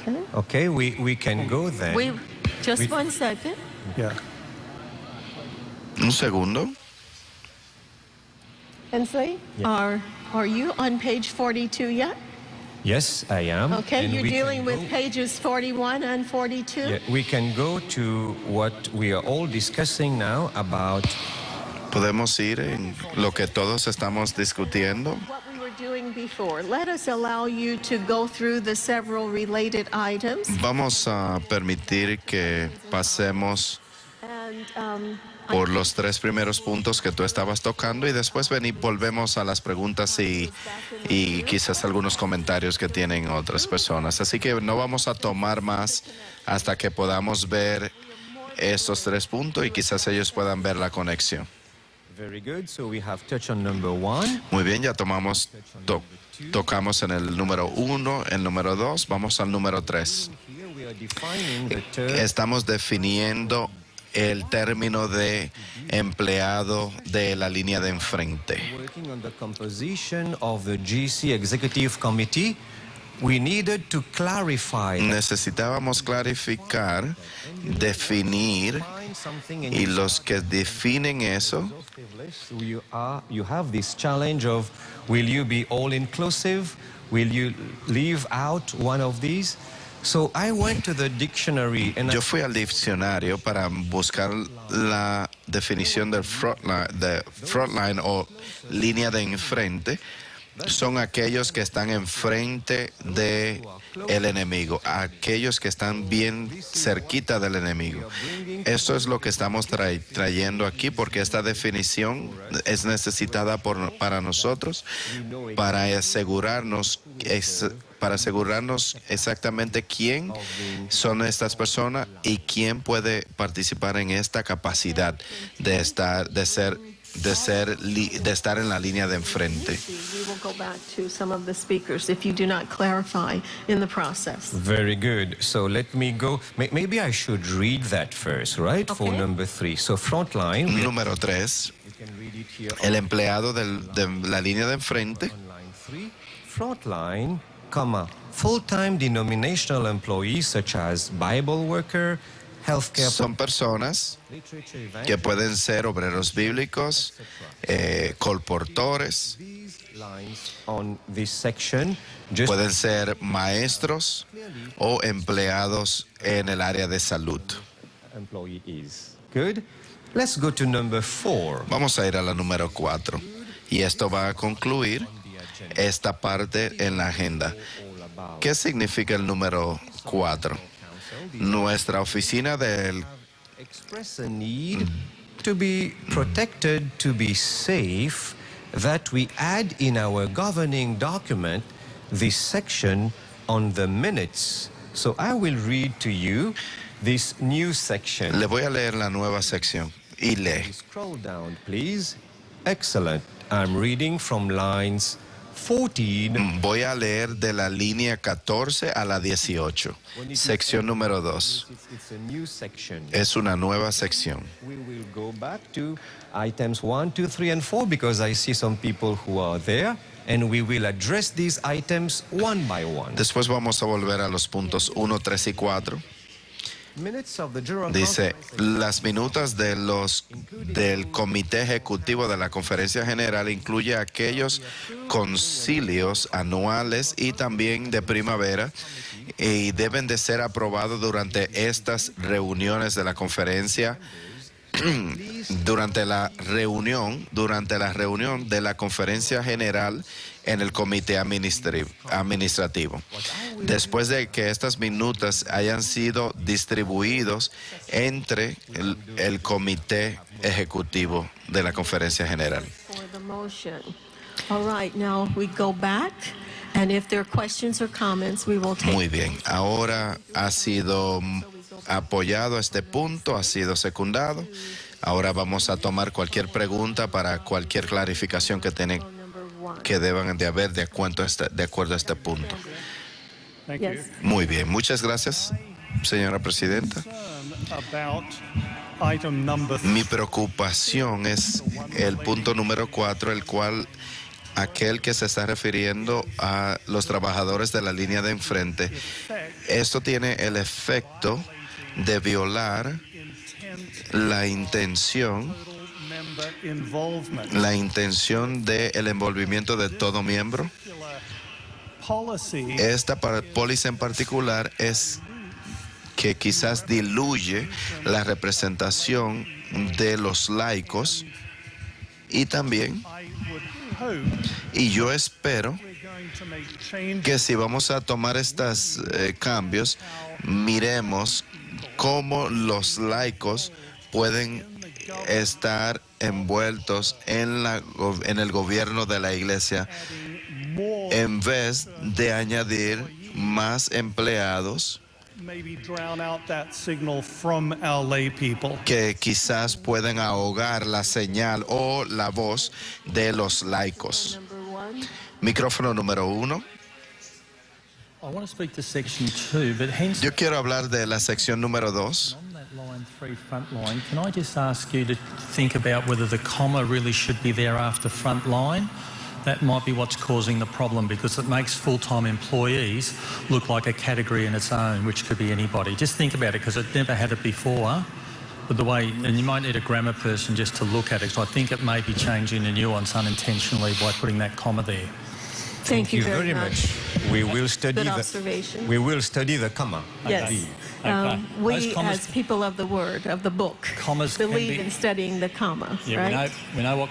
Okay. Okay, we can go then. Just one second. Yeah. Un segundo. Hensley, Yeah. are you on page 42 yet? Yes, I am. Okay, And you're we dealing can with go- pages 41 and 42? Yeah, we can go to what we are all discussing now about. Podemos ir en lo que todos estamos discutiendo. What we were doing before. Let us allow you to go through the several related items. Vamos a permitir que pasemos And por los tres primeros puntos que tú estabas tocando y después volvemos a las preguntas y quizás algunos comentarios que tienen otras personas. Así que no vamos a tomar más hasta que podamos ver esos tres puntos y quizás ellos puedan ver la conexión. Very good. So we have touched on number 1. Muy bien, ya tocamos en el número 1, el número 2, vamos al número 3. Estamos definiendo el término de empleado de la línea de enfrente. Working on the composition of the GC Executive Committee, we needed to clarify. Necesitábamos clarificar, definir, y los que definen eso, you have this challenge of, will you be all inclusive? Will you leave out one of these? So I went to the dictionary and yo fui al diccionario para buscar la definición del frontline o línea de enfrente. Son aquellos que están enfrente de el enemigo, aquellos que están bien cerquita del enemigo. Eso es lo que estamos trayendo aquí, porque esta definición es necesitada para nosotros para asegurarnos exactamente quién son estas personas y quién puede participar en esta capacidad de estar en la línea de enfrente. We will go back to some of the speakers if you do not clarify in the process. Very good. So let me go. Maybe I should read that first, right? For number 3. So frontline. Número 3. El empleado de la línea de enfrente. Frontline, full-time denominational employees such as Bible worker, healthcare. Son personas que pueden ser obreros bíblicos, colportores, pueden ser maestros o empleados en el área de salud. Good. Let's go to number 4. Vamos a ir a la número 4 y esto va a concluir esta parte en la agenda. ¿Qué significa el número 4? Nuestra oficina del express a need to be protected, to be safe, that we add in our governing document this section on the minutes. So I will read to you this new section. Le voy a leer la nueva sección y lee. Scroll down, please. Excellent. I'm reading from lines 14. Voy a leer de la línea 14 a la 18. Sección número 2. Es una nueva sección. We will go back to items 1, 2, 3, and 4 because I see some people who are there, and we will address these items one by one. Después vamos a volver a los puntos 1, 3 y 4. Dice, las minutas del Comité Ejecutivo de la Conferencia General incluye aquellos concilios anuales y también de primavera y deben de ser aprobados durante estas reuniones de la conferencia, durante la reunión de la Conferencia General en el Comité Administrativo. Después de que estas minutas hayan sido distribuidos entre el Comité Ejecutivo de la Conferencia General. Muy bien, ahora ha sido apoyado este punto, ha sido secundado. Ahora vamos a tomar cualquier pregunta para cualquier clarificación que deban de haber de acuerdo a este punto. Muy bien, muchas gracias, señora presidenta. Mi preocupación es el punto número 4, el cual aquel que se está refiriendo a los trabajadores de la línea de enfrente. Esto tiene el efecto de violar la intención del envolvimiento de todo miembro. Esta póliza en particular es que quizás diluye la representación de los laicos y también, y yo espero que si vamos a tomar estos cambios, miremos cómo los laicos pueden estar envueltos en el gobierno de la iglesia en vez de añadir más empleados maybe drown out that signal from our lay people. Que quizás pueden ahogar la señal o la voz de los laicos. Micrófono número 1. I want to speak to section 2, but hence Yo quiero hablar de la sección número 2. on that line 3 front line, can I just ask you to think about whether the comma really should be there after front line? That might be what's causing the problem, because it makes full-time employees look like a category in its own, which could be anybody. Just think about it, because it never had it before. But the way, and you might need a grammar person just to look at it, so I think it may be changing the nuance unintentionally by putting that comma there. Thank you very much. We will study Good observation. We will study the comma. Yes. Okay. We, Those commas- as people of the word, of the book, Commas can believe be- in studying the comma, Yeah, right? we know what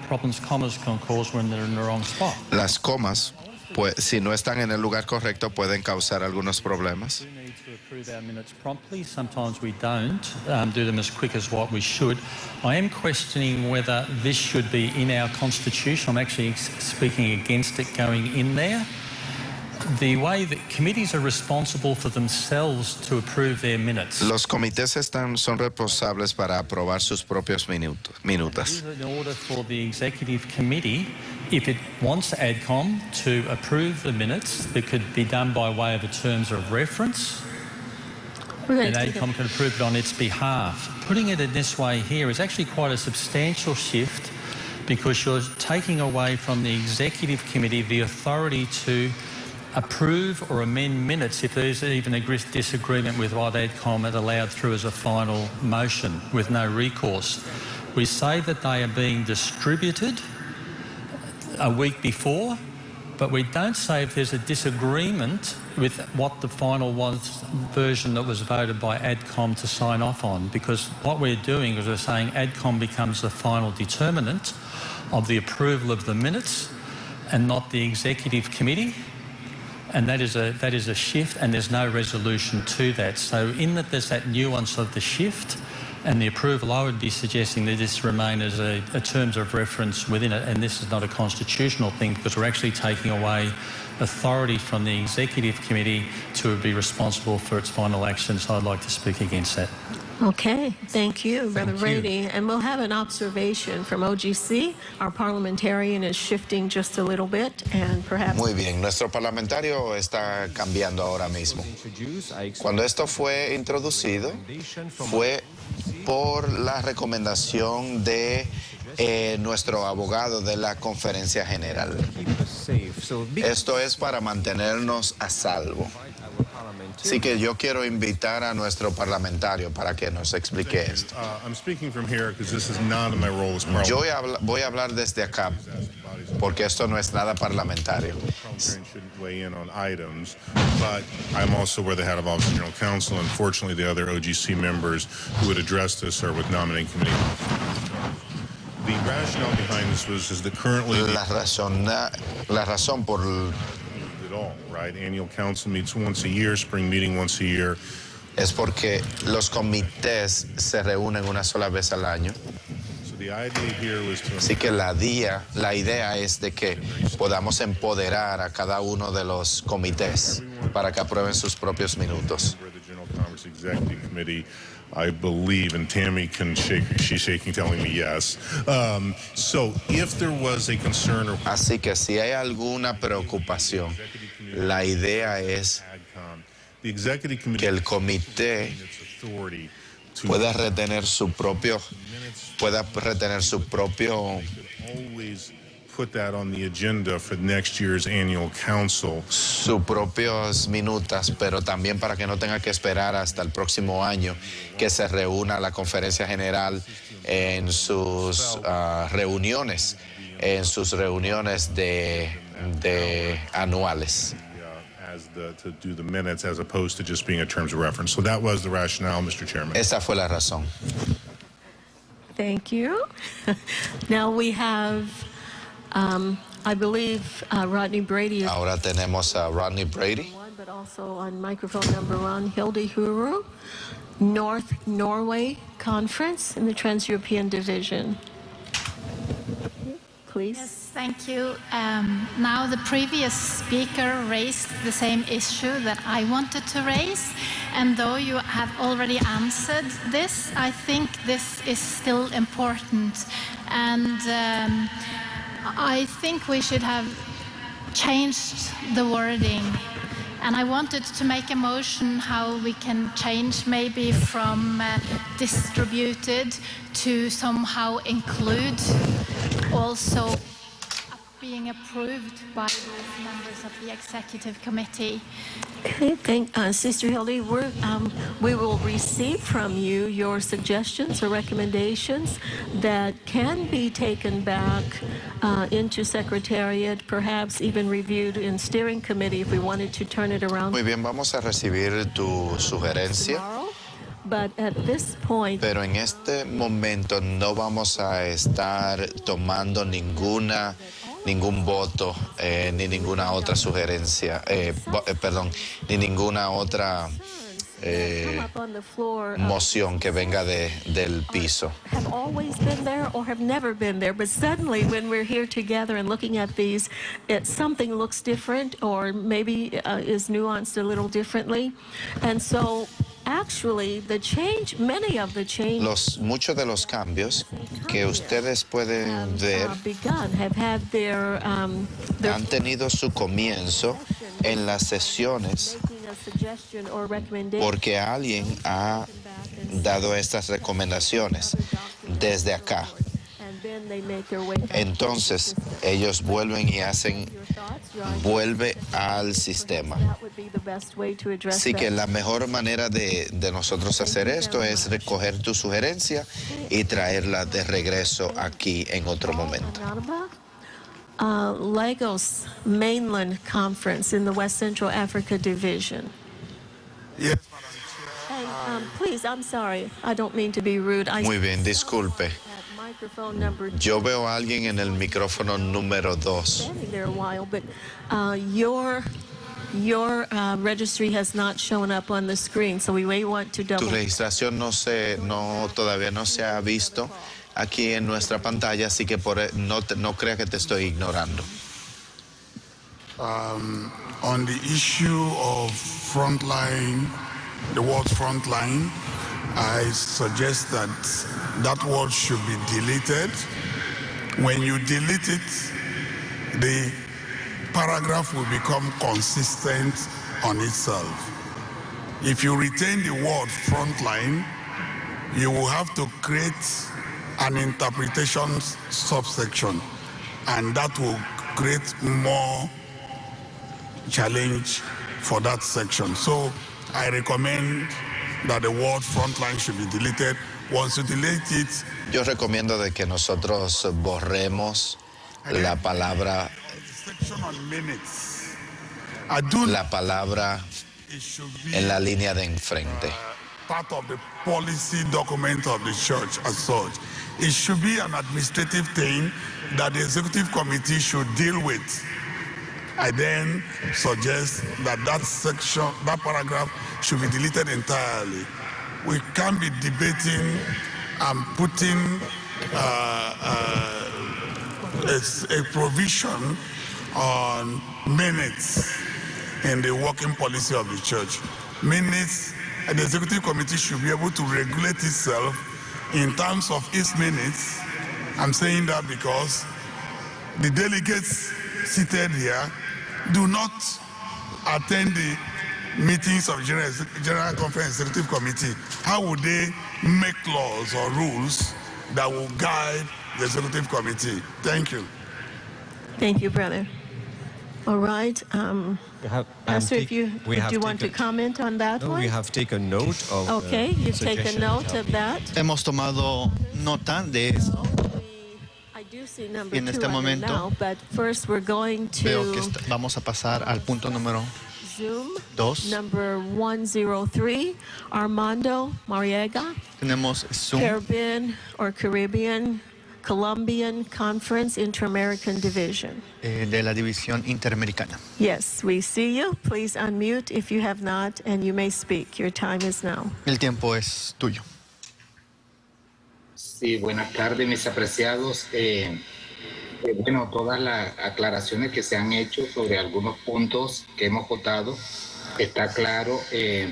problems commas can cause when they're in the wrong spot. Las comas, pues, si no están en el lugar correcto, pueden causar algunos problemas. We need to approve our minutes promptly. Sometimes we don't do them as quick as what we should. I am questioning whether this should be in our constitution. I'm actually speaking against it going in there. The way that committees are responsible for themselves to approve their minutes. Los comités son responsables para aprobar sus propios minutas. In order for the executive committee, if it wants ADCOM to approve the minutes, that could be done by way of a terms of reference, and ADCOM can approve it on its behalf. Putting it in this way here is actually quite a substantial shift, because you're taking away from the executive committee the authority to approve or amend minutes if there's even a disagreement with what ADCOM had allowed through as a final motion with no recourse. We say that they are being distributed a week before, but we don't say if there's a disagreement with what the final version that was voted by ADCOM to sign off on, because what we're doing is we're saying ADCOM becomes the final determinant of the approval of the minutes and not the executive committee. And that is a shift, and there's no resolution to that. So in that there's that nuance of the shift and the approval, I would be suggesting that this remain as a terms of reference within it, and this is not a constitutional thing, because we're actually taking away authority from the executive committee to be responsible for its final action. So I'd like to speak against that. Okay, thank you, Brother Brady. And we'll have an observation from OGC. Our parliamentarian is shifting just a little bit, and perhaps... Muy bien, nuestro parlamentario está cambiando ahora mismo. Cuando esto fue introducido, fue por la recomendación de nuestro abogado de la Conferencia General. Esto es para mantenernos a salvo. Así que yo quiero invitar a nuestro parlamentario para que nos explique esto. Yo voy a hablar desde acá, porque esto no es nada parlamentario. But I'm also where the head of Office of General Counsel, and fortunately the other OGC members who would address this are with nominating committee. The rationale behind this is that currently la razón por at all, right? Annual council meets once a year, spring meeting once a year. Es porque los comités se reúnen una sola vez al año. So the idea here was to Así que la idea es de que podamos empoderar a cada uno de los comités para que aprueben sus propios minutos. the General Conference Executive Committee, I believe, and Tammy can shake, she's shaking, telling me yes. So if there was a concern or... Así que si hay alguna preocupación, la idea es que el comité pueda retener su propio always put that on the agenda for next year's annual council. sus propios minutas, pero también para que no tenga que esperar hasta el próximo año que se reúna la Conferencia General en sus reuniones de anuales. To do the minutes as opposed to just being a terms of reference. So that was the rationale, Mr. Chairman. Esa fue la razón. Thank you. Now we have, I believe, Rodney Brady. Ahora tenemos a Rodney Brady. But also on microphone number 1, Hilde Huru, North Norway Conference in the Trans-European Division. please. Yes, thank you. Now the previous speaker raised the same issue that I wanted to raise, and though you have already answered this, I think this is still important, and I think we should have changed the wording. And I wanted to make a motion how we can change maybe from distributed to somehow include, also being approved by the members of the executive committee. Okay, thank Sister Hildy. We will receive from you your suggestions or recommendations that can be taken back into Secretariat, perhaps even reviewed in Steering Committee if we wanted to turn it around. Muy bien, vamos a recibir tu sugerencia. But at this point, pero en este momento no vamos a estar tomando ningún voto ni ninguna otra sugerencia, ni ninguna otra moción que venga del piso. Have always been there or have never been there, but suddenly when we're here together and looking at these, something looks different or maybe is nuanced a little differently. And so actually, muchos de los cambios que ustedes pueden ver han tenido su comienzo en las sesiones porque alguien ha dado estas recomendaciones desde acá. Entonces, ellos vuelven y vuelve al sistema. Así que la mejor manera de nosotros hacer esto es recoger tu sugerencia y traerla de regreso aquí en otro momento. Lagos Mainland Conference in the West Central Africa Division. Yes, Hey, please, I'm sorry. I don't mean to be rude. Muy bien, disculpe. Yo veo a alguien en el micrófono número 2. Your registry has not shown up on the screen, so we may want to double. Tu registración todavía no se ha visto aquí en nuestra pantalla, así que no crea que te estoy ignorando. On the issue of frontline, the word frontline, I suggest that word should be deleted. When you delete it, the paragraph will become consistent on itself. If you retain the word frontline, you will have to create an interpretation subsection, and that will create more challenge for that section. So I recommend that the word frontline should be deleted. Once you delete it, yo recomiendo de que nosotros borremos la palabra en la línea de enfrente. Part of the policy document of the church as such. It should be an administrative thing that the executive committee should deal with. I then suggest that section, that paragraph should be deleted entirely. We can't be debating and putting a provision on minutes in the working policy of the church. Minutes, and the executive committee should be able to regulate itself in terms of its minutes. I'm saying that because the delegates seated here do not attend the meetings of General Conference Executive Committee. How would they make laws or rules that will guide the Executive Committee? Thank you. Thank you, brother. All right. Pastor, do you want to comment on that one? We have taken note of. Okay, you've taken note of that. Hemos tomado nota de eso. I do see number En este 2 momento, now, but first we're going veo que to vamos a pasar al punto número Zoom 2. number 103, Armando Mariega, Tenemos Zoom. Caribbean Colombian Conference Inter-American Division. De la División Interamericana. Yes, we see you. Please unmute if you have not, and you may speak. Your time is now. El tiempo es tuyo. Sí, buenas tardes, mis apreciados. Bueno, todas las aclaraciones que se han hecho sobre algunos puntos que hemos votado, está claro,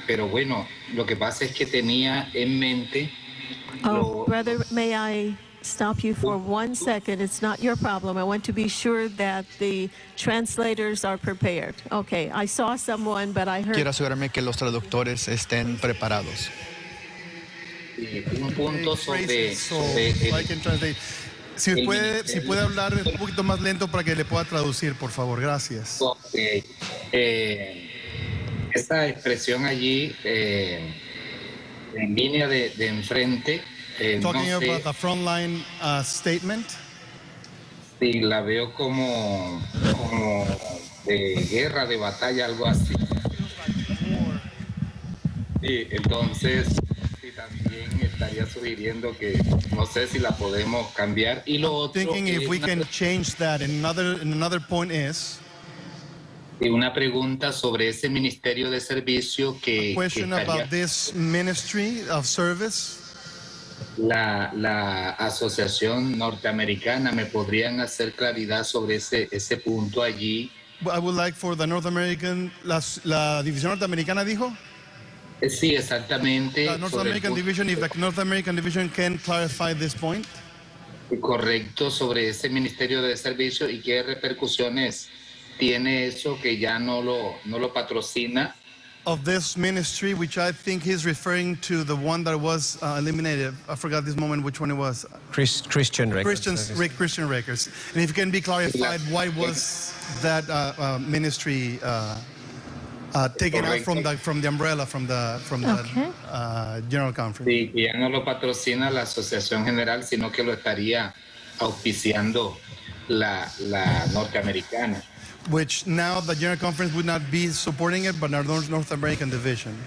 pero bueno, lo que pasa es que tenía en mente... Brother, may I stop you for 1 second? It's not your problem. I want to be sure that the translators are prepared. Okay, I saw someone, but I heard... Quiero asegurarme que los traductores estén preparados. Un punto sobre si puede hablar un poquito más lento para que le pueda traducir, por favor. Gracias. Okay. Esa expresión allí en línea de enfrente, Talking no sé about the frontline statement. si la veo como de guerra, de batalla, algo así. Sí, entonces sí, también estaría sugiriendo que no sé si la podemos cambiar. Y lo otro, Thinking if we can change that. And another point is una pregunta sobre ese ministerio de servicio que question about this ministry of service. La asociación norteamericana, ¿me podrían hacer claridad sobre ese punto allí? I would like for the North American, la división norteamericana dijo. Sí, exactamente. The North American division, if the North American division can clarify this point. Correcto, sobre ese ministerio de servicio y qué repercusiones tiene eso que ya no lo patrocina. Of this ministry, which I think he's referring to the one that was eliminated. I forgot this moment which one it was. Christian Records. Christian Records. And if it can be clarified, why was that ministry taken out from the umbrella, from the General Conference? Sí, que ya no lo patrocina la Asociación General, sino que lo estaría auspiciando la norteamericana. Which now the General Conference would not be supporting it, but our North American division.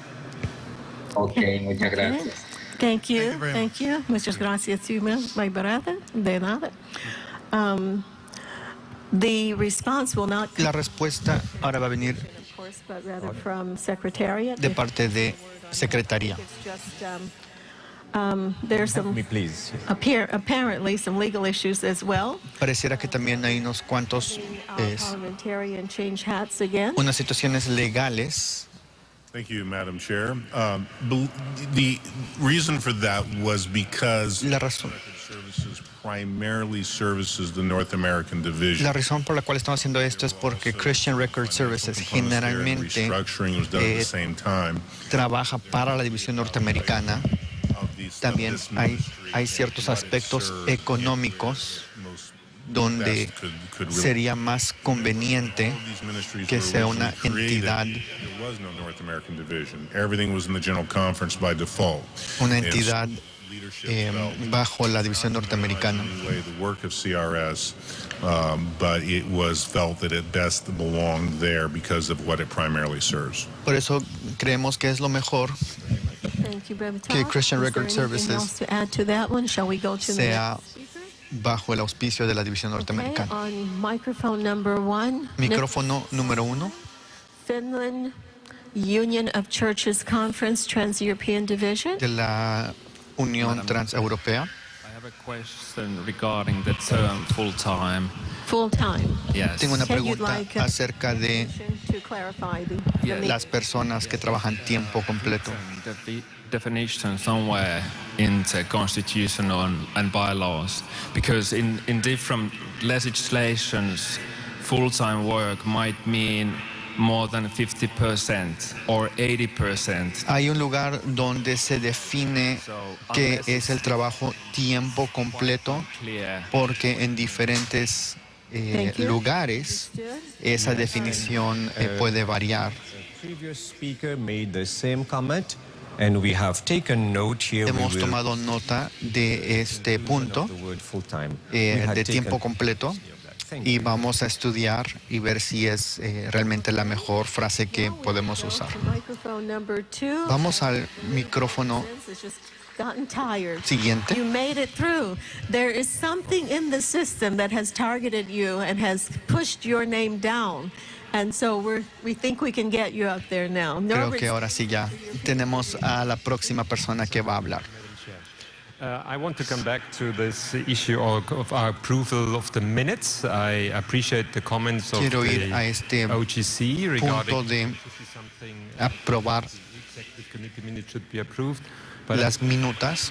Okay, muchas gracias. Thank you. Thank you. Muchas gracias, my brother. De nada. The response will not La respuesta ahora va a venir of course, but rather from Secretariat. de parte de Secretaría. It's just, there's some apparently some legal issues as well. Pareciera que también hay unos cuantos Parliamentarian change hats again. unas situaciones legales. Thank you, Madam Chair. The reason for that was because La razón primarily services the North American division. La razón por la cual estamos haciendo esto es porque Christian Record Services generalmente trabaja para la división norteamericana. También hay ciertos aspectos económicos donde sería más conveniente que sea una entidad bajo la división norteamericana. But it was felt that it best belonged there because of what it primarily serves. Por eso creemos que es lo mejor que Christian Record Services sea bajo el auspicio de la división norteamericana. Micrófono número 1. Finland Union of Churches Conference Trans-European Division. De la Unión Transeuropea. I have a question regarding the term full-time. Full-time. Yes. Tengo una pregunta acerca de las personas que trabajan tiempo completo. The definition somewhere in the Constitution and bylaws, because in different legislations, full-time work might mean more than 50% or 80%. Hay un lugar donde se define qué es el trabajo tiempo completo, porque en diferentes lugares esa definición puede variar. Hemos tomado nota de este punto de tiempo completo y vamos a estudiar y ver si es realmente la mejor frase que podemos usar. Vamos al micrófono siguiente. You made it through. There is something in the system that has targeted you and has pushed your name down. And so we think we can get you up there now. Creo que ahora sí ya tenemos a la próxima persona que va a hablar. I want to come back to this issue of our approval of the minutes. I appreciate the comments of Quiero ir the a este OGC punto regarding de aprobar executive committee minutes should be approved. las minutas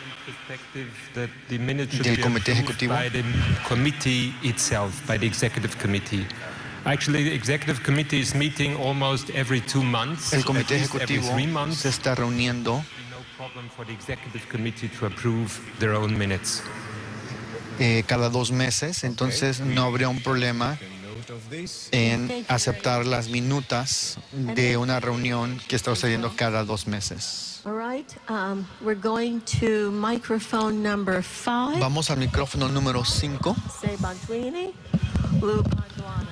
That the minutes should del be comité approved ejecutivo. by the committee itself, by the executive committee. Actually, the executive committee is meeting almost every 2 months. El comité at least every ejecutivo 3 months. se está reuniendo No problem for the executive committee to approve their own minutes. cada 2 meses, entonces no habría un problema en aceptar las minutas de una reunión que está sucediendo cada 2 meses. All right, we're going to microphone number 5. Vamos al micrófono número 5. Sebantwini, Lupadwana,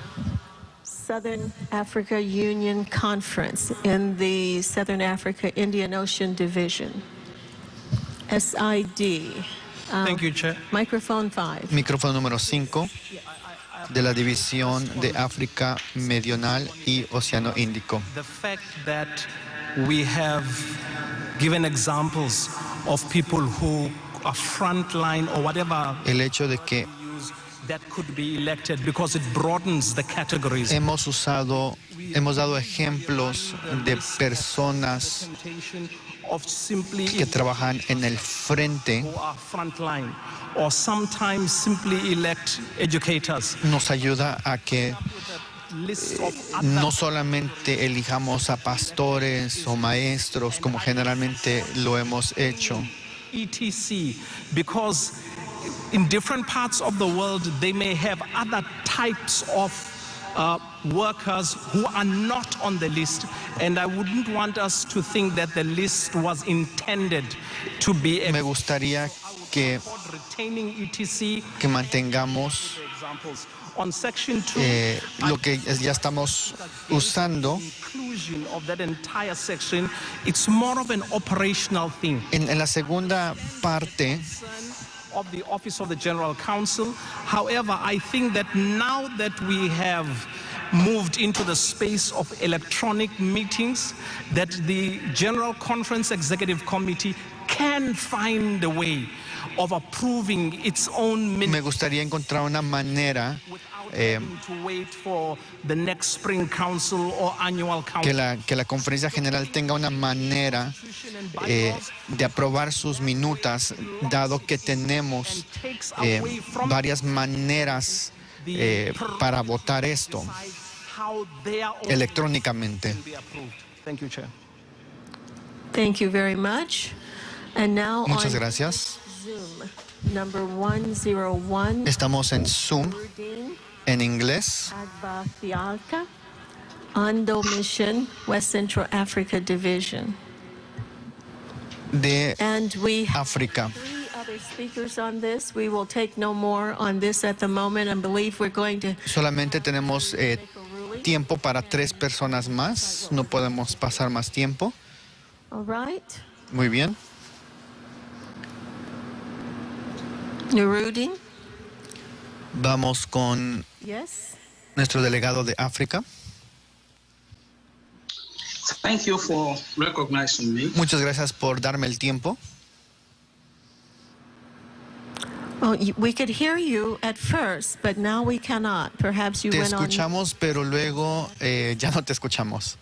Southern Africa Union Conference in the Southern Africa Indian Ocean Division. SID. Thank you, Chair. Microphone 5. Micrófono número 5 de la División de África Meridional y Océano Índico. The fact that we have given examples of people who are frontline or whatever El hecho de que that could be elected because it broadens the categories. hemos dado ejemplos de personas Of simply que trabajan en el frente, who are frontline, or sometimes simply elect educators. nos ayuda a que List of no solamente elijamos a pastores o maestros como generalmente lo hemos hecho, etc. Because in different parts of the world they may have other types of workers who are not on the list, and I wouldn't want us to think that the list was intended to be me gustaría que retaining etc. mantengamos On section 2, lo que ya estamos usando. inclusion of that entire section, it's more of an operational thing. En la segunda parte Of the Office of the General Counsel. However, I think that now that we have moved into the space of electronic meetings, that the General Conference Executive Committee can find a way of approving its own minutes. Me gustaría encontrar una manera To wait for the next spring council or annual council. que la conferencia general tenga una manera de aprobar sus minutas, dado que tenemos varias maneras para votar esto electrónicamente. Thank you, Chair. Thank you very much. And now Muchas on gracias. Zoom, number 101. Estamos en Zoom en inglés. Agba Fialka, Ando Mission, West Central Africa Division. De And we have África. 3 other speakers on this. We will take no more on this at the moment and believe we're going to Solamente tenemos tiempo para 3 personas más. No podemos pasar más tiempo. all right. Muy bien. Nurudin, Vamos con yes. nuestro delegado de África. Thank you for recognizing me. Muchas gracias por darme el tiempo. Oh, we could hear you at first, but now we cannot. Perhaps you Te went on. escuchamos, pero luego ya no te escuchamos.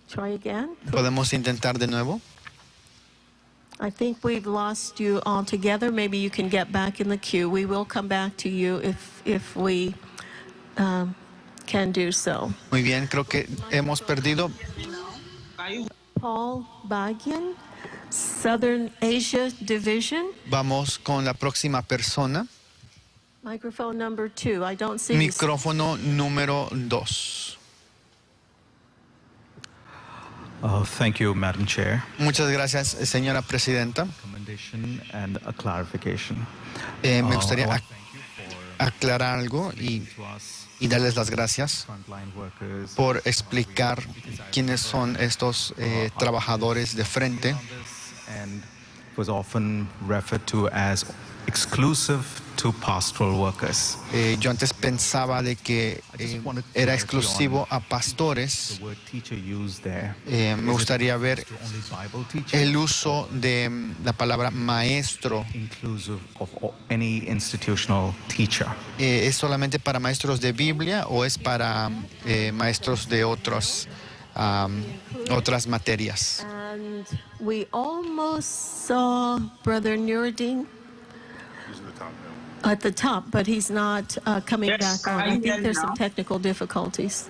Try again. ¿Podemos intentar de nuevo? I think we've lost you altogether. Maybe you can get back in the queue. We will come back to you if we can do so. Muy bien, creo que hemos perdido. Paul Bagian, Southern Asia Division. Vamos con la próxima persona. Microphone number 2. I don't see. Micrófono número 2. Thank you, Madam Chair. Muchas gracias, señora presidenta. Recommendation and a clarification. Me gustaría aclarar algo y darles las gracias por explicar quiénes son estos trabajadores de frente. And was often referred to as exclusive to pastoral workers. Yo antes pensaba de que era exclusivo a pastores. The word teacher used there. Me gustaría ver el uso de la palabra maestro. Inclusive of any institutional teacher. ¿Es solamente para maestros de Biblia o es para maestros de otras materias? And we almost saw Brother Nuruddin at the top, but he's not coming back on. I think there's some technical difficulties.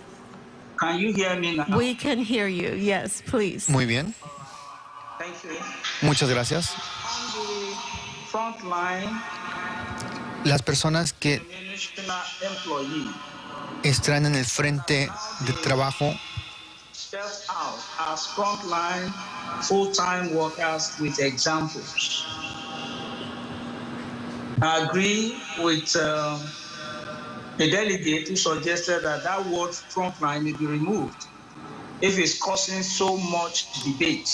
Can you hear me now? We can hear you. Yes, please. Muy bien. Thank you. Muchas gracias. On the front line, Las personas que employee están en el frente de trabajo steps out as frontline full-time workers with examples. I agree with the delegate who suggested that word frontline may be removed if it's causing so much debate.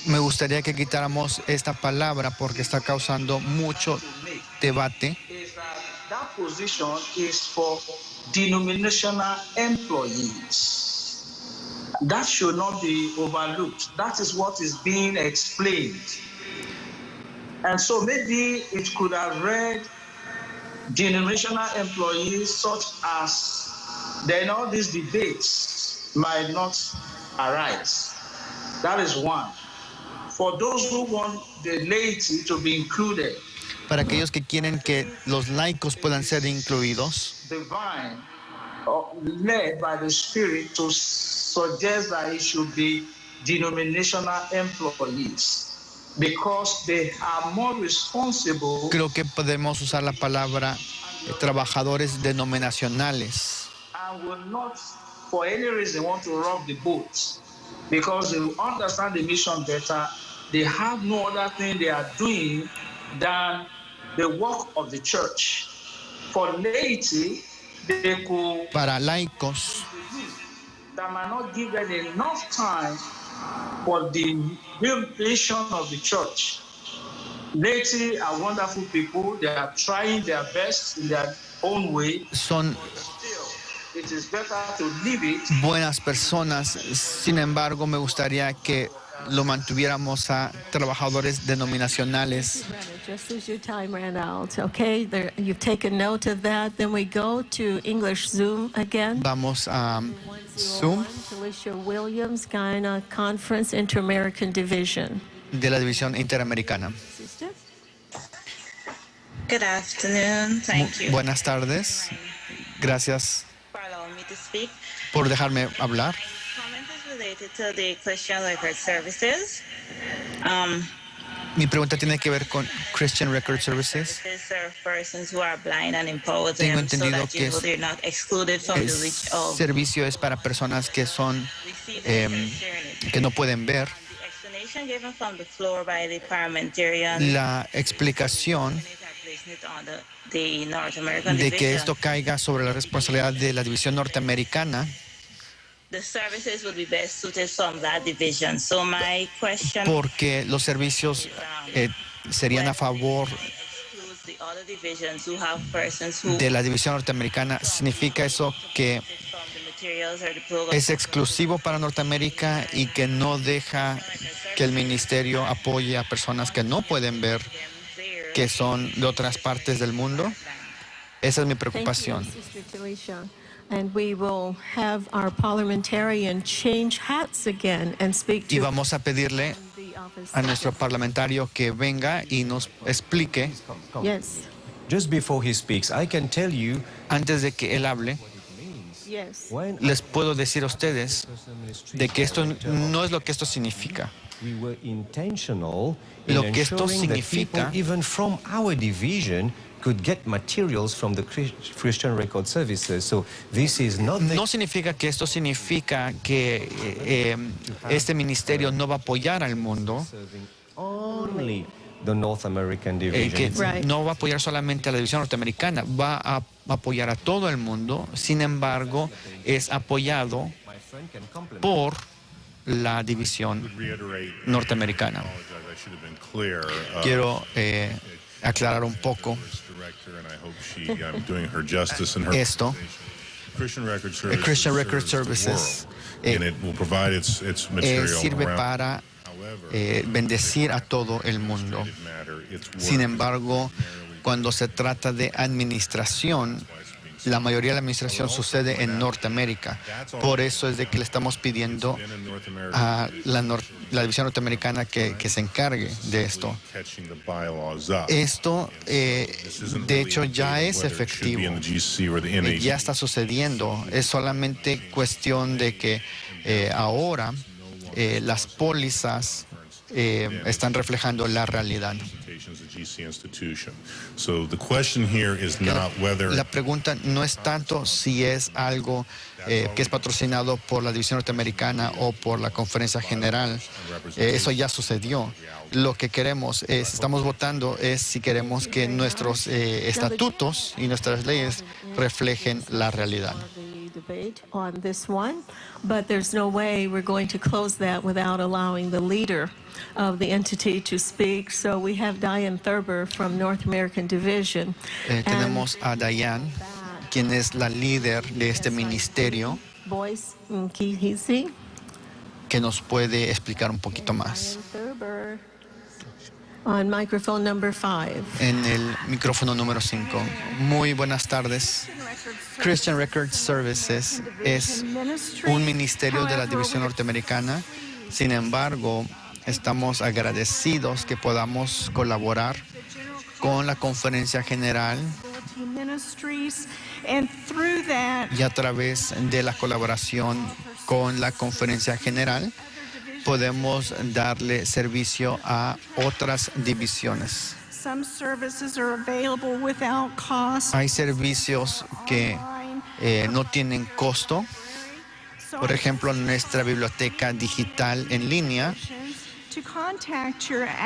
me gustaría que quitáramos esta palabra porque está causando mucho debate. That position is for denominational employees. That should not be overlooked. That is what is being explained. And so maybe it could have read denominational employees such as then all these debates might not arise. That is one. For those who want the laity to be included, para aquellos que quieren que los laicos puedan ser incluidos, divine or led by the Spirit to suggest that it should be denominational employees because they are more responsible. creo que podemos usar la palabra trabajadores denominacionales. And will not for any reason want to rock the boat because they understand the mission better. They have no other thing they are doing than the work of the church. For laity, they could, para laicos, that might not give them enough time for the real mission of the church. Laity are wonderful people. They are trying their best in their own way. Son It is better to leave it. buenas personas, sin embargo, me gustaría que lo mantuviéramos a trabajadores denominacionales. Just as your time ran out, okay? You've taken note of that. Then we go to English Zoom again. Vamos a Zoom Alicia Williams, Guyana Conference Inter-American Division. de la División Interamericana. Good afternoon. Thank you. Buenas tardes. Gracias For allowing me to speak. por dejarme hablar. Comment is related to the Christian Record Services. Mi pregunta tiene que ver con Christian Record Services. Serve persons who are blind and empower Tengo them so entendido that que they're not excluded from el the reach of. servicio es para personas que son que no pueden ver. The explanation given from the floor by the parliamentarian. La explicación The North American de que Division. esto caiga sobre la responsabilidad de la división norteamericana, The services would be best suited from that division. So my question porque los servicios serían a favor includes the other divisions who have persons who de la división norteamericana. ¿Significa eso que materials or the program es exclusivo para Norteamérica y que no deja que el ministerio apoye a personas que no pueden ver, que son de otras partes del mundo? Esa es mi preocupación. Thank you, Sister Talisha. And we will have our parliamentarian change hats again and speak Y to vamos a pedirle a nuestro parlamentario que venga y nos explique. Yes. Just before he speaks, I can tell you, antes de que él hable, Yes. les puedo decir a ustedes de que esto no es lo que esto significa. we were intentional in Lo que esto ensuring that significa- people, even from our division, could get materials from the Christian Record Services. So this is not the No significa que esto significa que este ministerio no va a apoyar al mundo, only the North American que division. no va a apoyar solamente a la división norteamericana, va a apoyar a todo el mundo. Sin embargo, es apoyado por la división norteamericana. Quiero aclarar un poco esto. Christian Record Services sirve para bendecir a todo el mundo. Sin embargo, cuando se trata de administración, la mayoría de la administración sucede en Norteamérica. Por eso es de que le estamos pidiendo a la división norteamericana que se encargue de esto. Esto, de hecho, ya es efectivo. Ya está sucediendo. Es solamente cuestión de que ahora las pólizas están reflejando la realidad. La pregunta no es tanto si es algo que es patrocinado por la división norteamericana o por la Conferencia General. Eso ya sucedió. Lo que queremos estamos votando es si queremos que nuestros estatutos y nuestras leyes reflejen la realidad. Debate on this one, but there's no way we're going to close that without allowing the leader of the entity to speak. So we have Diane Thurber from North American Division. Tenemos a Diane, quien es la líder de este ministerio, que nos puede explicar un poquito más. On microphone number 5. En el micrófono número 5. Muy buenas tardes. Christian Record Services es un ministerio de la división norteamericana. Sin embargo, estamos agradecidos que podamos colaborar con la Conferencia General y a través de la colaboración con la Conferencia General podemos darle servicio a otras divisiones. Hay servicios que no tienen costo. Por ejemplo, nuestra biblioteca digital en línea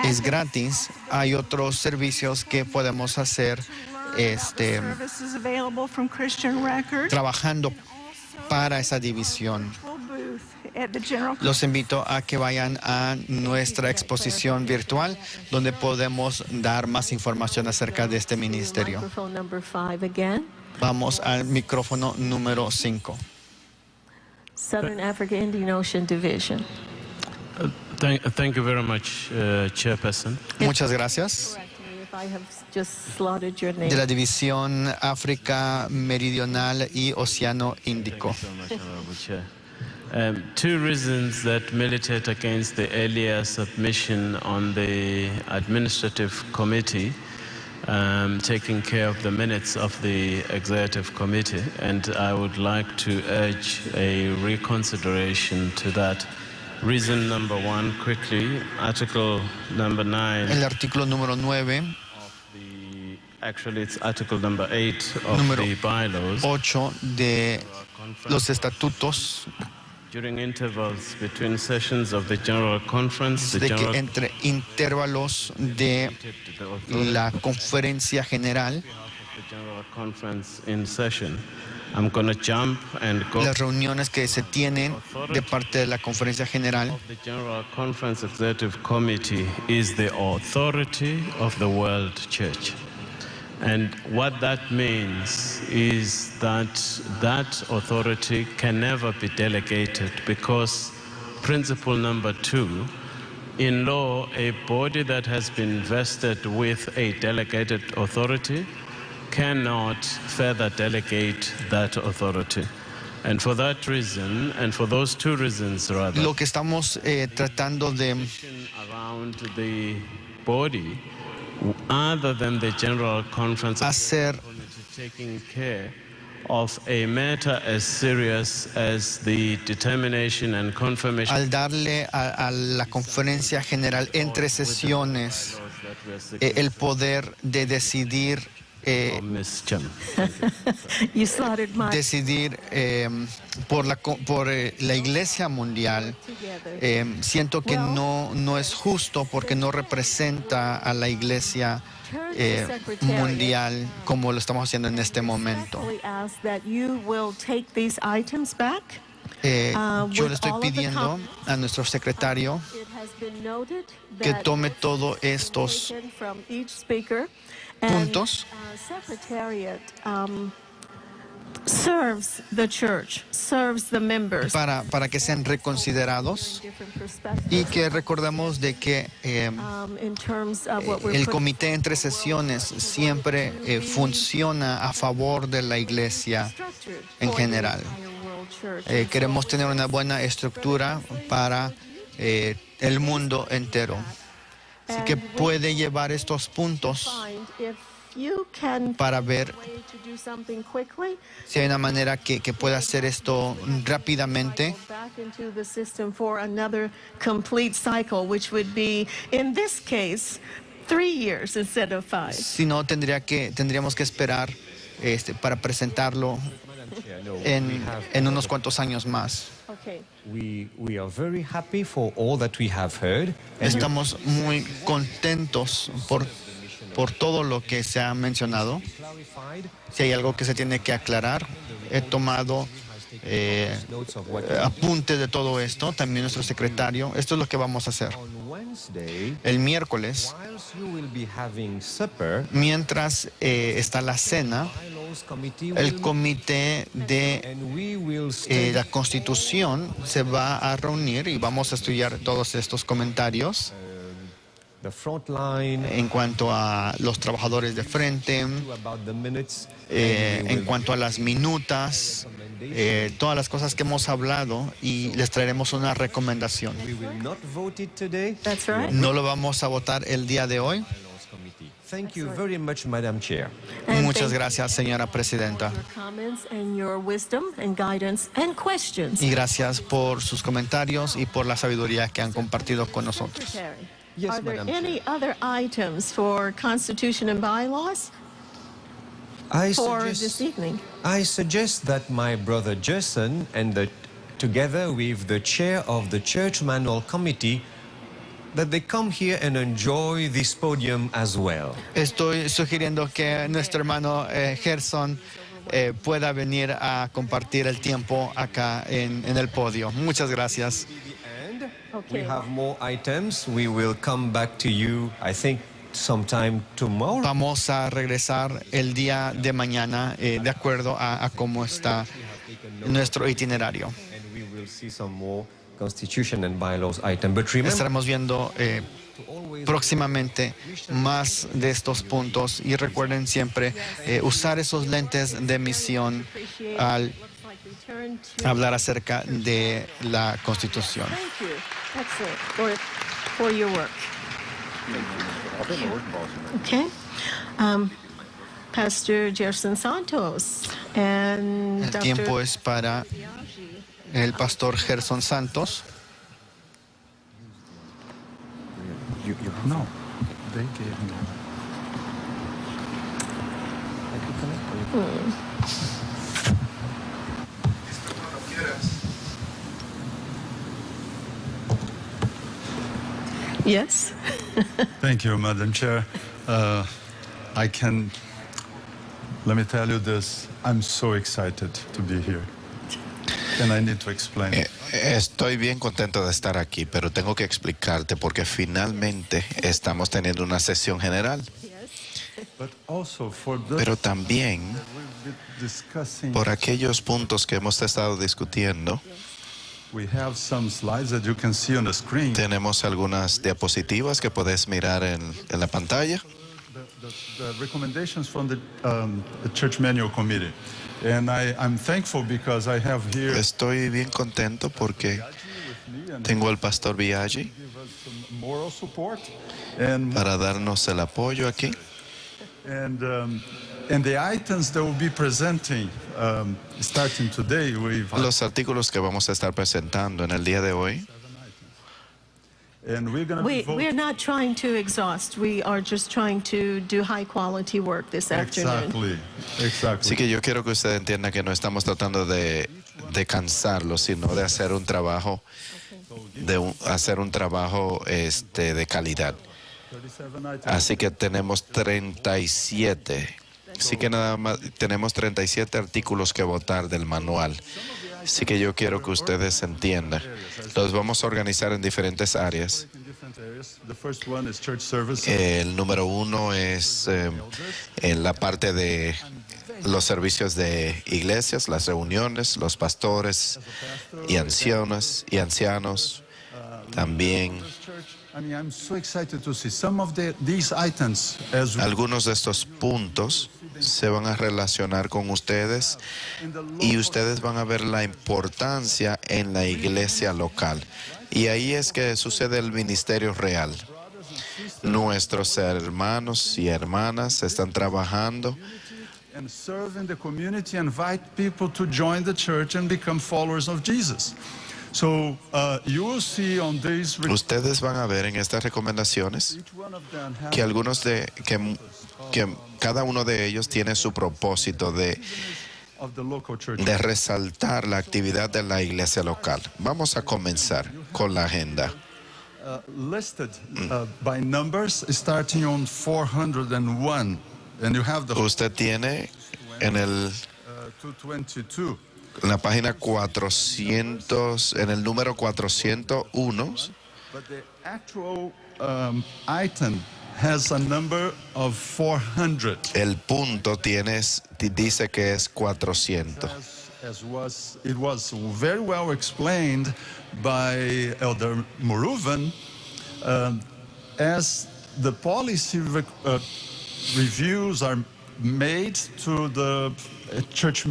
es gratis. Hay otros servicios que podemos hacer trabajando para esa división. Los invito a que vayan a nuestra exposición virtual, donde podemos dar más información acerca de este ministerio. Vamos al micrófono número 5. Southern Africa Indian Ocean Division. Thank you very much, Chairperson. Muchas gracias. De la división África Meridional y Océano Índico. Two reasons that militate against the earlier submission on the administrative committee taking care of the minutes of the executive committee, and I would like to urge a reconsideration to that. Reason number 1, quickly, article number 9. El artículo número 9. Actually, it's article number 8 of the bylaws. 8 de los estatutos. During intervals between sessions of the General Conference, de que entre intervalos de la Conferencia General, las reuniones que se tienen de parte de la Conferencia General, the General Conference Executive Committee is the authority of the World Church. And what that means is that that authority can never be delegated, because principle number 2, in law, a body that has been vested with a delegated authority cannot further delegate that authority. And for that reason, and for those two reasons rather, lo que estamos tratando de around the body other than the General Conference hacer taking care of a matter as serious as the determination and confirmation. Al darle a la Conferencia General entre sesiones el poder de decidir decidir por la Iglesia Mundial, siento que no es justo, porque no representa a la Iglesia mundial como lo estamos haciendo en este momento. Yo le estoy pidiendo a nuestro secretario que tome todos estos puntos serves the church, serves the members. para que sean reconsiderados y que recordemos de que el comité entre sesiones siempre funciona a favor de la iglesia en general. Queremos tener una buena estructura para el mundo entero. Así que puede llevar estos puntos para ver si hay una manera que pueda hacer esto rápidamente. Si no, tendríamos que esperar para presentarlo en unos cuantos años más. Estamos muy contentos por todo lo que se ha mencionado. Si hay algo que se tiene que aclarar, he tomado apuntes de todo esto, también nuestro secretario. Esto es lo que vamos a hacer. El miércoles, mientras está la cena, el comité de la Constitución se va a reunir y vamos a estudiar todos estos comentarios en cuanto a los trabajadores de frente, en cuanto a las minutas, todas las cosas que hemos hablado, y les traeremos una recomendación. No lo vamos a votar el día de hoy. Muchas gracias, señora presidenta. Y gracias por sus comentarios y por la sabiduría que han compartido con nosotros. Are there any other items for Constitution and Bylaws for this evening? I suggest that my brother Jason together with the chair of the Church Manual Committee, that they come here and enjoy this podium as well. Estoy sugiriendo que nuestro hermano Gerson pueda venir a compartir el tiempo acá en el podio. Muchas gracias. We have more items. We will come back to you, I think, sometime tomorrow. Vamos a regresar el día de mañana de acuerdo a cómo está nuestro itinerario. And we will see some more Constitution and Bylaws items. But remember, estaremos viendo próximamente más de estos puntos, y recuerden siempre usar esos lentes de misión al hablar acerca de la Constitución. For your work. Okay. Pastor Gerson Santos and El tiempo es para el pastor Gerson Santos. No, they gave me. Yes. Thank you, Madam Chair. Let me tell you this, I'm so excited to be here. And I need to explain. Estoy bien contento de estar aquí, pero tengo que explicarte porque finalmente estamos teniendo una sesión general. Pero también por aquellos puntos que hemos estado discutiendo. Tenemos algunas diapositivas que puedes mirar en la pantalla. The recommendations from the Church Manual Committee. And I'm thankful because I have here. Estoy bien contento porque tengo al pastor Biaggi para darnos el apoyo aquí. And the items that we'll be presenting starting today, los artículos que vamos a estar presentando en el día de hoy. We're not trying to exhaust. We are just trying to do high quality work this afternoon. Exactly. Así que yo quiero que usted entienda que no estamos tratando de cansarlo, sino de hacer un trabajo de calidad. Así que tenemos 37. Así que nada más tenemos 37 artículos que votar del manual. Así que yo quiero que ustedes entiendan. Los vamos a organizar en diferentes áreas. El número 1 es en la parte de los servicios de iglesias, las reuniones, los pastores y ancianos también. Algunos de estos puntos se van a relacionar con ustedes y ustedes van a ver la importancia en la iglesia local. Y ahí es que sucede el ministerio real. Nuestros hermanos y hermanas están trabajando and serve in the community, invite people to join the church and become followers of Jesus. So you will see on these. Ustedes van a ver en estas recomendaciones que que cada uno de ellos tiene su propósito de resaltar la actividad de la iglesia local. Vamos a comenzar con la agenda. Listed by numbers, starting on 401. And you have the Usted tiene en el 222. En la página 400, en el número 401. But the actual item has a number of 400. El punto dice que es 400. It was very well explained by Elder Moruvan as the policy reviews are made to the church.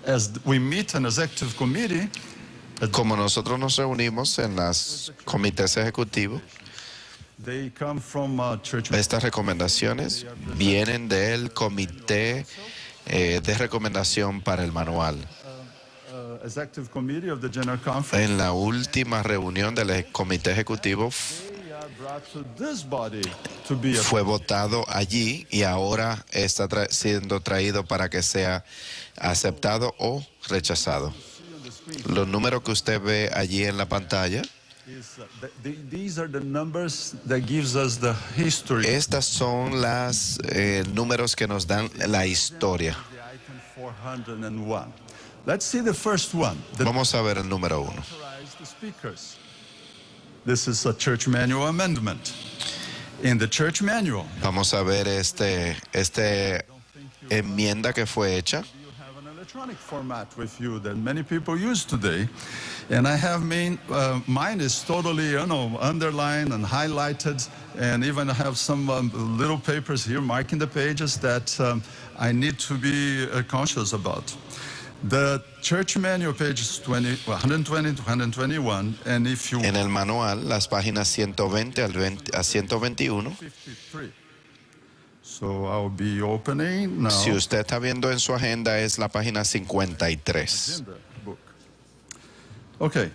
As we meet an executive committee, como nosotros nos reunimos en los comités ejecutivos, they come from church. Estas recomendaciones vienen del comité de recomendación para el manual. Executive committee of the General Conference. En la última reunión del comité ejecutivo fue votado allí y ahora está siendo traído para que sea aceptado o rechazado. Los números que usted ve allí en la pantalla, estas son las números que nos dan la historia. Vamos a ver el número 1. This is a church manual amendment. In the church manual, vamos a ver esta enmienda que fue hecha. You have an electronic format with you that many people use today, and I have mine is totally underlined and highlighted, and even I have some little papers here marking the pages that I need to be conscious about. The church manual, pages 120 to 121, and if you... En el manual, las páginas 120 a 121. So I'll be opening now. Si usted está viendo en su agenda, es la página 53. Okay.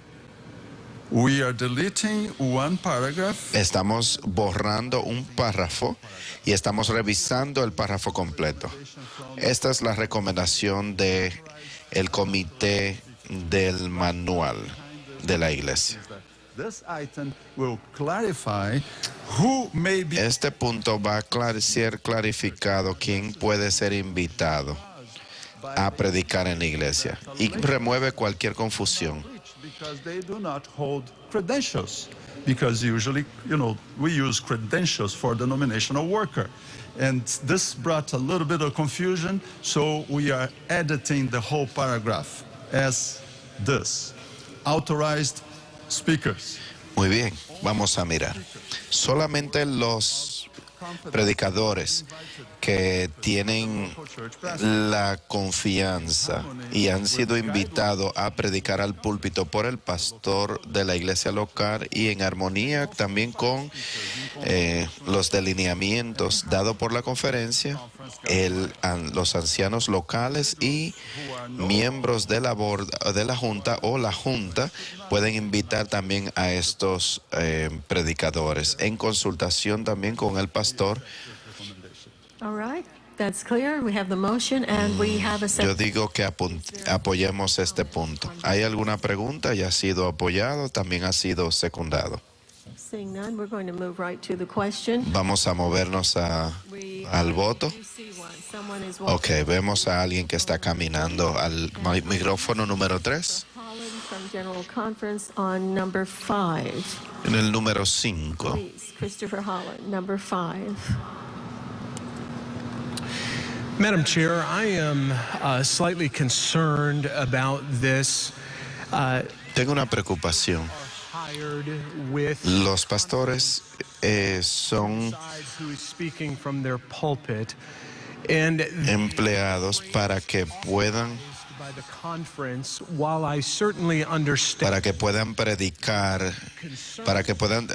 We are deleting one paragraph. Estamos borrando un párrafo y estamos revisando el párrafo completo. Esta es la recomendación de el comité del manual de la iglesia. Este punto va a ser clarificado quién puede ser invitado a predicar en la iglesia y remueve cualquier confusión. Because usually, we use credentials for the nominational worker. And this brought a little bit of confusion, so we are editing the whole paragraph as this. Authorized speakers. Muy bien, vamos a mirar. Solamente los predicadores que tienen la confianza y han sido invitados a predicar al púlpito por el pastor de la iglesia local y en armonía también con los delineamientos dados por la conferencia, los ancianos locales y miembros de la junta o la junta pueden invitar también a estos predicadores en consultación también con el pastor. All right, that's clear. We have the motion and we have a Yo digo que apoyemos este punto. ¿Hay alguna pregunta? Ya ha sido apoyado, también ha sido secundado. Seeing none, we're going to move right to the question. Vamos a movernos al voto. Ok, vemos a alguien que está caminando al micrófono número 3. From General Conference on number 5. En el número 5. Please, Christopher Holland, number 5. Madam Chair, I am slightly concerned about this. Tengo una preocupación. Los pastores son empleados para que puedan predicar,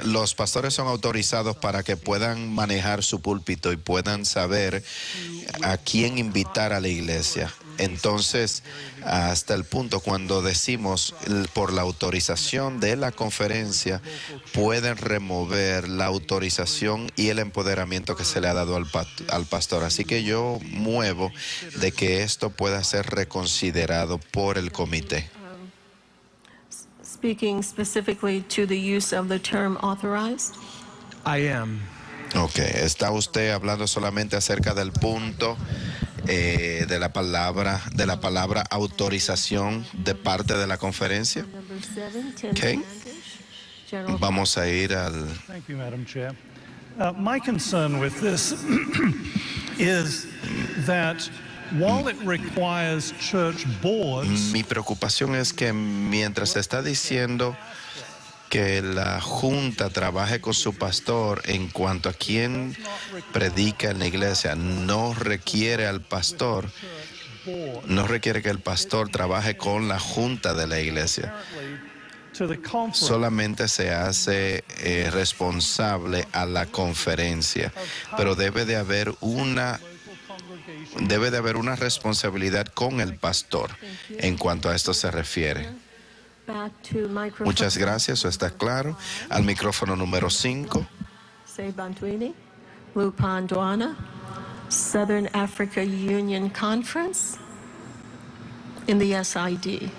los pastores son autorizados para que puedan manejar su púlpito y puedan saber a quién invitar a la iglesia. Entonces, hasta el punto cuando decimos por la autorización de la conferencia, pueden remover la autorización y el empoderamiento que se le ha dado al pastor. Así que yo muevo de que esto pueda ser reconsiderado por el comité. Speaking specifically to the use of the term authorized? I am. Ok, ¿está usted hablando solamente acerca del punto de la palabra autorización de parte de la conferencia? Okay. Vamos a ir al... Thank you, Madam Chair. My concern with this is that while it requires church boards... Mi preocupación es que mientras se está diciendo que la junta trabaje con su pastor en cuanto a quién predica en la iglesia, no requiere que el pastor trabaje con la junta de la iglesia. Solamente se hace responsable a la conferencia, pero debe de haber una responsabilidad con el pastor en cuanto a esto se refiere. Muchas gracias, está claro. Al micrófono número 5. Sebantwini, Lupandwana, Southern Africa Union Conference in the SID.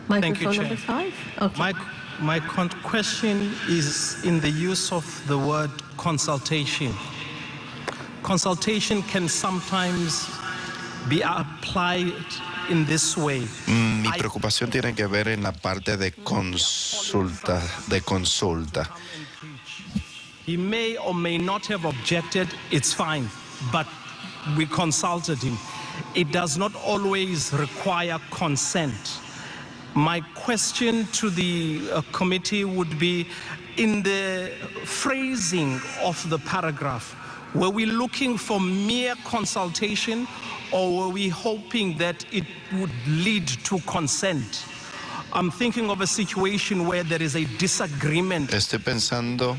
Microphone number 5. Okay. My question is in the use of the word consultation. Consultation can sometimes be applied in this way. Mi preocupación tiene que ver en la parte de consulta. He may or may not have objected, it's fine, but we consulted him. It does not always require consent. My question to the committee would be, in the phrasing of the paragraph, were we looking for mere consultation, or were we hoping that it would lead to consent? I'm thinking of a situation where there is a disagreement. Estoy pensando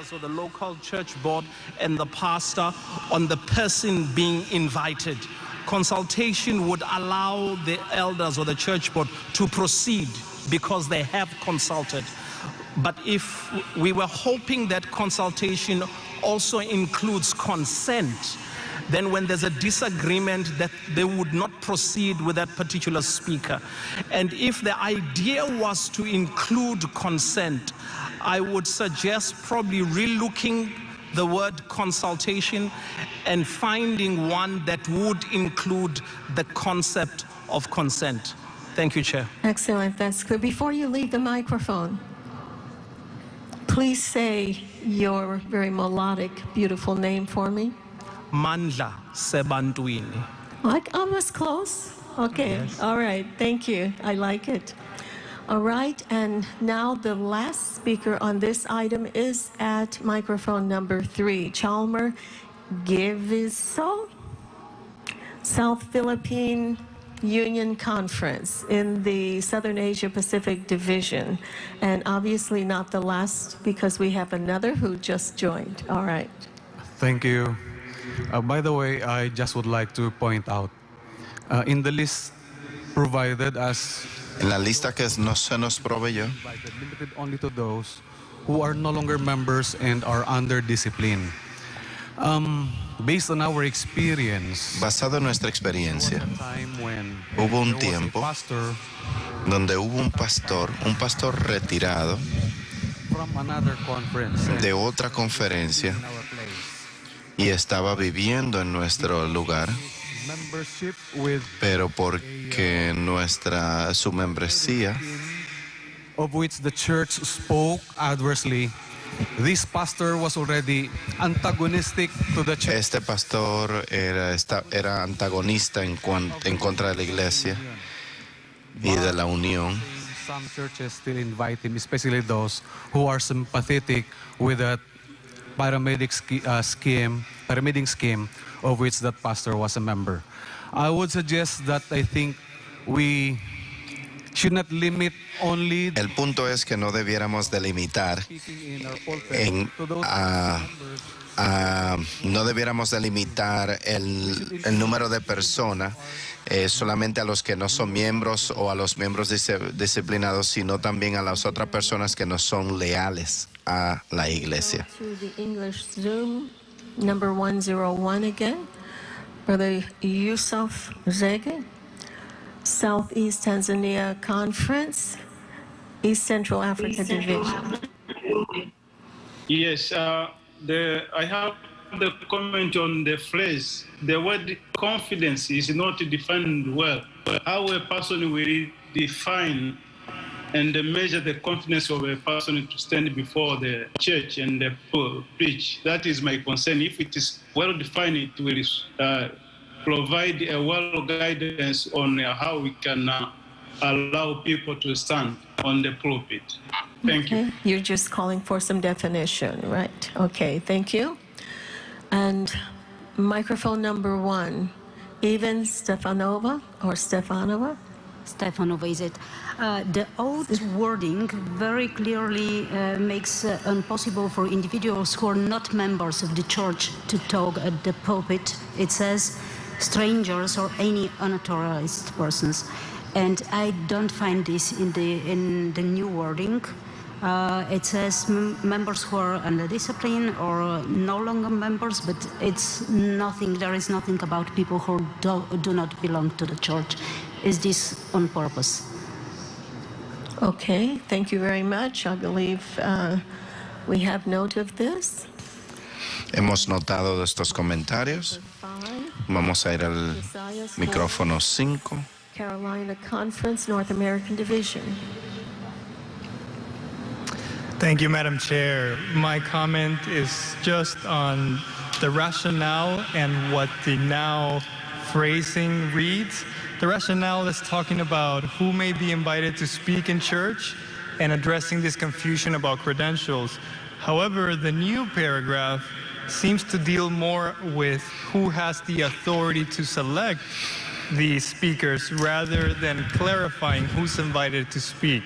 Elders or the local church board and the pastor on the person being invited. Consultation would allow the elders or the church board to proceed because they have consulted. But if we were hoping that consultation also includes consent, then when there's a disagreement that they would not proceed with that particular speaker. And if the idea was to include consent, I would suggest probably relooking the word consultation and finding one that would include the concept of consent. Thank you, Chair. Excellent, that's good. Before you leave the microphone, please say your very melodic, beautiful name for me. Mandla Sebantwini. I was close. Okay, yes. All right, thank you. I like it. All right, and now the last speaker on this item is at microphone number 3, Chalmer Giviso, South Philippine Union Conference in the Southern Asia Pacific Division. And obviously not the last because we have another who just joined. All right. Thank you. By the way, I just would like to point out, in the list provided as... En la lista que no se nos proveyó, limited only to those who are no longer members and are under discipline. Based on our experience, basado en nuestra experiencia, hubo un tiempo donde hubo un pastor retirado de otra conferencia y estaba viviendo en nuestro lugar, pero porque su membresía, of which the church spoke adversely, this pastor was already antagonistic to the church. este pastor era antagonista en contra de la iglesia y de la unión. Some churches still invite him, especially those who are sympathetic with that paramedic scheme of which that pastor was a member. I would suggest that I think we should not limit only. El punto es que no debiéramos delimitar el número de personas solamente a los que no son miembros o a los miembros disciplinados, sino también a las otras personas que no son leales a la iglesia. To the English Zoom, number 101 again, Brother Yusuf Zege, Southeast Tanzania Conference, East Central Africa Division. Yes, I have the comment on the phrase. The word confidence is not defined well. How a person will define and measure the confidence of a person to stand before the church and preach. That is my concern. If it is well defined, it will provide a well guidance on how we can allow people to stand on the pulpit. Thank you. You're just calling for some definition, right? Okay, thank you. And microphone number 1, Even Stefanova or Stefanova? Stefanova, is it? The old wording very clearly makes impossible for individuals who are not members of the church to talk at the pulpit. It says strangers or any unauthorized persons. And I don't find this in the new wording. It says members who are under discipline or no longer members, but it's nothing. There is nothing about people who do not belong to the church. Is this on purpose? Okay, thank you very much. I believe we have note of this. Hemos notado estos comentarios. Vamos a ir al micrófono 5. Carolina Conference, North American Division. Thank you, Madam Chair. My comment is just on the rationale and what the now phrasing reads. The rationale is talking about who may be invited to speak in church and addressing this confusion about credentials. However, the new paragraph seems to deal more with who has the authority to select the speakers rather than clarifying who's invited to speak.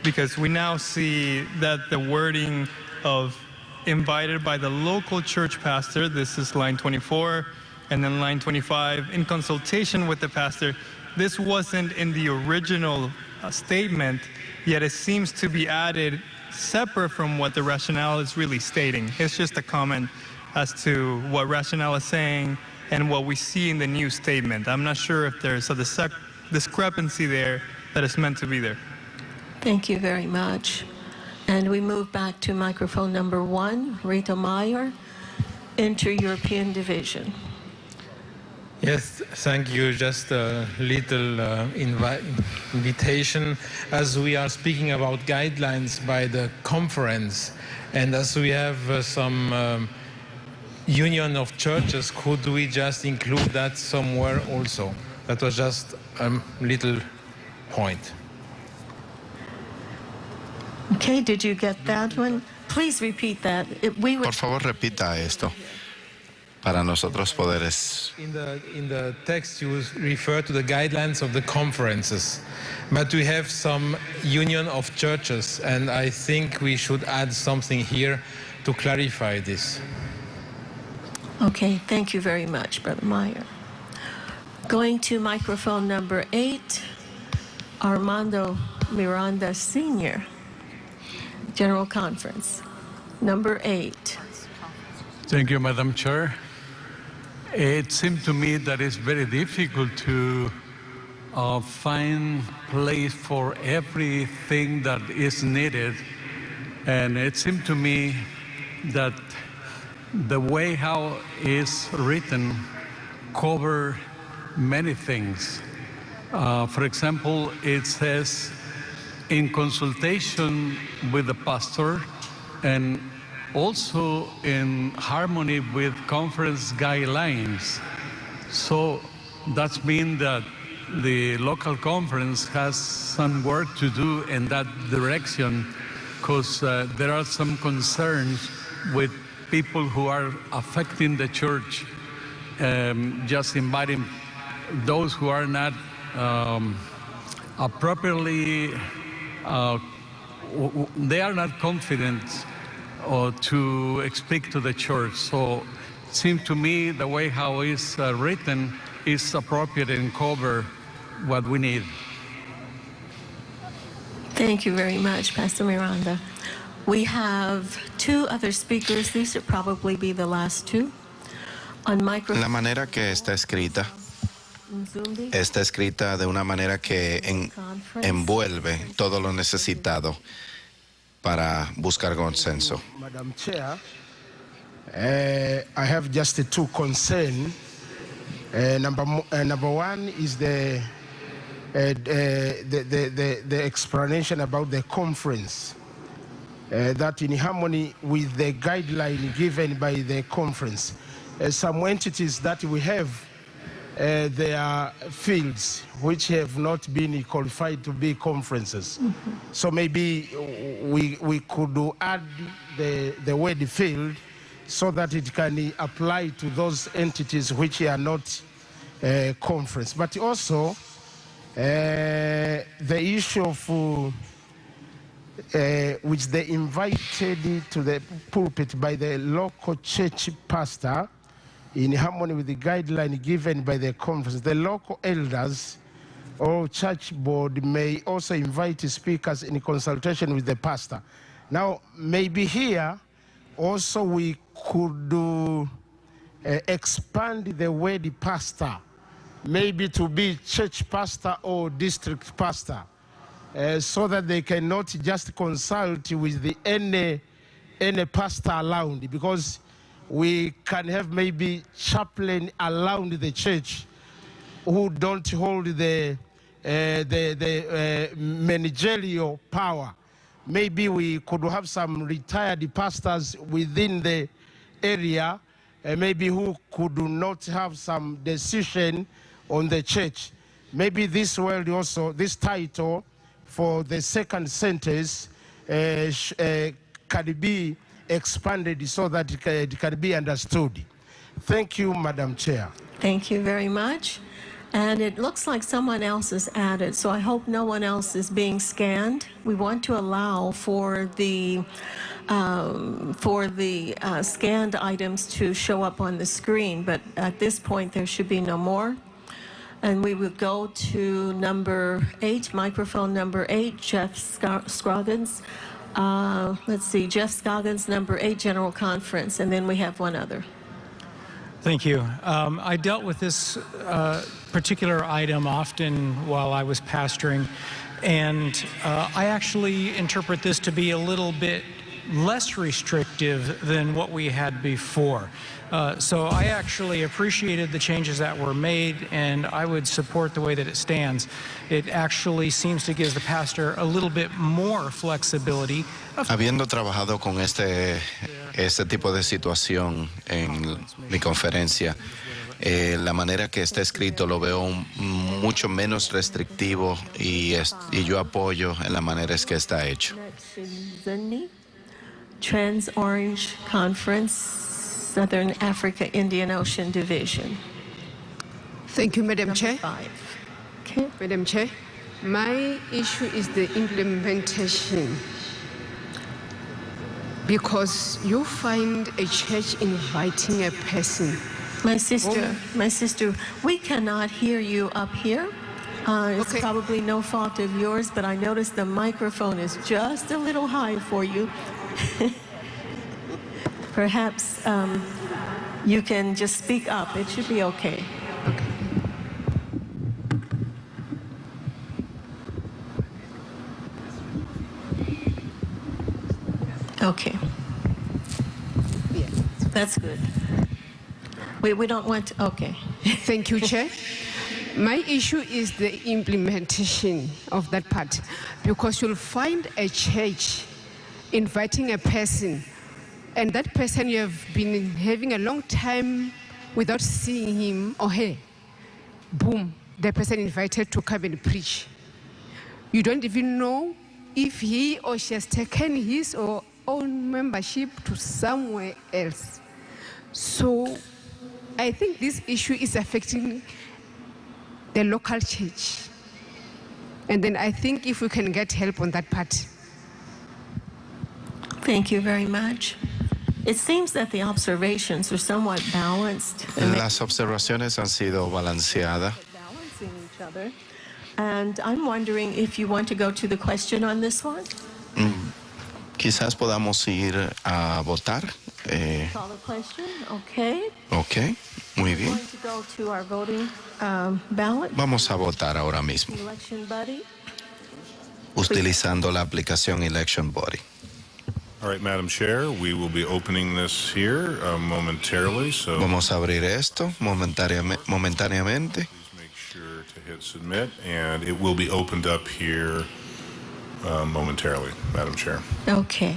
Because we now see that the wording of invited by the local church pastor, this is line 24, and then line 25, in consultation with the pastor, this wasn't in the original statement, yet it seems to be added separate from what the rationale is really stating. It's just a comment as to what rationale is saying and what we see in the new statement. I'm not sure if there's a discrepancy there that is meant to be there. Thank you very much. And we move back to microphone number 1, Rita Meyer, Inter-European Division. Yes, thank you. Just a little invitation. As we are speaking about guidelines by the conference, and as we have some union of churches, could we just include that somewhere also? That was just a little point. Okay, did you get that one? Please repeat that. Por favor, repita esto para nosotros poderes. In the text, you refer to the guidelines of the conferences, but we have some union of churches, and I think we should add something here to clarify this. Okay, thank you very much, Brother Meyer. Going to microphone number 8, Armando Miranda Sr., General Conference, number 8. Thank you, Madam Chair. It seemed to me that it's very difficult to find place for everything that is needed. And it seemed to me that the way how it's written cover many things. For example, it says, in consultation with the pastor and also in harmony with conference guidelines. So that means that the local conference has some work to do in that direction, because there are some concerns with people who are affecting the church, just inviting those who are not appropriately, they are not confident to speak to the church. So it seems to me the way how it's written is appropriate and cover what we need. Thank you very much, Pastor Miranda. We have two other speakers. These should probably be the last two. On microphone. La manera que está escrita de una manera que envuelve todo lo necesitado para buscar consenso. Madam Chair, I have just two concerns. Number one is the explanation about the conference, that in harmony with the guideline given by the conference. Some entities that we have, there are fields which have not been qualified to be conferences. Mm-hmm. So maybe we could add the word field so that it can apply to those entities which are not conference. But also the issue of which they invited to the pulpit by the local church pastor in harmony with the guideline given by the conference. The local elders or church board may also invite speakers in consultation with the pastor. Now, maybe here also we could expand the word pastor, maybe to be church pastor or district pastor, so that they cannot just consult with any pastor around, because we can have maybe chaplain around the church who don't hold the managerial power. Maybe we could have some retired pastors within the area, maybe who could not have some decision on the church. Maybe this word also, this title for the second sentence can be expanded so that it can be understood. Thank you, Madam Chair. Thank you very much. And it looks like someone else is added, so I hope no one else is being scanned. We want to allow for the scanned items to show up on the screen, but at this point there should be no more. And we would go to number 8, microphone number 8, Jeff Scroggins. Let's see, Jeff Scoggins, number 8, General Conference, and then we have one other. Thank you. I dealt with this particular item often while I was pastoring, and I actually interpret this to be a little bit less restrictive than what we had before. So I actually appreciated the changes that were made, and I would support the way that it stands. It actually seems to give the pastor a little bit more flexibility. Habiendo trabajado con este tipo de situación en mi conferencia, la manera que está escrito lo veo mucho menos restrictivo y yo apoyo en la manera que está hecho. Trans-Orange Conference, Southern Africa Indian Ocean Division. Thank you, Madam Chair. 5. Okay. Madam Chair, my issue is the implementation. Because you find a church inviting a person. My sister, we cannot hear you up here. It's probably no fault of yours, but I noticed the microphone is just a little high for you. Perhaps you can just speak up. It should be okay. Okay. Okay. Yeah, That's good. We don't want to, okay. Thank you, Chair. My issue is the implementation of that part, because you'll find a church inviting a person, and that person you have been having a long time without seeing him or her. Boom, the person invited to come and preach. You don't even know if he or she has taken his or own membership to somewhere else. So I think this issue is affecting the local church. And then I think if we can get help on that part. Thank you very much. It seems that the observations are somewhat balanced. Las observaciones han sido balanceadas. Balancing each other. And I'm wondering if you want to go to the question on this one? Quizás podamos ir a votar. Call the question, okay. Ok, muy We're bien. going to go to our voting ballot. Vamos a votar ahora mismo, Election buddy. utilizando la aplicación Election Body. All right, Madam Chair, we will be opening this here momentarily. So Vamos a abrir esto momentáneamente. make sure to hit submit, and it will be opened up here momentarily, Madam Chair. Okay.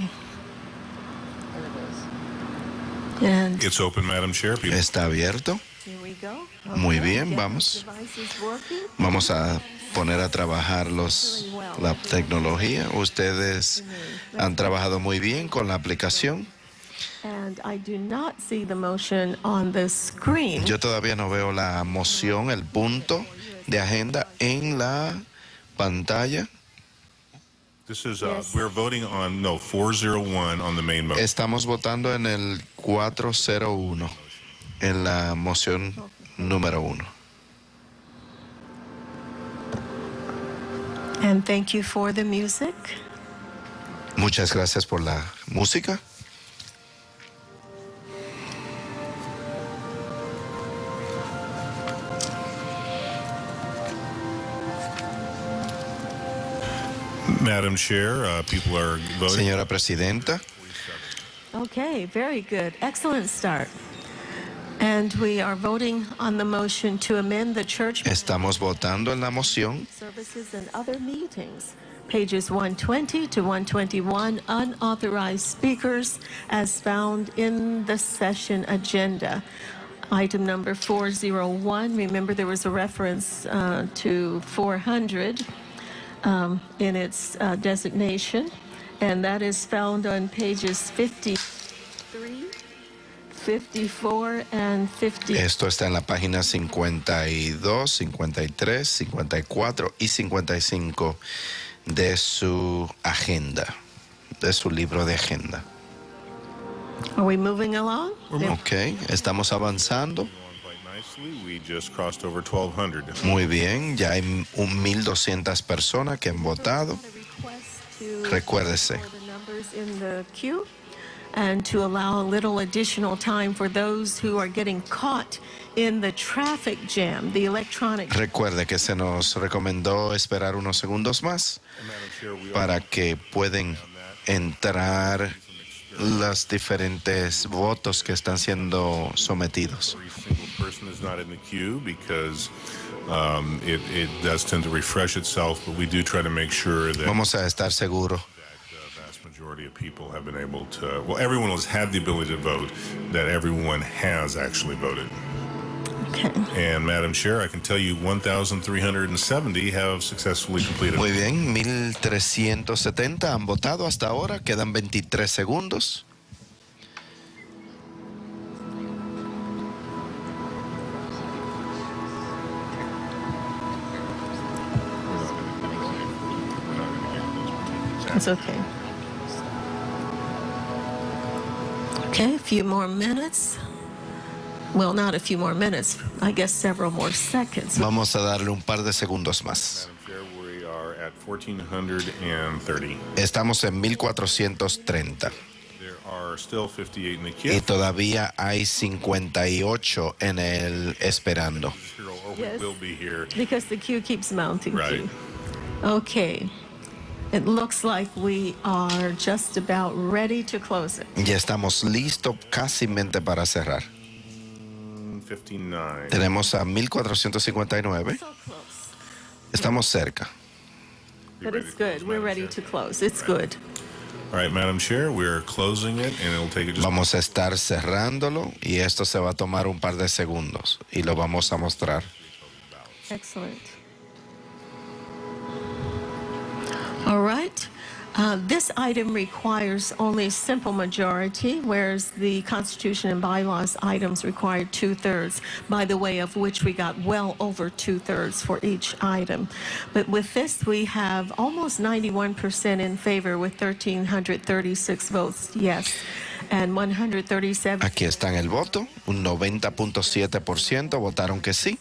And It's open, Madam Chair. People- Está abierto. here we go. Muy Okay, bien, get vamos. the devices working. Vamos a poner a trabajar la tecnología. Ustedes han trabajado muy bien con la aplicación. And I do not see the motion on the screen. Yo todavía no veo la moción, el punto de agenda en la pantalla. This is, we're voting on, 401 on the main motion. Estamos votando en el 401, en la moción número 1. And thank you for the music. Muchas gracias por la música. Madam Chair, people are voting. Señora Presidenta, Okay, very good. Excellent start. And we are voting on the motion to amend the church estamos votando en la moción. services and other meetings. Pages 120 to 121, unauthorized speakers as found in the session agenda. Item number 401, remember there was a reference to 400 in its designation, and that is found on pages 53, 54, and 50. Esto está en la página 52, 53, 54 y 55 de su agenda, de su libro de agenda. Are we moving along? Ok, estamos avanzando. Nicely, we just crossed over 1,200. Muy bien, ya hay 1,200 personas que han votado. Recuérdese, For the numbers in the queue, and to allow a little additional time for those who are getting caught in the traffic jam, the electronic. recuerde que se nos recomendó esperar unos segundos más para que puedan entrar los diferentes votos que están siendo sometidos. Every single person is not in the queue because it does tend to refresh itself, but we do try to make sure that Vamos a estar seguros the vast majority of people have been able to, well, everyone has had the ability to vote, that everyone has actually voted. Okay. And Madam Chair, I can tell you 1,370 have successfully completed. Muy bien, 1,370 han votado hasta ahora, quedan 23 segundos. It's okay. Okay, a few more minutes. Well, not a few more minutes, I guess several more seconds. Vamos a darle un par de segundos más. Madam Chair, we are at 1,430. Estamos en 1,430 There are still 58 in the y queue. todavía hay 58 en el esperando. Or Yes. we will be here. Because the queue keeps mounting Right. too. Okay. It looks like we are just about ready to close it. Ya estamos listos casi para cerrar. 59. Tenemos a 1459. Estamos cerca. But it's good. We're ready to close. It's good. All right, Madam Chair, we're closing it, and it'll take just... Vamos a estar cerrándolo y esto se va a tomar un par de segundos y lo vamos a mostrar. Excellent. All right. This item requires only a simple majority, whereas the Constitution and Bylaws items require 2/3, by the way of which we got well over 2/3 for each item. But with this, we have almost 91% in favor with 1,336 votes yes, and 137. Aquí está en el voto, un 90.7% votaron que sí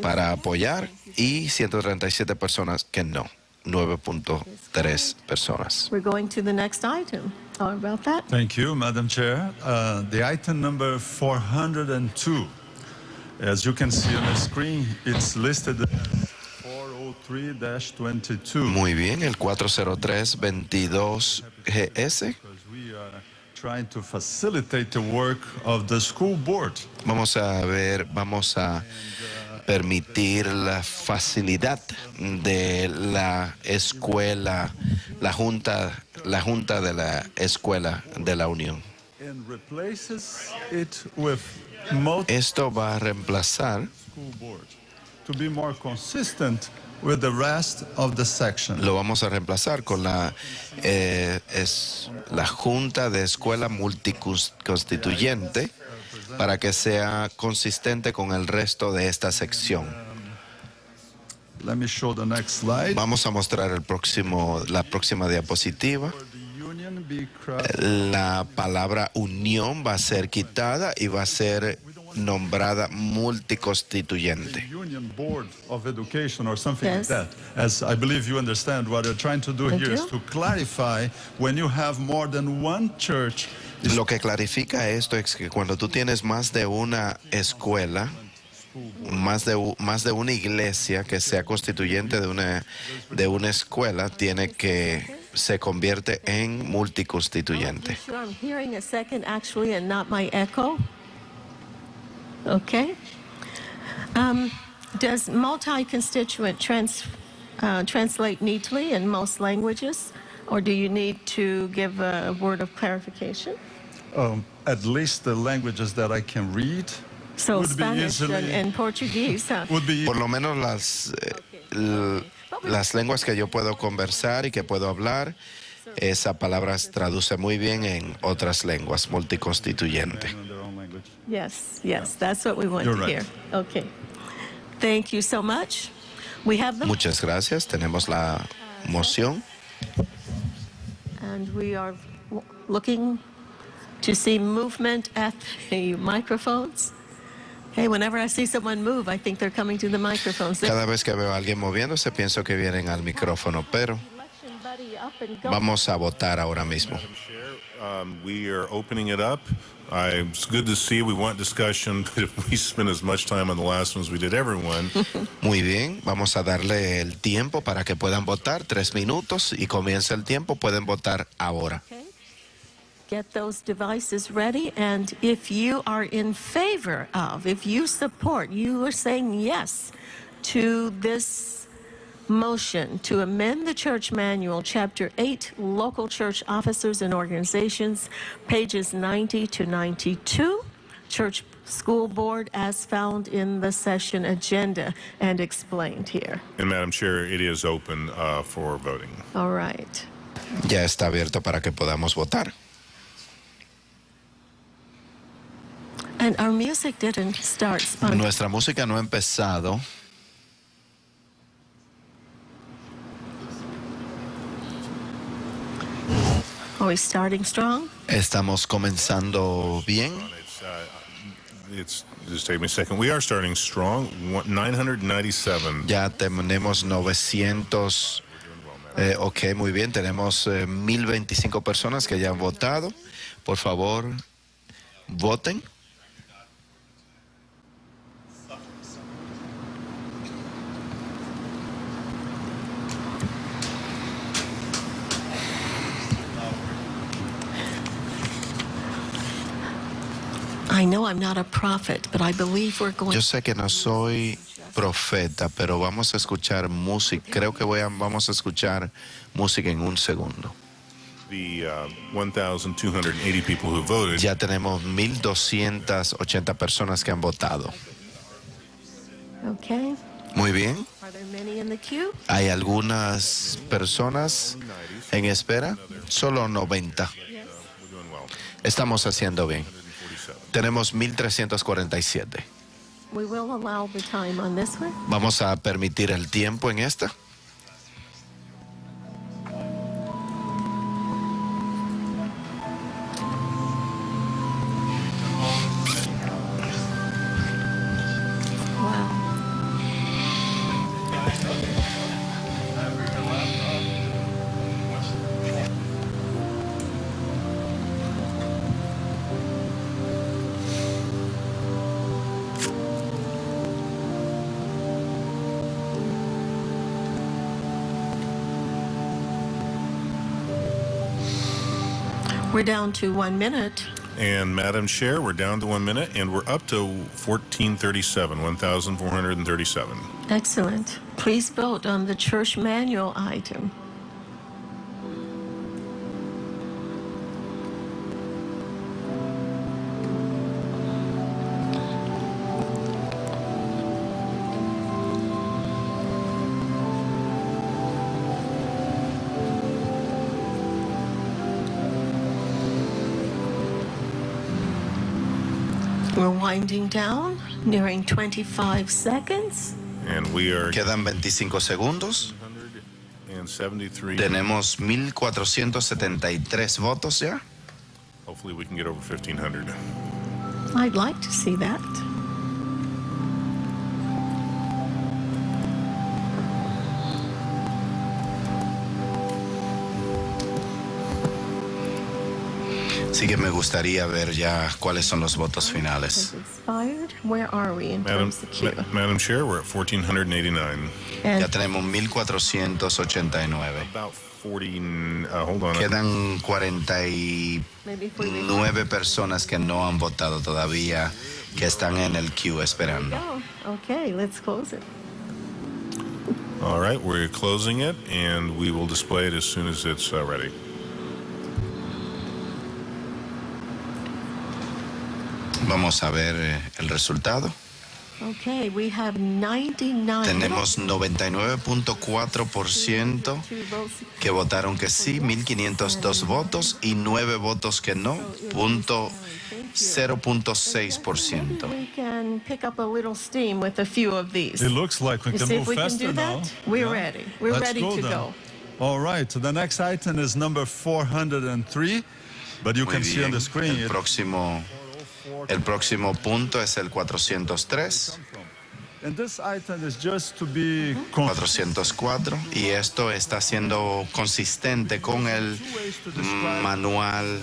para apoyar y 137 personas que no. 9.3 personas. We're going to the next item. How about that? Thank you, Madam Chair. The item number 402. As you can see on the screen, it's listed as 403-22. Muy bien, el 403-22 GS. We are trying to facilitate the work of the school board. Vamos a permitir la facilidad de la escuela, la junta de la escuela de la Unión. Esto va a reemplazar to be more consistent with the rest of the section. Lo vamos a reemplazar con la junta de escuela multiconstituyente para que sea consistente con el resto de esta sección. Let me show the next slide. Vamos a mostrar la próxima diapositiva. La palabra unión va a ser quitada y va a ser nombrada multiconstituyente. Union Board of Education or something like that. As I believe you understand, what they're trying to do here is to clarify when you have more than one church. Lo que clarifica esto es que cuando tú tienes más de una escuela, más de una iglesia que sea constituyente de una escuela, se convierte en multiconstituyente. I'm hearing a second actually and not my echo. Okay. Does multi-constituent translate neatly in most languages, or do you need to give a word of clarification? At least the languages that I can read. So would Spanish be easily, and Portuguese. would be Por lo menos las lenguas que yo puedo conversar y que puedo hablar, esa palabra traduce muy bien en otras lenguas, multiconstituyente. Yes, that's what we want You're to right. hear. Okay. Thank you so much. We have them. Muchas gracias. Tenemos la moción. And we are looking to see movement at the microphones. Hey, whenever I see someone move, I think they're coming to the microphones. Cada vez que veo a alguien moviéndose, pienso que vienen al micrófono, pero vamos a votar ahora mismo. We are opening it up. It's good to see. We want discussion, but if we spend as much time on the last ones we did everyone. Muy bien, vamos a darle el tiempo para que puedan votar, 3 minutos, y comienza el tiempo, pueden votar ahora. Get those devices ready, and if you are in favor of, if you support, you are saying yes to this motion to amend the church manual, Chapter 8, Local Church Officers and Organizations, pages 90 to 92, Church School Board as found in the session agenda and explained here. And Madam Chair, it is open for voting. All right. Ya está abierto para que podamos votar. And our music didn't start spontaneously. Nuestra música no ha empezado. Are we starting strong? Estamos comenzando bien. Just take me a second. We are starting strong. 997. Ya tenemos 900. Ok, muy bien. Tenemos 1025 personas que ya han votado. Por favor, voten. I know I'm not a prophet, but I believe we're going. Yo sé que no soy profeta, pero vamos a escuchar música. Creo que vamos a escuchar música en un segundo. The 1,280 people who voted. Ya tenemos 1,280 personas que han votado. Okay. Muy bien. Are there many in the queue? ¿Hay algunas personas en espera? Solo 90. Estamos haciendo bien. Tenemos 1,347. We will allow the time on this one. Vamos a permitir el tiempo en esta. We're down to 1 minute. And Madam Chair, we're down to 1 minute, and we're up to 1,437. Excellent. Please vote on the church manual item. We're winding down, nearing 25 seconds. And we are. Quedan 25 segundos. 73. Tenemos 1,473 votos ya. Hopefully we can get over 1,500. I'd like to see that. Así que me gustaría ver ya cuáles son los votos finales. Expired. Where are we in terms of queue? Madam Chair, we're at 1,489. Ya tenemos 1,489. About 40. Hold on. Quedan 49 personas que no han votado todavía, que están en el queue esperando. Okay, let's close it. All right, we're closing it, and we will display it as soon as it's ready. Vamos a ver el resultado. Okay, we have 99. Tenemos 99.4% que votaron que sí, 1,502 votos y 9 votos que no, 0.6%. We can pick up a little steam with a few of these. It looks like we You can see move if we can faster do now. that? We're Yeah. ready. We're Let's ready to then. go. All right, the next item is number 403, but you Muy can see on bien. the screen. El próximo punto es el 403. And this item is just to be 404, y esto está siendo consistente con el manual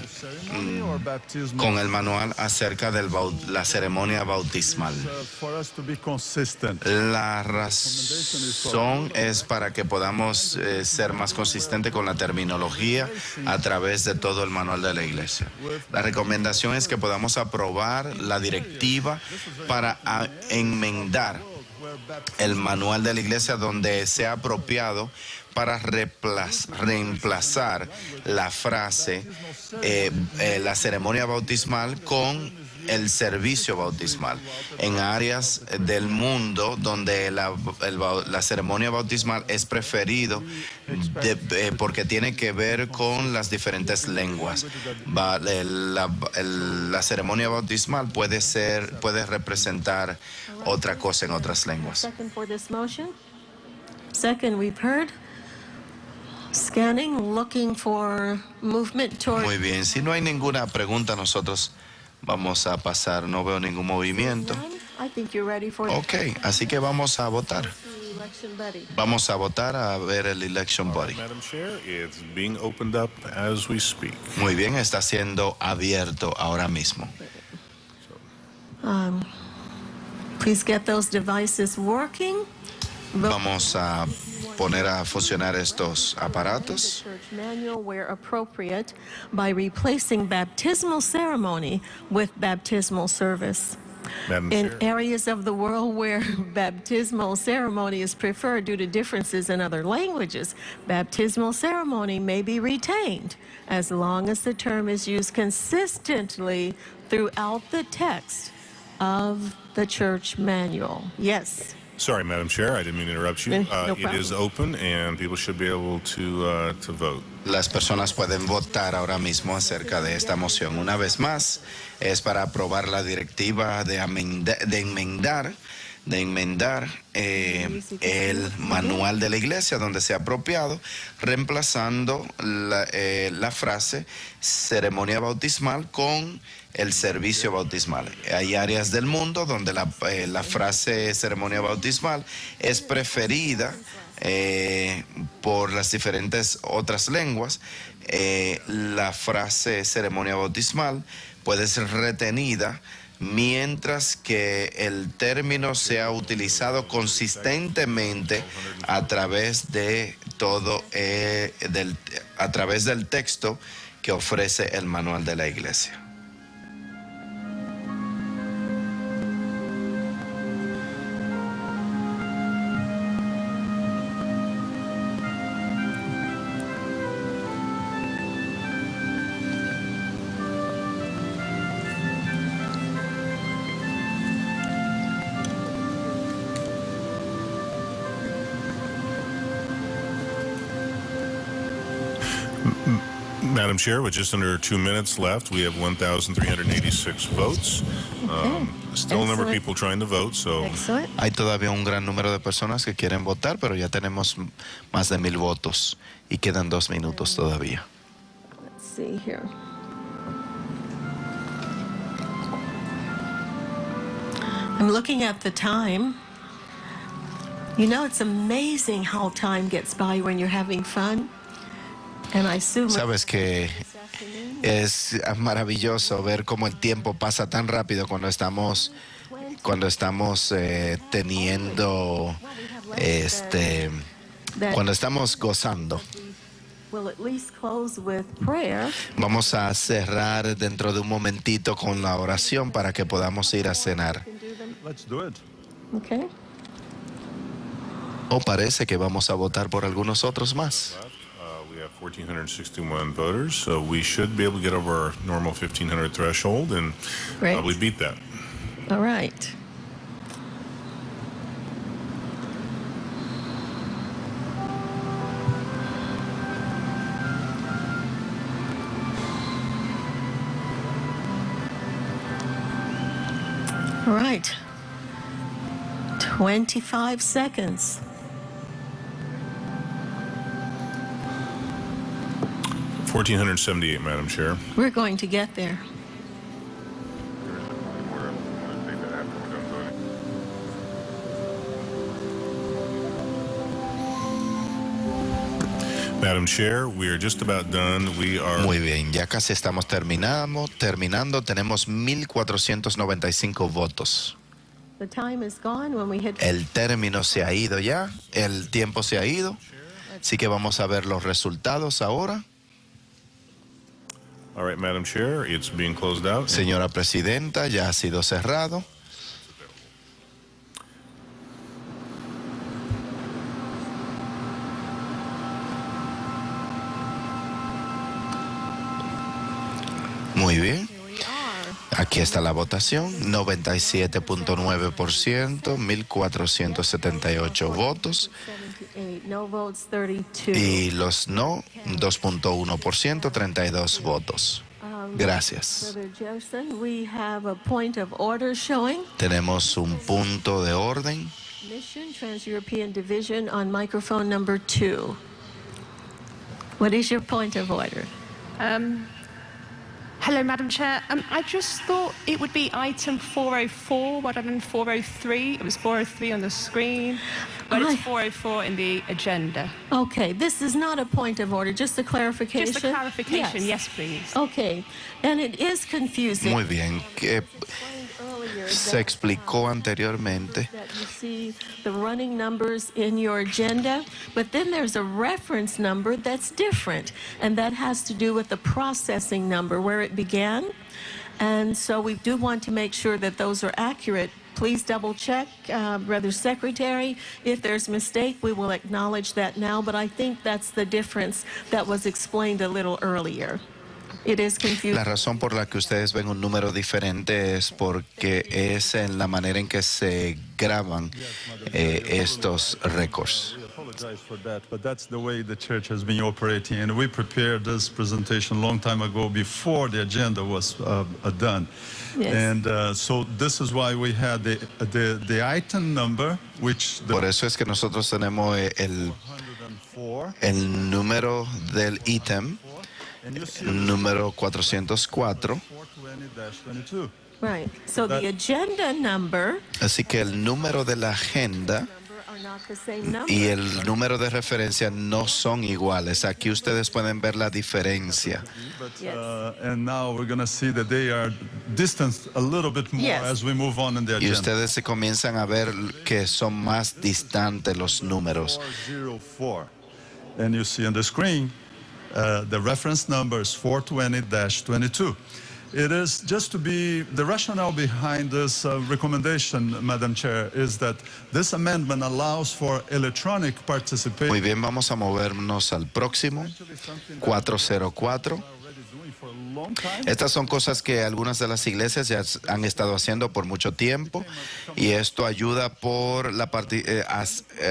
acerca de la ceremonia bautismal. for us to be consistent. La razón es para que podamos ser más consistentes con la terminología a través de todo el manual de la iglesia. La recomendación es que podamos aprobar la directiva para enmendar el manual de la iglesia donde sea apropiado para reemplazar la frase la ceremonia bautismal con el servicio bautismal en áreas del mundo donde la ceremonia bautismal es preferido porque tiene que ver con las diferentes lenguas. La ceremonia bautismal puede representar otra cosa en otras lenguas. Second for this motion. Second, we've heard. Scanning, looking for movement toward. Muy bien, si no hay ninguna pregunta, nosotros vamos a pasar. No veo ningún movimiento. I think you're ready for Ok, así que vamos a votar. the election buddy. Vamos a votar a ver el election body. Madam Chair, it's being opened up as we speak. Muy bien, está siendo abierto ahora mismo. Please get those devices working. Vamos a poner a funcionar estos aparatos. Church manual where appropriate by replacing baptismal ceremony with baptismal service. Madam In Chair. areas of the world where baptismal ceremony is preferred due to differences in other languages, baptismal ceremony may be retained as long as the term is used consistently throughout the text of the church manual. Yes. Sorry, Madam Chair, I didn't mean to interrupt you. No It is open, and people should be able to vote. Las personas pueden votar ahora mismo acerca de esta moción. Una vez más, es para aprobar la directiva de enmendar el manual de la iglesia donde se ha apropiado, reemplazando la frase ceremonia bautismal con el servicio bautismal. Hay áreas del mundo donde la frase ceremonia bautismal es preferida por las diferentes otras lenguas. La frase ceremonia bautismal puede ser retenida mientras que el término sea utilizado consistentemente a través de todo a través del texto que ofrece el manual de la iglesia. Madam Chair, with just under 2 minutes left, we have 1,386 votes. Still a number of people trying to vote, so... Excellent. Hay todavía un gran número de personas que quieren votar, pero ya tenemos más de 1,000 votos y quedan 2 minutos todavía. Let's see here. I'm looking at the time. You know, it's amazing how time gets by when you're having fun. And I assume Sabes que es maravilloso ver cómo el tiempo pasa tan rápido cuando estamos teniendo cuando estamos gozando. we'll at least close with prayer. Vamos a cerrar dentro de un momentito con la oración para que podamos ir a cenar. Let's do it. Okay. O parece que vamos a votar por algunos otros más. We have 1,461 voters, so we should be able to get over our normal 1,500 threshold and Great. probably beat that. All right. All right. 25 seconds. 1,478, Madam Chair. We're going to get there. Madam Chair, we are just about done. We are... Muy bien, ya casi estamos terminando. Tenemos 1,495 votos. The time is gone when we hit. El término se ha ido ya, el tiempo se ha ido. Así que vamos a ver los resultados ahora. All right, Madam Chair, it's being closed out. Señora Presidenta, ya ha sido cerrado. Muy bien. Aquí está la votación, 97.9%, 1,478 votos. No votes, 32. Y los no, 2.1%, 32 votos. Gracias. Brother Jefferson, we have a point of order showing. Tenemos un punto de orden. Mission Trans-European Division on microphone number 2. What is your point of order? Hello, Madam Chair. I just thought it would be item 404 rather than 403. It was 403 on the screen, but it's 404 in the agenda. Okay, this is not a point of order, just a clarification. Just a clarification, yes please. Okay, and it is confusing. Muy bien. se explicó anteriormente. That you see the running numbers in your agenda, but then there's a reference number that's different, and that has to do with the processing number, where it began. And so we do want to make sure that those are accurate. Please double check, Brother Secretary. If there's a mistake, we will acknowledge that now, but I think that's the difference that was explained a little earlier. It is confusing. La razón por la que ustedes ven un número diferente es porque es en la manera en que se graban estos récords. Apologize for that, but that's the way the church has been operating, and we prepared this presentation a long time ago before the agenda was done. Yes. And so this is why we had the item number, which Por eso es que nosotros tenemos el número del ítem, número 404. Right. So the agenda number Así que el número de la agenda are not the same number. y el número de referencia no son iguales. Aquí ustedes pueden ver la diferencia. and now we're going to see that they are distanced a little bit more Yes. as we move on in the Y agenda. ustedes se comienzan a ver que son más distantes los números. 404. And you see on the screen, the reference number is 420-22. It is just to be, the rationale behind this recommendation, Madam Chair, is that this amendment allows for electronic participation. Muy bien, vamos a movernos al próximo, 404. Estas son cosas que algunas de las iglesias ya han estado haciendo por mucho tiempo y esto ayuda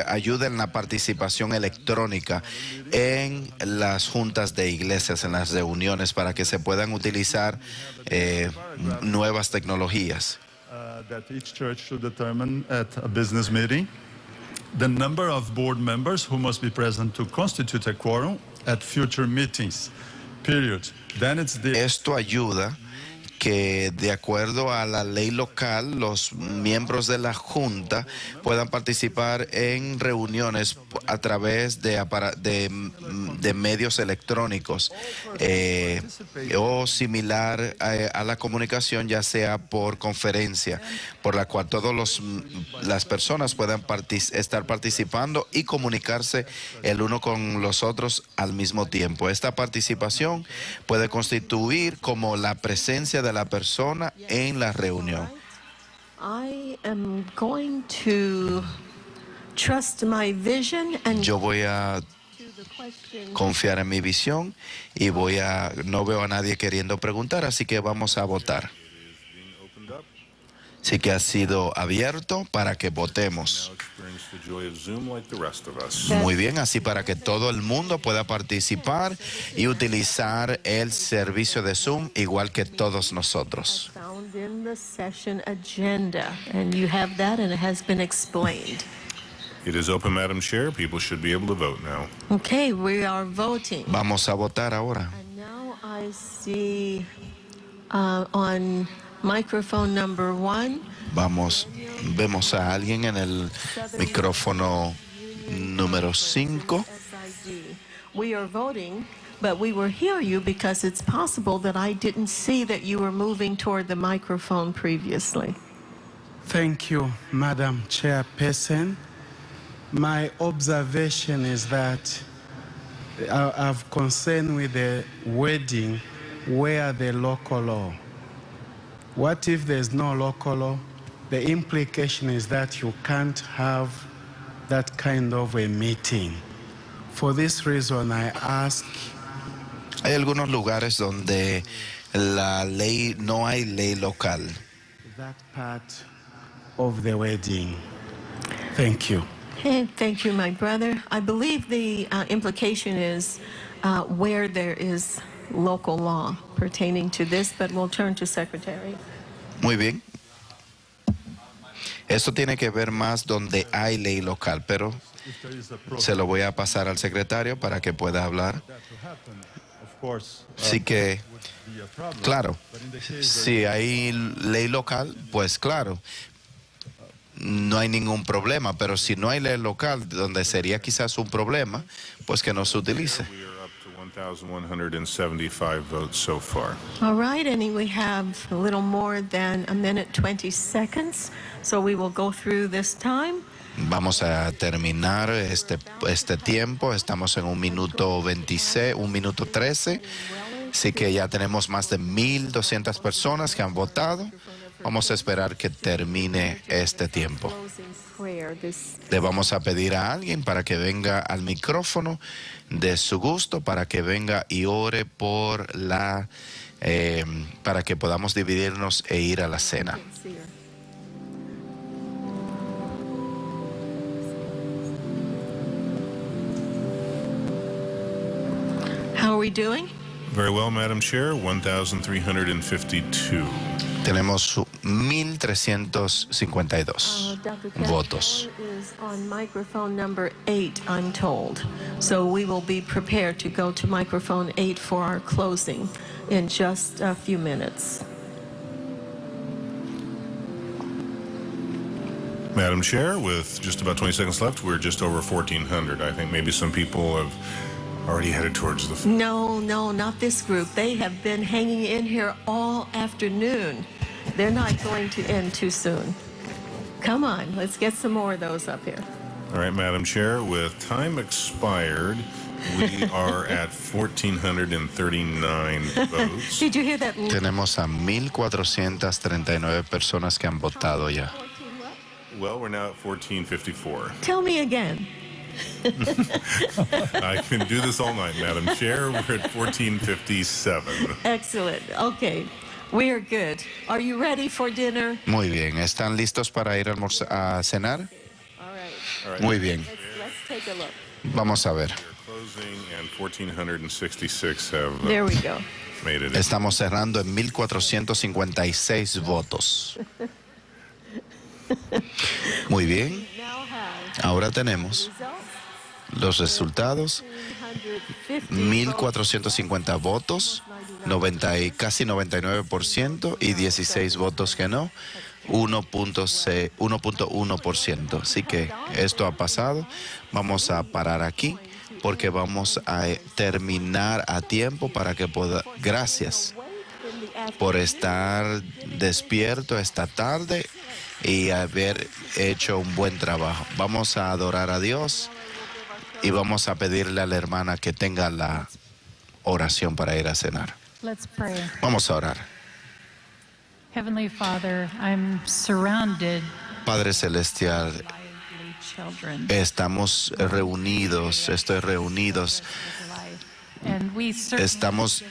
ayuda en la participación electrónica en las juntas de iglesias, en las reuniones, para que se puedan utilizar nuevas tecnologías. That each church should determine at a business meeting the number of board members who must be present to constitute a quorum at future meetings. Period. Then it's the Esto ayuda que, de acuerdo a la ley local, los miembros de la Junta puedan participar en reuniones a través de medios electrónicos o similar a la comunicación, ya sea por conferencia, por la cual todas las personas puedan estar participando y comunicarse el uno con los otros al mismo tiempo. Esta participación puede constituir como la presencia de la persona en la reunión. I am going to trust my vision and Yo voy a confiar en mi visión y no veo a nadie queriendo preguntar, así que vamos a votar. Así que ha sido abierto para que votemos. Muy bien, así para que todo el mundo pueda participar y utilizar el servicio de Zoom igual que todos nosotros. found in the session agenda, and you have that, and it has been explained. It is open, Madam Chair. People should be able to vote now. Okay, we are voting. Vamos a votar ahora. And now I see on microphone number 1. Vemos a alguien en el micrófono número 5. We are voting, but we will hear you because it's possible that I didn't see that you were moving toward the microphone previously. Thank you, Madam Chairperson. My observation is that I've concern with the wording where the local law. What if there's no local law? The implication is that you can't have that kind of a meeting. For this reason, I ask. Hay algunos lugares donde no hay ley local. That part of the wedding. Thank you. Okay, thank you, my brother. I believe the implication is where there is local law pertaining to this, but we'll turn to Secretary. Muy bien. Esto tiene que ver más donde hay ley local, pero se lo voy a pasar al secretario para que pueda hablar. Así que, claro, si hay ley local, pues claro, no hay ningún problema, pero si no hay ley local, donde sería quizás un problema, pues que no se utilice. 1,175 votes so far. All right, and we have a little more than a minute 20 seconds, so we will go through this time. Vamos a terminar este tiempo. Estamos en 1 minuto 26, 1 minuto 13. Así que ya tenemos más de 1,200 personas que han votado. Vamos a esperar que termine este tiempo. Le vamos a pedir a alguien para que venga al micrófono de su gusto, para que venga y ore por para que podamos dividirnos e ir a la cena. How are we doing? Very well, Madam Chair. 1,352. Tenemos 1,352 votos. Is on microphone number 8, I'm told. So we will be prepared to go to microphone 8 for our closing in just a few minutes. Madam Chair, with just about 20 seconds left, we're just over 1,400. I think maybe some people have already headed towards the... No, not this group. They have been hanging in here all afternoon. They're not going to end too soon. Come on, let's get some more of those up here. All right, Madam Chair, with time expired, we are at 1,439 votes. Did you hear that? Tenemos a 1,439 personas que han votado ya. Well, we're now at 1,454. Tell me again. I can do this all night, Madam Chair. We're at 1,457. Excellent. Okay. We are good. Are you ready for dinner? Muy bien. ¿Están listos para ir a cenar? All right. Muy bien. Let's take a look. Vamos a ver. Closing and 1,466 have There we go. made it. Estamos cerrando en 1,456 votos. Muy bien. Ahora tenemos los resultados. 1,450 votos, casi 99% y 16 votos que no, 1.1%. Así que esto ha pasado. Vamos a parar aquí porque vamos a terminar a tiempo para que pueda. Gracias por estar despierto esta tarde y haber hecho un buen trabajo. Vamos a adorar a Dios y vamos a pedirle a la hermana que tenga la oración para ir a cenar. Let's pray. Vamos a orar. Heavenly Father, I'm surrounded Padre Celestial, by children. estamos reunidos, estoy reunidos, And we certainly estamos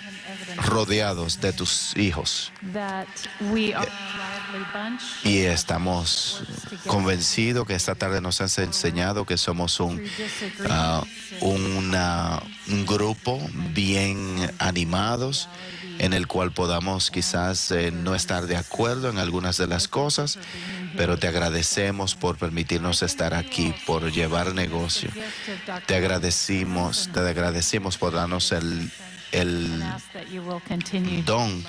rodeados de tus hijos that we are a lively bunch. y estamos convencidos que esta tarde nos has enseñado que somos un grupo bien animados en el cual podamos quizás no estar de acuerdo en algunas de las cosas, pero te agradecemos por permitirnos estar aquí, por llevar negocio. Te agradecemos por darnos el don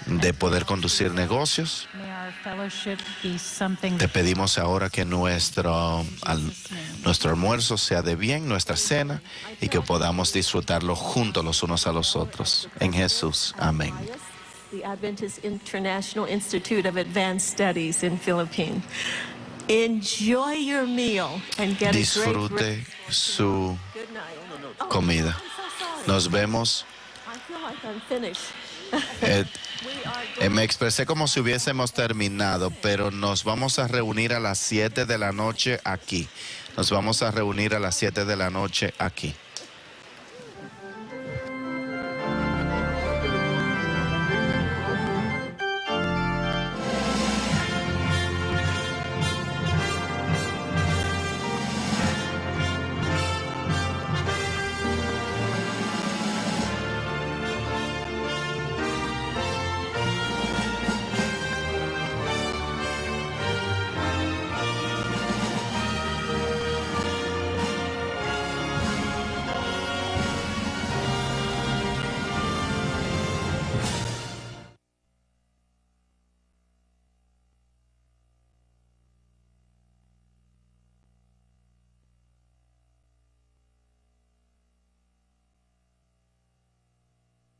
de poder conducir negocios. Te pedimos ahora que nuestro almuerzo sea de bien, nuestra cena, y que podamos disfrutarlo juntos los unos a los otros. En Jesús, amén. The Adventist International Institute of Advanced Studies in Philippines. Enjoy your meal and get a great Disfrute su comida. Nos vemos. I feel like I'm finished. Me expresé como si hubiésemos terminado, pero nos vamos a reunir a las 7 de la noche aquí. Nos vamos a reunir a las 7 de la noche aquí.